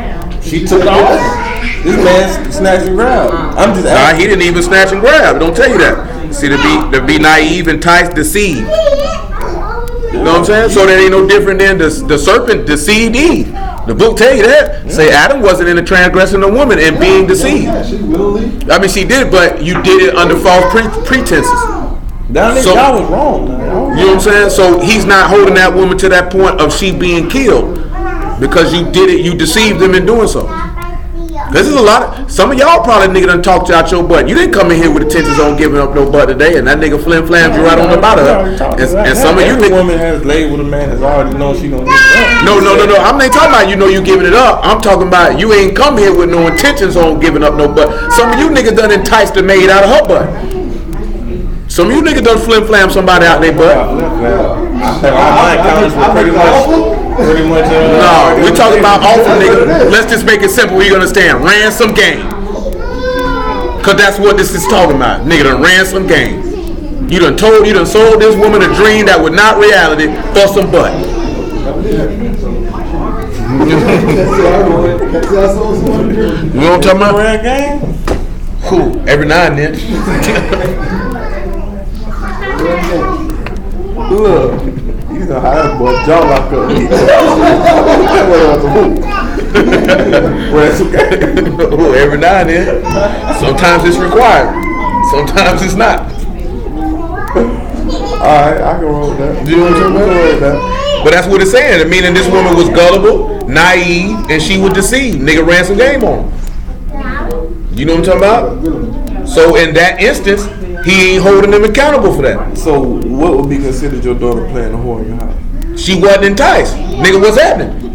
[SPEAKER 2] She took off. This man snatched and grabbed. I'm just asking.
[SPEAKER 1] Nah, he didn't even snatch and grab. It don't tell you that. See, to be naive, entice, deceive. You know what I'm saying? So that ain't no different than the serpent deceived Eve. The book tell you that. Yeah. Say Adam wasn't in the transgressing of woman and being deceived. I mean, she did, but you did it under false pretenses.
[SPEAKER 2] That was wrong.
[SPEAKER 1] You know what I'm saying? So he's not holding that woman to that point of she being killed because you did it. You deceived them in doing so. This is a lot. Some of y'all probably nigga done talked out your butt. You didn't come in here with intentions on giving up no butt today, and that nigga flim flammed you right on the bottom of her. And some of you niggas,
[SPEAKER 2] woman has laid with a man that's already known she gonna get up.
[SPEAKER 1] No. I'm not talking about you giving it up. I'm talking about you ain't come here with no intentions on giving up no butt. Some of you niggas done enticed the maid out of her butt. Some of you niggas done flim flam somebody out their butt.
[SPEAKER 2] I think all my encounters were pretty much. Pretty much.
[SPEAKER 1] No, we talking about offer, nigga. Let's just make it simple. You understand? Ransom game. Cause that's what this is talking about, nigga. The ransom game. You done sold this woman a dream that was not reality for some butt. You know what I'm talking about?
[SPEAKER 2] Red game?
[SPEAKER 1] Cool. Every now and then.
[SPEAKER 2] Look, you know how that boy jaw lock up. Well, that's okay.
[SPEAKER 1] Oh, every now and then. Sometimes it's required. Sometimes it's not.
[SPEAKER 2] Alright, I can roll with that.
[SPEAKER 1] You know what I'm talking about? But that's what it's saying. Meaning this woman was gullible, naive, and she would deceive. Nigga ran some game on him. You know what I'm talking about? So in that instance, he ain't holding them accountable for that.
[SPEAKER 2] So what would be considered your daughter playing a whore in your house?
[SPEAKER 1] She wasn't enticed. Nigga, what's happening?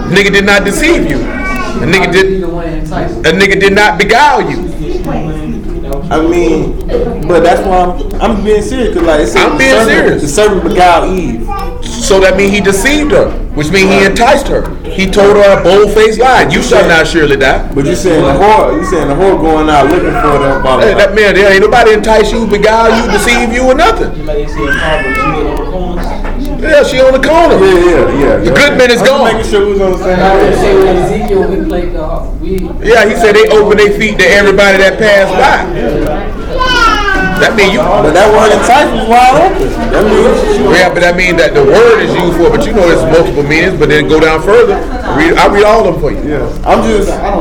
[SPEAKER 1] Nigga did not deceive you. A nigga did not beguile you.
[SPEAKER 2] I mean, but that's why I'm being serious. Cause like
[SPEAKER 1] I'm being serious.
[SPEAKER 2] The servant beguiled Eve.
[SPEAKER 1] So that means he deceived her, which means he enticed her. He told her a bold-faced lie. You shall not surely die.
[SPEAKER 2] But you saying the whore going out looking for them.
[SPEAKER 1] Hey, that man, there ain't nobody entice you, beguile you, deceive you, or nothing. Yeah, she on the corner.
[SPEAKER 2] Yeah.
[SPEAKER 1] The good man is gone.
[SPEAKER 2] Making sure we was on the same page.
[SPEAKER 1] Yeah, he said they open their feet to everybody that passed by. That mean you.
[SPEAKER 2] But that word entice was wide open. That means
[SPEAKER 1] Yeah, but that means that the word is used for. But you know, there's multiple meanings. But then go down further. I read all of them for you.
[SPEAKER 2] yeah.
[SPEAKER 9] I don't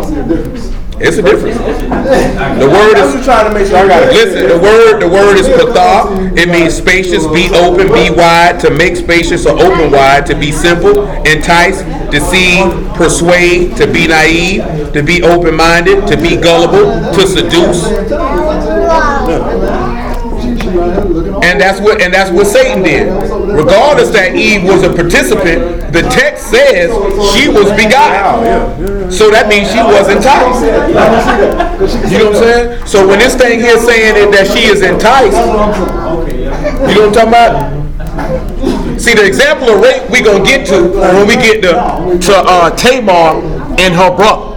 [SPEAKER 9] see a difference.
[SPEAKER 1] It's a difference. The word
[SPEAKER 2] I'm
[SPEAKER 1] is.
[SPEAKER 2] just trying to make sure I got it.
[SPEAKER 1] Listen, the word is patha. It means spacious, be open, be wide, to make spacious or open wide, to be simple, entice, deceive, persuade, to be naive, to be open-minded, to be gullible, to seduce. And that's what Satan did. Regardless that Eve was a participant, the text says she was beguiled. So that means she was enticed. You know what I'm saying? So when this thing here saying that she is enticed, you know what I'm talking about? See, the example of rape we gonna get to when we get to Tamar and her brother,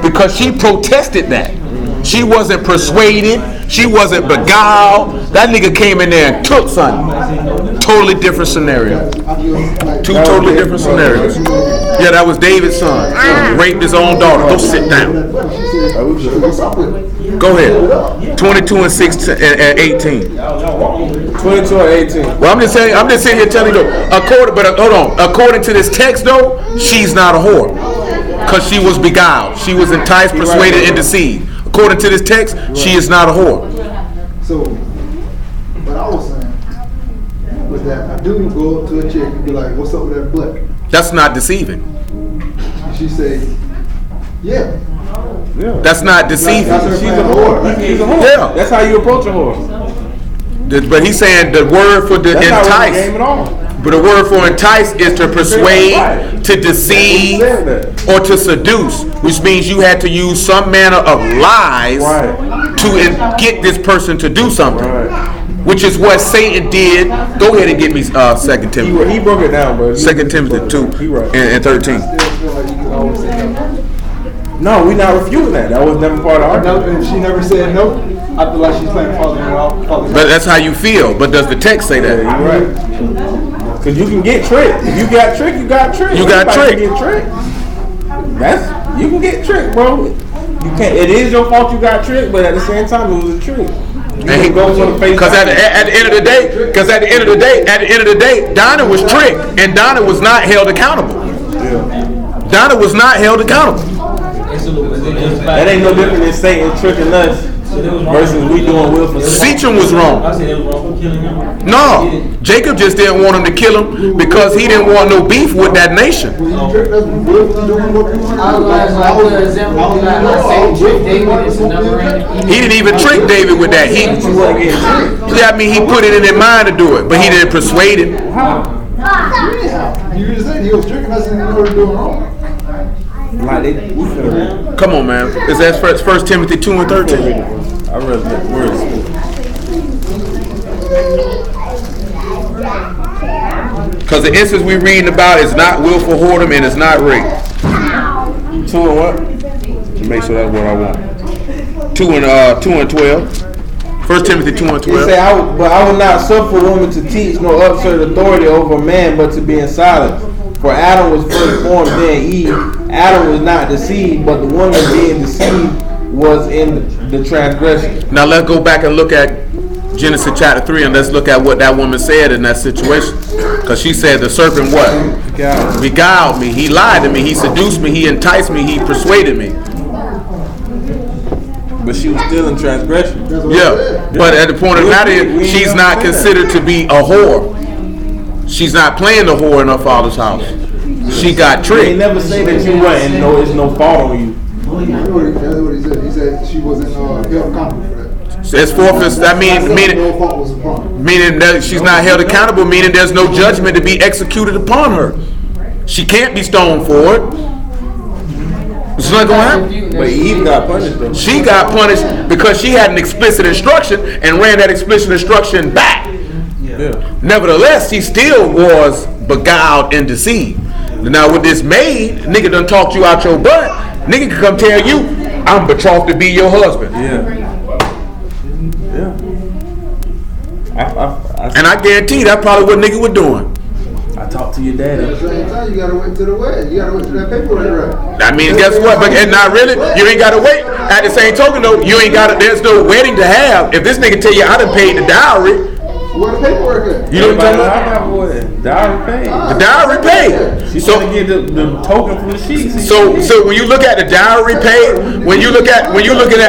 [SPEAKER 1] because she protested that. She wasn't persuaded. She wasn't beguiled. That nigga came in there and took something. Totally different scenario. Two totally different scenarios. Yeah, that was David's son. Raped his own daughter. Go sit down. Go ahead. 22 and 16 and 18.
[SPEAKER 2] 22 or 18.
[SPEAKER 1] Well, I'm just sitting here telling you though. Hold on. According to this text though, she's not a whore, cause she was beguiled. She was enticed, persuaded, and deceived. According to this text, she is not a whore.
[SPEAKER 9] So, what I was saying was that I do go up to a chick and be like, "What's up with that butt?"
[SPEAKER 1] That's not deceiving.
[SPEAKER 9] She say, "Yeah."
[SPEAKER 1] That's not deceiving.
[SPEAKER 2] She's a whore. She's a whore.
[SPEAKER 1] Yeah.
[SPEAKER 2] That's how you approach a whore.
[SPEAKER 1] But he's saying the word for the
[SPEAKER 2] That's not really
[SPEAKER 1] entice.
[SPEAKER 2] game at all.
[SPEAKER 1] But the word for entice is to persuade, to deceive, or to seduce, which means you had to use some manner of lies to get this person to do something, which is what Satan did. Go ahead and get me 2 Timothy.
[SPEAKER 2] He broke it down, bro.
[SPEAKER 1] 2 Timothy 2 and 13.
[SPEAKER 2] No, we're not refuting that. That was never part of our
[SPEAKER 9] No, and she never said no. I feel like she's playing father and
[SPEAKER 1] But that's how you feel. But does the text say that?
[SPEAKER 2] You're right. Because you can get tricked. If you got tricked, you got tricked.
[SPEAKER 1] You got tricked.
[SPEAKER 2] Get tricked. You can get tricked, bro. You can't. It is your fault you got tricked, but at the same time, it was a trick.
[SPEAKER 1] Because at the end of the day, Donna was tricked, and Donna was not held accountable. Donna was not held accountable.
[SPEAKER 2] That ain't no different than Satan tricking us versus we doing willful.
[SPEAKER 1] Satan was wrong. No, Jacob just didn't want him to kill him because he didn't want no beef with that nation. He didn't even trick David with that. He put it in his mind to do it, but he didn't persuade him.
[SPEAKER 9] You just said he was tricking us and we were doing wrong.
[SPEAKER 1] Come on, man. Is that 1 Timothy 2 and 13?
[SPEAKER 2] I read that words.
[SPEAKER 1] Because the instance we're reading about is not willful whoredom and it's not rape.
[SPEAKER 2] 2 and what?
[SPEAKER 1] To make sure that's what I want. 2 and 12. 1 Timothy 2 and 12.
[SPEAKER 2] It say, but I will not suffer a woman to teach nor assert authority over a man, but to be in silence. For Adam was first formed, then Eve. Adam was not deceived, but the woman being deceived was in the transgression.
[SPEAKER 1] Now let's go back and look at Genesis chapter 3 and let's look at what that woman said in that situation. Because she said the serpent what? Beguiled me. He lied to me. He seduced me. He enticed me. He persuaded me.
[SPEAKER 2] But she was still in transgression.
[SPEAKER 1] Yeah. But at the point of the matter is, she's not considered to be a whore. She's not playing the whore in her father's house. She got tricked.
[SPEAKER 2] They never say that you went and no, it's no fault on you.
[SPEAKER 9] That's what he said. He said she wasn't held accountable for that.
[SPEAKER 1] It's forfeits. That means meaning that she's not held accountable. Meaning there's no judgment to be executed upon her. She can't be stoned for it. It's not going to happen.
[SPEAKER 2] But Eve got punished though.
[SPEAKER 1] She got punished because she had an explicit instruction and ran that explicit instruction back.
[SPEAKER 2] Yeah.
[SPEAKER 1] Nevertheless, she still was beguiled and deceived. Now with this maid, nigga done talked you out your butt. Nigga can come tell you, I'm betrothed to be your husband.
[SPEAKER 2] Yeah.
[SPEAKER 1] And I guarantee that's probably what nigga was doing.
[SPEAKER 2] I talked to your daddy.
[SPEAKER 9] At the same time, you gotta wait to the wedding. You gotta wait till that paperwork right.
[SPEAKER 1] I mean, guess what? But and not really. You ain't gotta wait. At the same token, though, you ain't gotta. There's no wedding to have. If this nigga tell you I done paid the dowry,
[SPEAKER 9] Where the paperwork at?
[SPEAKER 1] you know what I'm talking about?
[SPEAKER 2] Dowry paid.
[SPEAKER 1] The dowry paid.
[SPEAKER 2] She's
[SPEAKER 1] So
[SPEAKER 2] trying to get the token from the sheets.
[SPEAKER 1] So when you look at the dowry paid, when you're looking at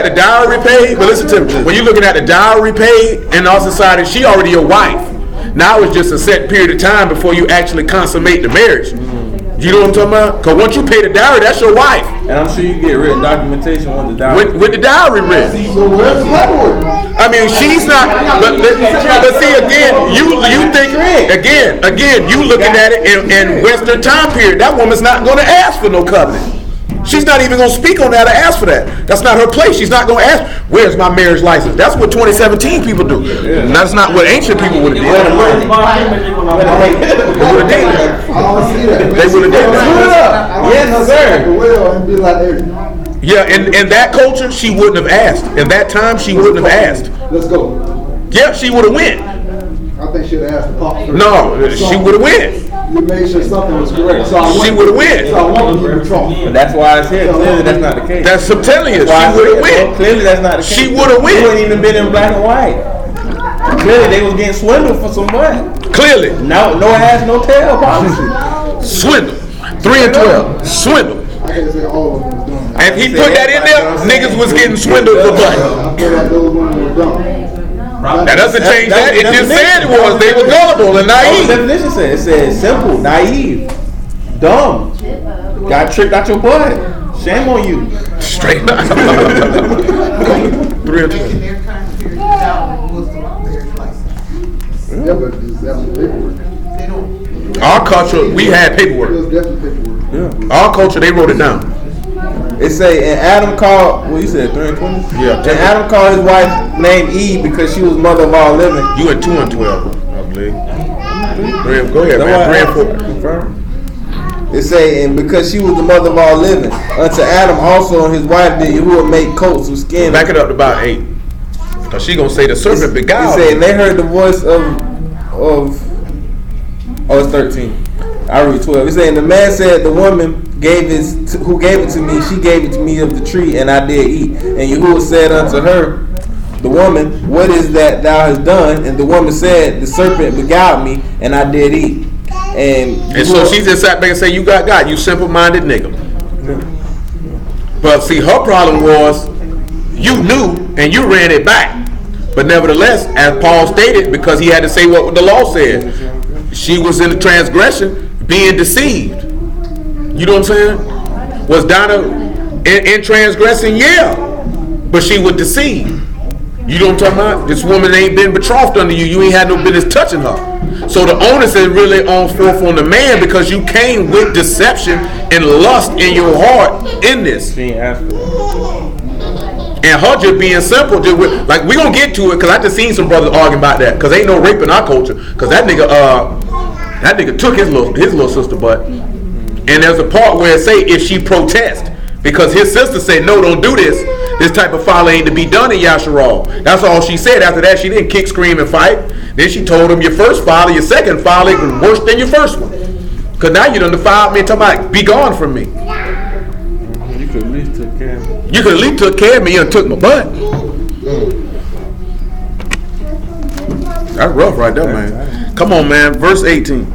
[SPEAKER 1] the dowry paid, but listen to me, when you're looking at the dowry paid in our society, she already your wife. Now it's just a set period of time before you actually consummate the marriage. You know what I'm talking about? Because once you pay the dowry, that's your wife.
[SPEAKER 2] And I'm sure you get written documentation on the dowry.
[SPEAKER 1] With the dowry written.
[SPEAKER 9] So where's the paperwork?
[SPEAKER 1] I mean, she's not. But see, again, you think again, you looking at it in Western time period. That woman's not going to ask for no covenant. She's not even going to speak on that or ask for that. That's not her place. She's not going to ask, where's my marriage license? That's what 2017 people do. And that's not what ancient people would have did.
[SPEAKER 9] I don't see that.
[SPEAKER 1] They would have did that.
[SPEAKER 2] Yes, sir.
[SPEAKER 9] And be like, hey,
[SPEAKER 1] Yeah, in that culture, she wouldn't have asked. In that time, she wouldn't have asked.
[SPEAKER 9] let's go.
[SPEAKER 1] Yeah, she would have went.
[SPEAKER 9] I think she'd have asked the pops first.
[SPEAKER 1] No, she would have went.
[SPEAKER 9] You made sure something was correct. So
[SPEAKER 1] She would have went.
[SPEAKER 9] So I want to be betrothed.
[SPEAKER 2] But that's why it's here. Clearly, that's not the case.
[SPEAKER 1] That's I'm telling you, she
[SPEAKER 2] Why it's
[SPEAKER 1] would have
[SPEAKER 2] here, bro.
[SPEAKER 1] went.
[SPEAKER 2] Clearly, that's not the case.
[SPEAKER 1] She would have
[SPEAKER 2] It wouldn't
[SPEAKER 1] went.
[SPEAKER 2] even been in black and white. Clearly, they was getting swindled for some money.
[SPEAKER 1] Clearly,
[SPEAKER 2] No ass, no tail policy.
[SPEAKER 1] swindle. 3 and 12, swindle.
[SPEAKER 9] I can't say all of them was doing that.
[SPEAKER 1] And if he put that in there, niggas was getting swindled for money.
[SPEAKER 9] I feel like those women were dumb.
[SPEAKER 1] That doesn't change that. It just said it was. They were gullible and
[SPEAKER 2] The
[SPEAKER 1] naive.
[SPEAKER 2] definition said, it said simple, naive, dumb, got tricked out your butt. Shame on you.
[SPEAKER 1] Straight up. 3 and 12.
[SPEAKER 9] Yeah, but that was paperwork.
[SPEAKER 1] Our culture, we had
[SPEAKER 9] It
[SPEAKER 1] paperwork.
[SPEAKER 9] was definitely paperwork.
[SPEAKER 1] Our culture, they wrote it down.
[SPEAKER 2] It say, and Adam called, what you said, 3 and 20?
[SPEAKER 1] Yeah.
[SPEAKER 2] And Adam called his wife named Eve because she was mother of all living.
[SPEAKER 1] You at 2 and 12, I believe. Go ahead, man. 3 and 4.
[SPEAKER 2] Confirm. It say, and because she was the mother of all living, unto Adam also and his wife did Yahuwah make coats of skin.
[SPEAKER 1] Back it up to about 8. Because she going to say the serpent
[SPEAKER 2] It
[SPEAKER 1] beguiled.
[SPEAKER 2] say, and they heard the voice of it's 13. I read 12. It say, and the man said, the woman who gave it to me, she gave it to me of the tree, and I did eat. And Yahuwah said unto her, the woman, what is that thou hast done? And the woman said, the serpent beguiled me, and I did eat.
[SPEAKER 1] And so she just sat back and said, you got God, you simple-minded nigga. But see, her problem was, you knew, and you ran it back. But nevertheless, as Paul stated, because he had to say what the law said, she was in the transgression, being deceived. You know what I'm saying? Was Donna in transgressing? Yeah. But she was deceived. You know what I'm talking about? This woman ain't been betrothed under you. You ain't had no business touching her. So the onus is really on forth on the man because you came with deception and lust in your heart in this.
[SPEAKER 2] She ain't asked for that.
[SPEAKER 1] And her just being simple, just with, like we gonna get to it because I just seen some brothers arguing about that because ain't no rape in our culture because that nigga That nigga took his little sister butt. And there's a part where it say if she protests, because his sister said, no, don't do this. This type of folly ain't to be done in Yasharal. That's all she said. After that, she didn't kick, scream, and fight. Then she told him your first folly, your second folly was worse than your first one. Because now you done defiled me and talking about, be gone from me.
[SPEAKER 2] You could at least took care of me.
[SPEAKER 1] You could at least took care of me and took my butt. That's rough right there, man. Come on, man. Verse 18.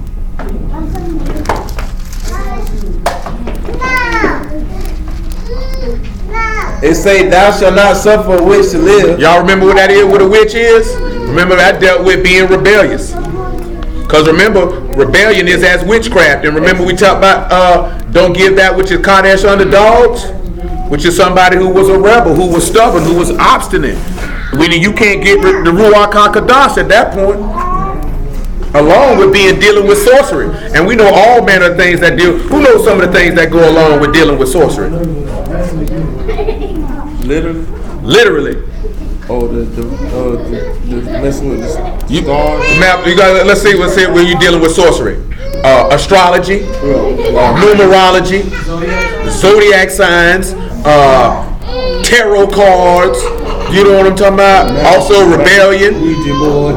[SPEAKER 2] It say, thou shalt not suffer a witch to live.
[SPEAKER 1] Y'all remember what that is, what a witch is? Remember that dealt with being rebellious. Because remember, rebellion is as witchcraft. And remember we talked about don't give that which is Kadesh unto dogs, which is somebody who was a rebel, who was stubborn, who was obstinate. Meaning you can't get the Ruach HaKodesh at that point, along with dealing with sorcery. And we know all manner of things that deal. Who knows some of the things that go along with dealing with sorcery? Literally.
[SPEAKER 2] Oh, the messing with the stars.
[SPEAKER 1] You got. Let's see when you're dealing with sorcery. Astrology, numerology, zodiac signs, tarot cards. You know what I'm talking about? Also rebellion,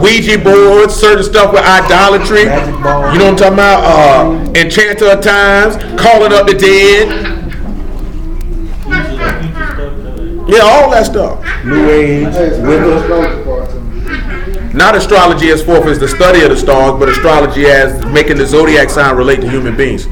[SPEAKER 1] Ouija boards, certain stuff with idolatry. You know what I'm talking about? Enchanter of times, calling up the dead. Yeah, all that stuff.
[SPEAKER 2] New Age,
[SPEAKER 1] not astrology as forth as the study of the stars, but astrology as making the zodiac sign relate to human beings.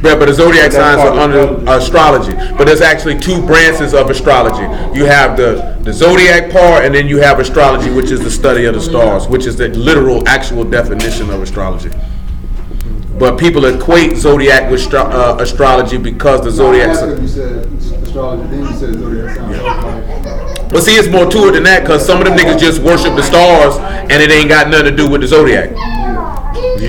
[SPEAKER 1] Yeah, but the zodiac signs are under astrology. But there's actually two branches of astrology. You have the zodiac part, and then you have astrology, which is the study of the stars, which is the literal, actual definition of astrology. But people equate zodiac with astrology because the zodiac.
[SPEAKER 9] You said astrology, then you said zodiac sign.
[SPEAKER 1] Yeah. But see, it's more to it than that, because some of them niggas just worship the stars, and it ain't got nothing to do with the zodiac. You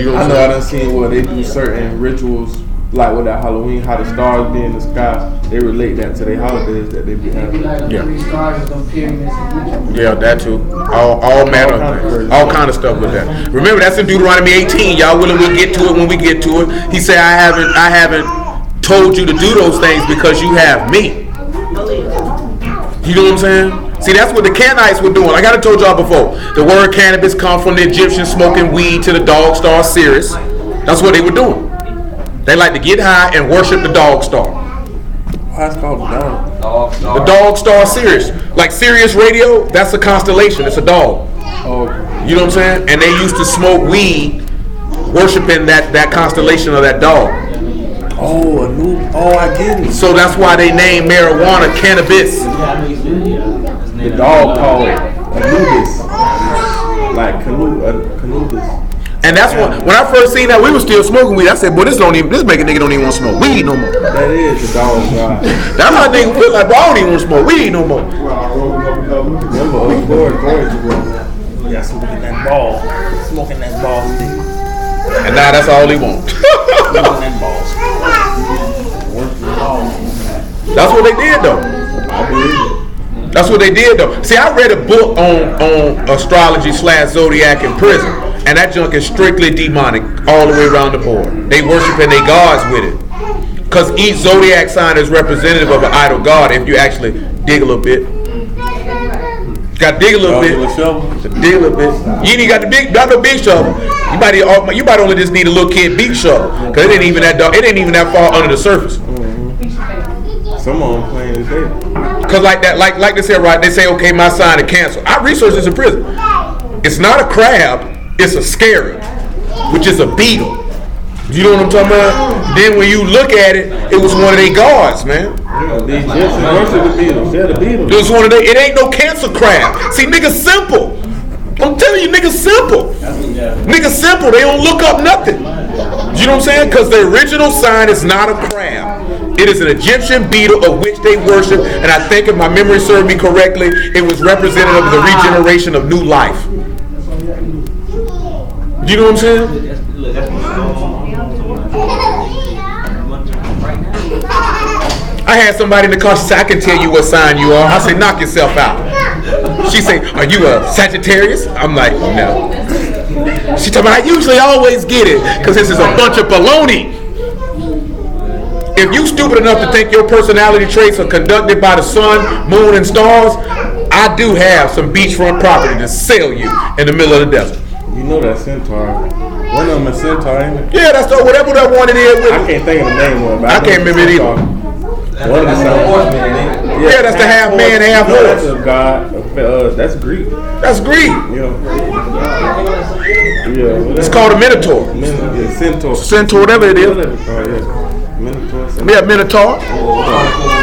[SPEAKER 1] know what
[SPEAKER 2] I know I done seen where they do certain rituals, like with that Halloween, how the stars be in the sky. They relate that to their holidays that they be having.
[SPEAKER 1] Yeah, that too. All manner of things. All kind of stuff with that. Remember, that's in Deuteronomy 18. Y'all willing we'll get to it when we get to it. He said, I haven't told you to do those things because you have me. You know what I'm saying? See, that's what the Canaanites were doing. Like I done told y'all before. The word cannabis comes from the Egyptians smoking weed to the dog star Sirius. That's what they were doing. They like to get high and worship the dog star.
[SPEAKER 2] Why it's called the dog?
[SPEAKER 1] The dog star Sirius. Like Sirius Radio, that's a constellation. It's a dog.
[SPEAKER 2] Oh.
[SPEAKER 1] You know what I'm saying? And they used to smoke weed worshiping that constellation of that dog.
[SPEAKER 2] I get it.
[SPEAKER 1] So that's why they named marijuana cannabis.
[SPEAKER 2] The dog called Anubis. Like Canubis.
[SPEAKER 1] And that's when I first seen that, we were still smoking weed. I said, boy, this make a nigga don't even want to smoke weed no more.
[SPEAKER 2] That is the dog God.
[SPEAKER 1] That's how nigga feel like, bro, I don't even want to smoke weed no more.
[SPEAKER 2] Remember, Corey, yeah, smoking that ball stick.
[SPEAKER 1] And now that's all he wants.
[SPEAKER 2] Smoking that ball stick.
[SPEAKER 1] That's what they did though.
[SPEAKER 2] I believe it.
[SPEAKER 1] That's what they did though. See, I read a book on astrology / zodiac in prison, and that junk is strictly demonic all the way around the board. They worshiping their gods with it, because each zodiac sign is representative of an idol god. If you actually dig a little bit, got to dig a little bit. Dig a little bit. You ain't got the big shovel. You might only just need a little kid beat shovel, because it ain't even that far under the surface.
[SPEAKER 2] Some of them playing today.
[SPEAKER 1] Cause like they said, right? They say, okay, my sign is Cancer. I researched this in prison. It's not a crab, it's a scarab, which is a beetle. You know what I'm talking about? Then when you look at it, it was one of their gods, man.
[SPEAKER 2] The Egyptians worship the beetles. They're the beetles.
[SPEAKER 1] It was one of their. It ain't no cancer crab. See, niggas simple. I'm telling you, niggas simple. Niggas simple. They don't look up nothing. You know what I'm saying? Because the original sign is not a crab. It is an Egyptian beetle of which they worship, and I think if my memory served me correctly, it was representative of the regeneration of new life. You know what I'm saying? I had somebody in the car, she said, I can tell you what sign you are. I said, knock yourself out. She said, are you a Sagittarius? I'm like, no. She told me, I usually always get it, because this is a bunch of baloney. If you stupid enough to think your personality traits are conducted by the sun, moon, and stars, I do have some beachfront property to sell you in the middle of the desert.
[SPEAKER 2] You know that centaur. One of them is centaur, ain't it?
[SPEAKER 1] Yeah, that's whatever that one it is.
[SPEAKER 2] I can't think of the name of it.
[SPEAKER 1] I can't remember it either.
[SPEAKER 2] One of the
[SPEAKER 1] Yeah, that's the half man, half
[SPEAKER 2] no,
[SPEAKER 1] horse.
[SPEAKER 2] that's a god. That's Greek.
[SPEAKER 1] That's Greek.
[SPEAKER 2] Yeah.
[SPEAKER 1] It's called a minotaur.
[SPEAKER 2] Centaur.
[SPEAKER 1] Centaur, whatever it is.
[SPEAKER 2] Minotaur.
[SPEAKER 1] Yeah, minotaur.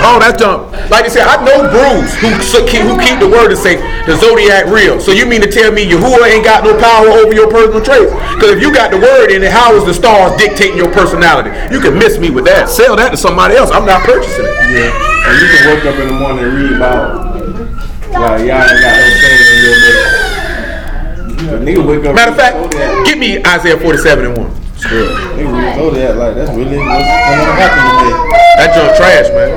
[SPEAKER 1] Oh, that's dumb. Like you said, I know Bruce who keep the word and say the zodiac real. So you mean to tell me Yahuwah ain't got no power over your personal traits? Because if you got the word in it, how is the stars dictating your personality? You can miss me with that. Sell that to somebody else. I'm not purchasing it.
[SPEAKER 2] Yeah. And you can wake up in the morning and read about like y'all ain't got no saying in your name. Nigga wake up.
[SPEAKER 1] Matter of fact, give me Isaiah 47:1.
[SPEAKER 2] Sure. Nigga told that like that's really what's gonna happen today.
[SPEAKER 1] That junk trash, man.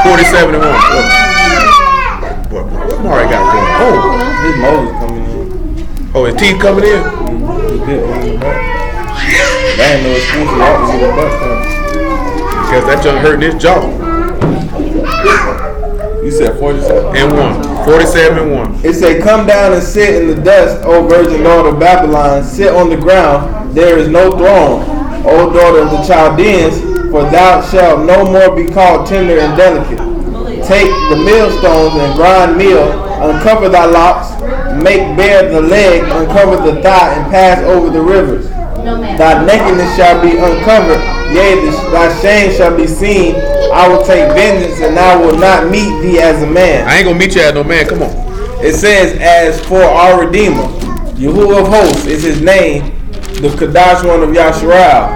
[SPEAKER 1] 47:1. What Mari got going? Oh,
[SPEAKER 2] his Moses coming in.
[SPEAKER 1] Oh, his teeth coming in.
[SPEAKER 2] He bit one in the butt. That ain't no excuse for y'all to get the butt coming.
[SPEAKER 1] Because that junk hurting his jaw.
[SPEAKER 2] You said 47
[SPEAKER 1] and 1. 47 and 1.
[SPEAKER 2] It said, "Come down and sit in the dust, O virgin daughter of Babylon. Sit on the ground. There is no throne, O daughter of the Chaldeans, for thou shalt no more be called tender and delicate. Take the millstones and grind meal. Uncover thy locks. Make bare the leg. Uncover the thigh and pass over the rivers. Thy nakedness shall be uncovered, yea, thy shame shall be seen. I will take vengeance, and I will not meet thee as a man."
[SPEAKER 1] I ain't gonna meet you as no man. Come on.
[SPEAKER 2] It says, "As for our Redeemer, Yahuwah of hosts is his name, the Kadash one of Yasharal.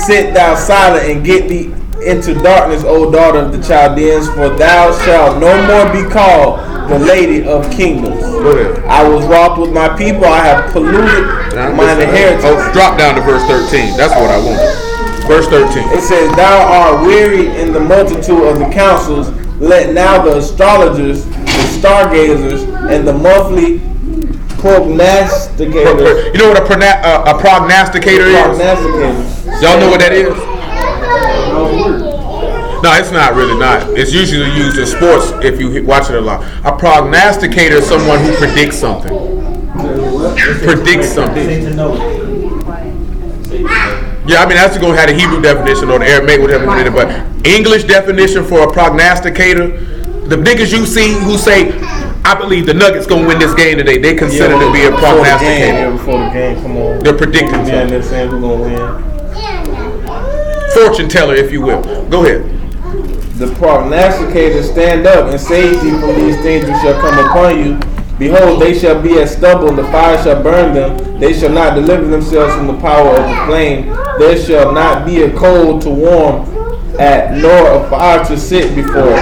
[SPEAKER 2] Sit thou silent and get thee into darkness, O daughter of the Chaldeans, for thou shalt no more be called the lady of kingdoms. I was wroth with my people, I have polluted mine inheritance."
[SPEAKER 1] Oh, drop down to verse 13. That's what I want. Verse 13.
[SPEAKER 2] It says, "Thou art weary in the multitude of the councils. Let now the astrologers, the stargazers, and the monthly prognosticators."
[SPEAKER 1] You know what a prognosticator is?
[SPEAKER 2] Prognosticators.
[SPEAKER 1] Y'all know what that is? No, it's not really not. It's usually used in sports if you watch it a lot. A prognosticator is someone who predicts something. Predicts something. Yeah, I mean that's going to have the Hebrew definition or the Aramaic, whatever it is. But English definition for a prognosticator, the niggas you see who say, "I believe the Nuggets going to win this game today," they consider to be a prognosticator.
[SPEAKER 2] Before the game, come on.
[SPEAKER 1] They're predicting something.
[SPEAKER 2] They're saying who's going to win.
[SPEAKER 1] Fortune teller, if you will. Go ahead.
[SPEAKER 2] "The prognosticators stand up and save thee from these things which shall come upon you. Behold, they shall be as stubble, and the fire shall burn them. They shall not deliver themselves from the power of the flame. There shall not be a coal to warm at, nor a fire to sit before.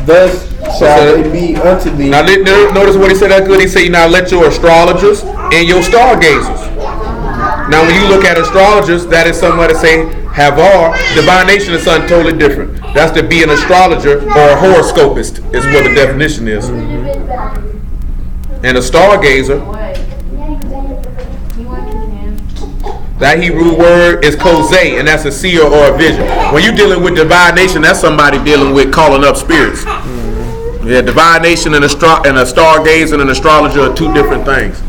[SPEAKER 2] Thus shall it be unto thee."
[SPEAKER 1] Now notice what he said that good. He said, "Now let your astrologers and your stargazers." Now when you look at astrologers, that is somebody saying Havar. Divination is something totally different. That's to be an astrologer or a horoscopist is what the definition is. And a stargazer, that Hebrew word is kozeh, and that's a seer or a vision. When you're dealing with divination, that's somebody dealing with calling up spirits. Yeah, divination and a stargazer and an astrologer are two different things.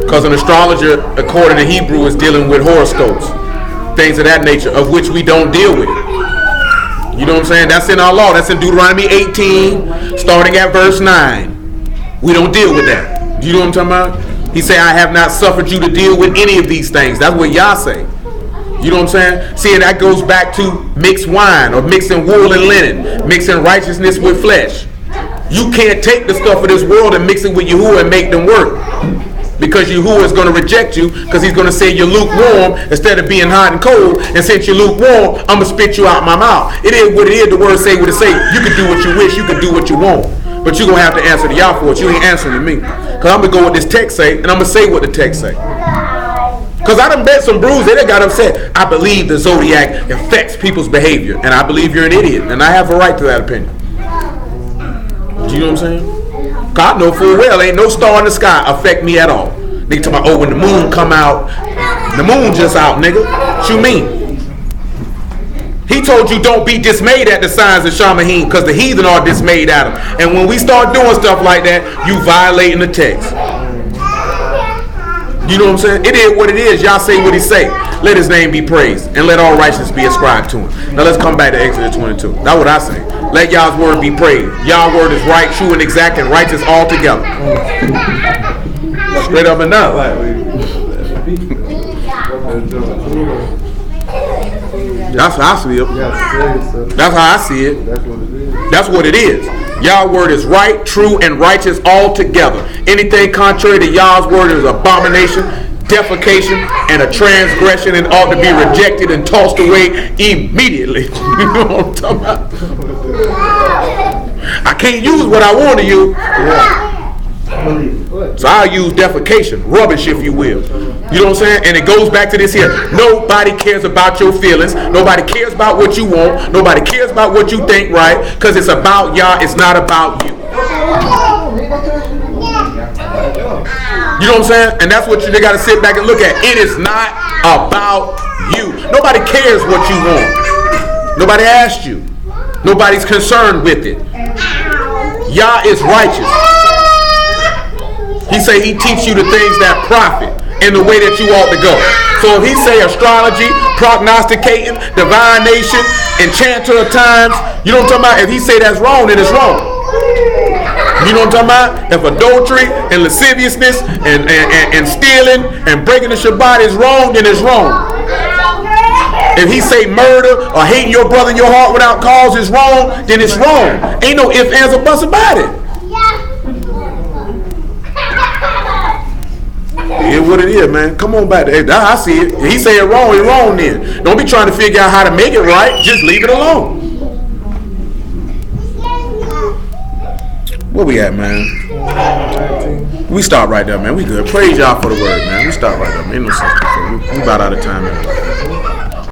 [SPEAKER 1] Because an astrologer, according to Hebrew, is dealing with horoscopes, things of that nature, of which we don't deal with. You know what I'm saying? That's in our law. That's in Deuteronomy 18, starting at verse 9. We don't deal with that. Do you know what I'm talking about? He said, "I have not suffered you to deal with any of these things." That's what Yah say. You know what I'm saying? See, and that goes back to mixed wine or mixing wool and linen, mixing righteousness with flesh. You can't take the stuff of this world and mix it with Yahuwah and make them work. Because Yahuwah is going to reject you, because he's going to say you're lukewarm instead of being hot and cold. And since you're lukewarm, I'm going to spit you out my mouth. It is what it is. The word say what it say. You can do what you wish. You can do what you want. But you're going to have to answer to Yah for it. You ain't answering to me. Because I'm going to go with this text say, and I'm going to say what the text say. Because I done bet some brews, they done got upset. I believe the zodiac affects people's behavior. And I believe you're an idiot. And I have a right to that opinion. Do you know what I'm saying? God know full well ain't no star in the sky affect me at all. Nigga talking about, oh, when the moon come out, the moon just out, nigga. What you mean? He told you don't be dismayed at the signs of Shamahim because the heathen are dismayed at them. And when we start doing stuff like that, you violating the text. You know what I'm saying? It is what it is. Y'all say what he say. Let his name be praised and let all righteousness be ascribed to him. Now let's come back to Exodus 22. That's what I say. Let y'all's word be praised. Y'all's word is right, true, and exact, and righteous altogether. Straight up and down. That's how I see it. That's how I see it. That's what it is. Y'all word is right, true, and righteous altogether. Anything contrary to y'all's word is abomination, defecation, and a transgression, and ought to be rejected and tossed away immediately. You know what I'm talking about? I can't use what I want to use. So I'll use defecation, rubbish if you will. You know what I'm saying? And it goes back to this here. Nobody cares about your feelings. Nobody cares about what you want. Nobody cares about what you think, right? Because it's about y'all. It's not about you. You know what I'm saying? And that's what they got to sit back and look at. It is not about you. Nobody cares what you want. Nobody asked you. Nobody's concerned with it. Yah is righteous. He say he teach you the things that profit in the way that you ought to go. So if he say astrology, prognosticating, divination, enchanter of times, you know what I'm talking about? If he say that's wrong, then it's wrong. You know what I'm talking about? If adultery and lasciviousness and stealing and breaking the Shabbat is wrong, then it's wrong. If he say murder or hating your brother in your heart without cause is wrong, then it's wrong. Ain't no ifs, ands, or buts about it. It is what it is, man. Come on back. I see it. If he say it wrong, it's wrong then. Don't be trying to figure out how to make it right. Just leave it alone. Where we at, man? We start right there, man. We good. Praise y'all for the word, man. We start right there, man. Ain't no sense. We about out of time, man.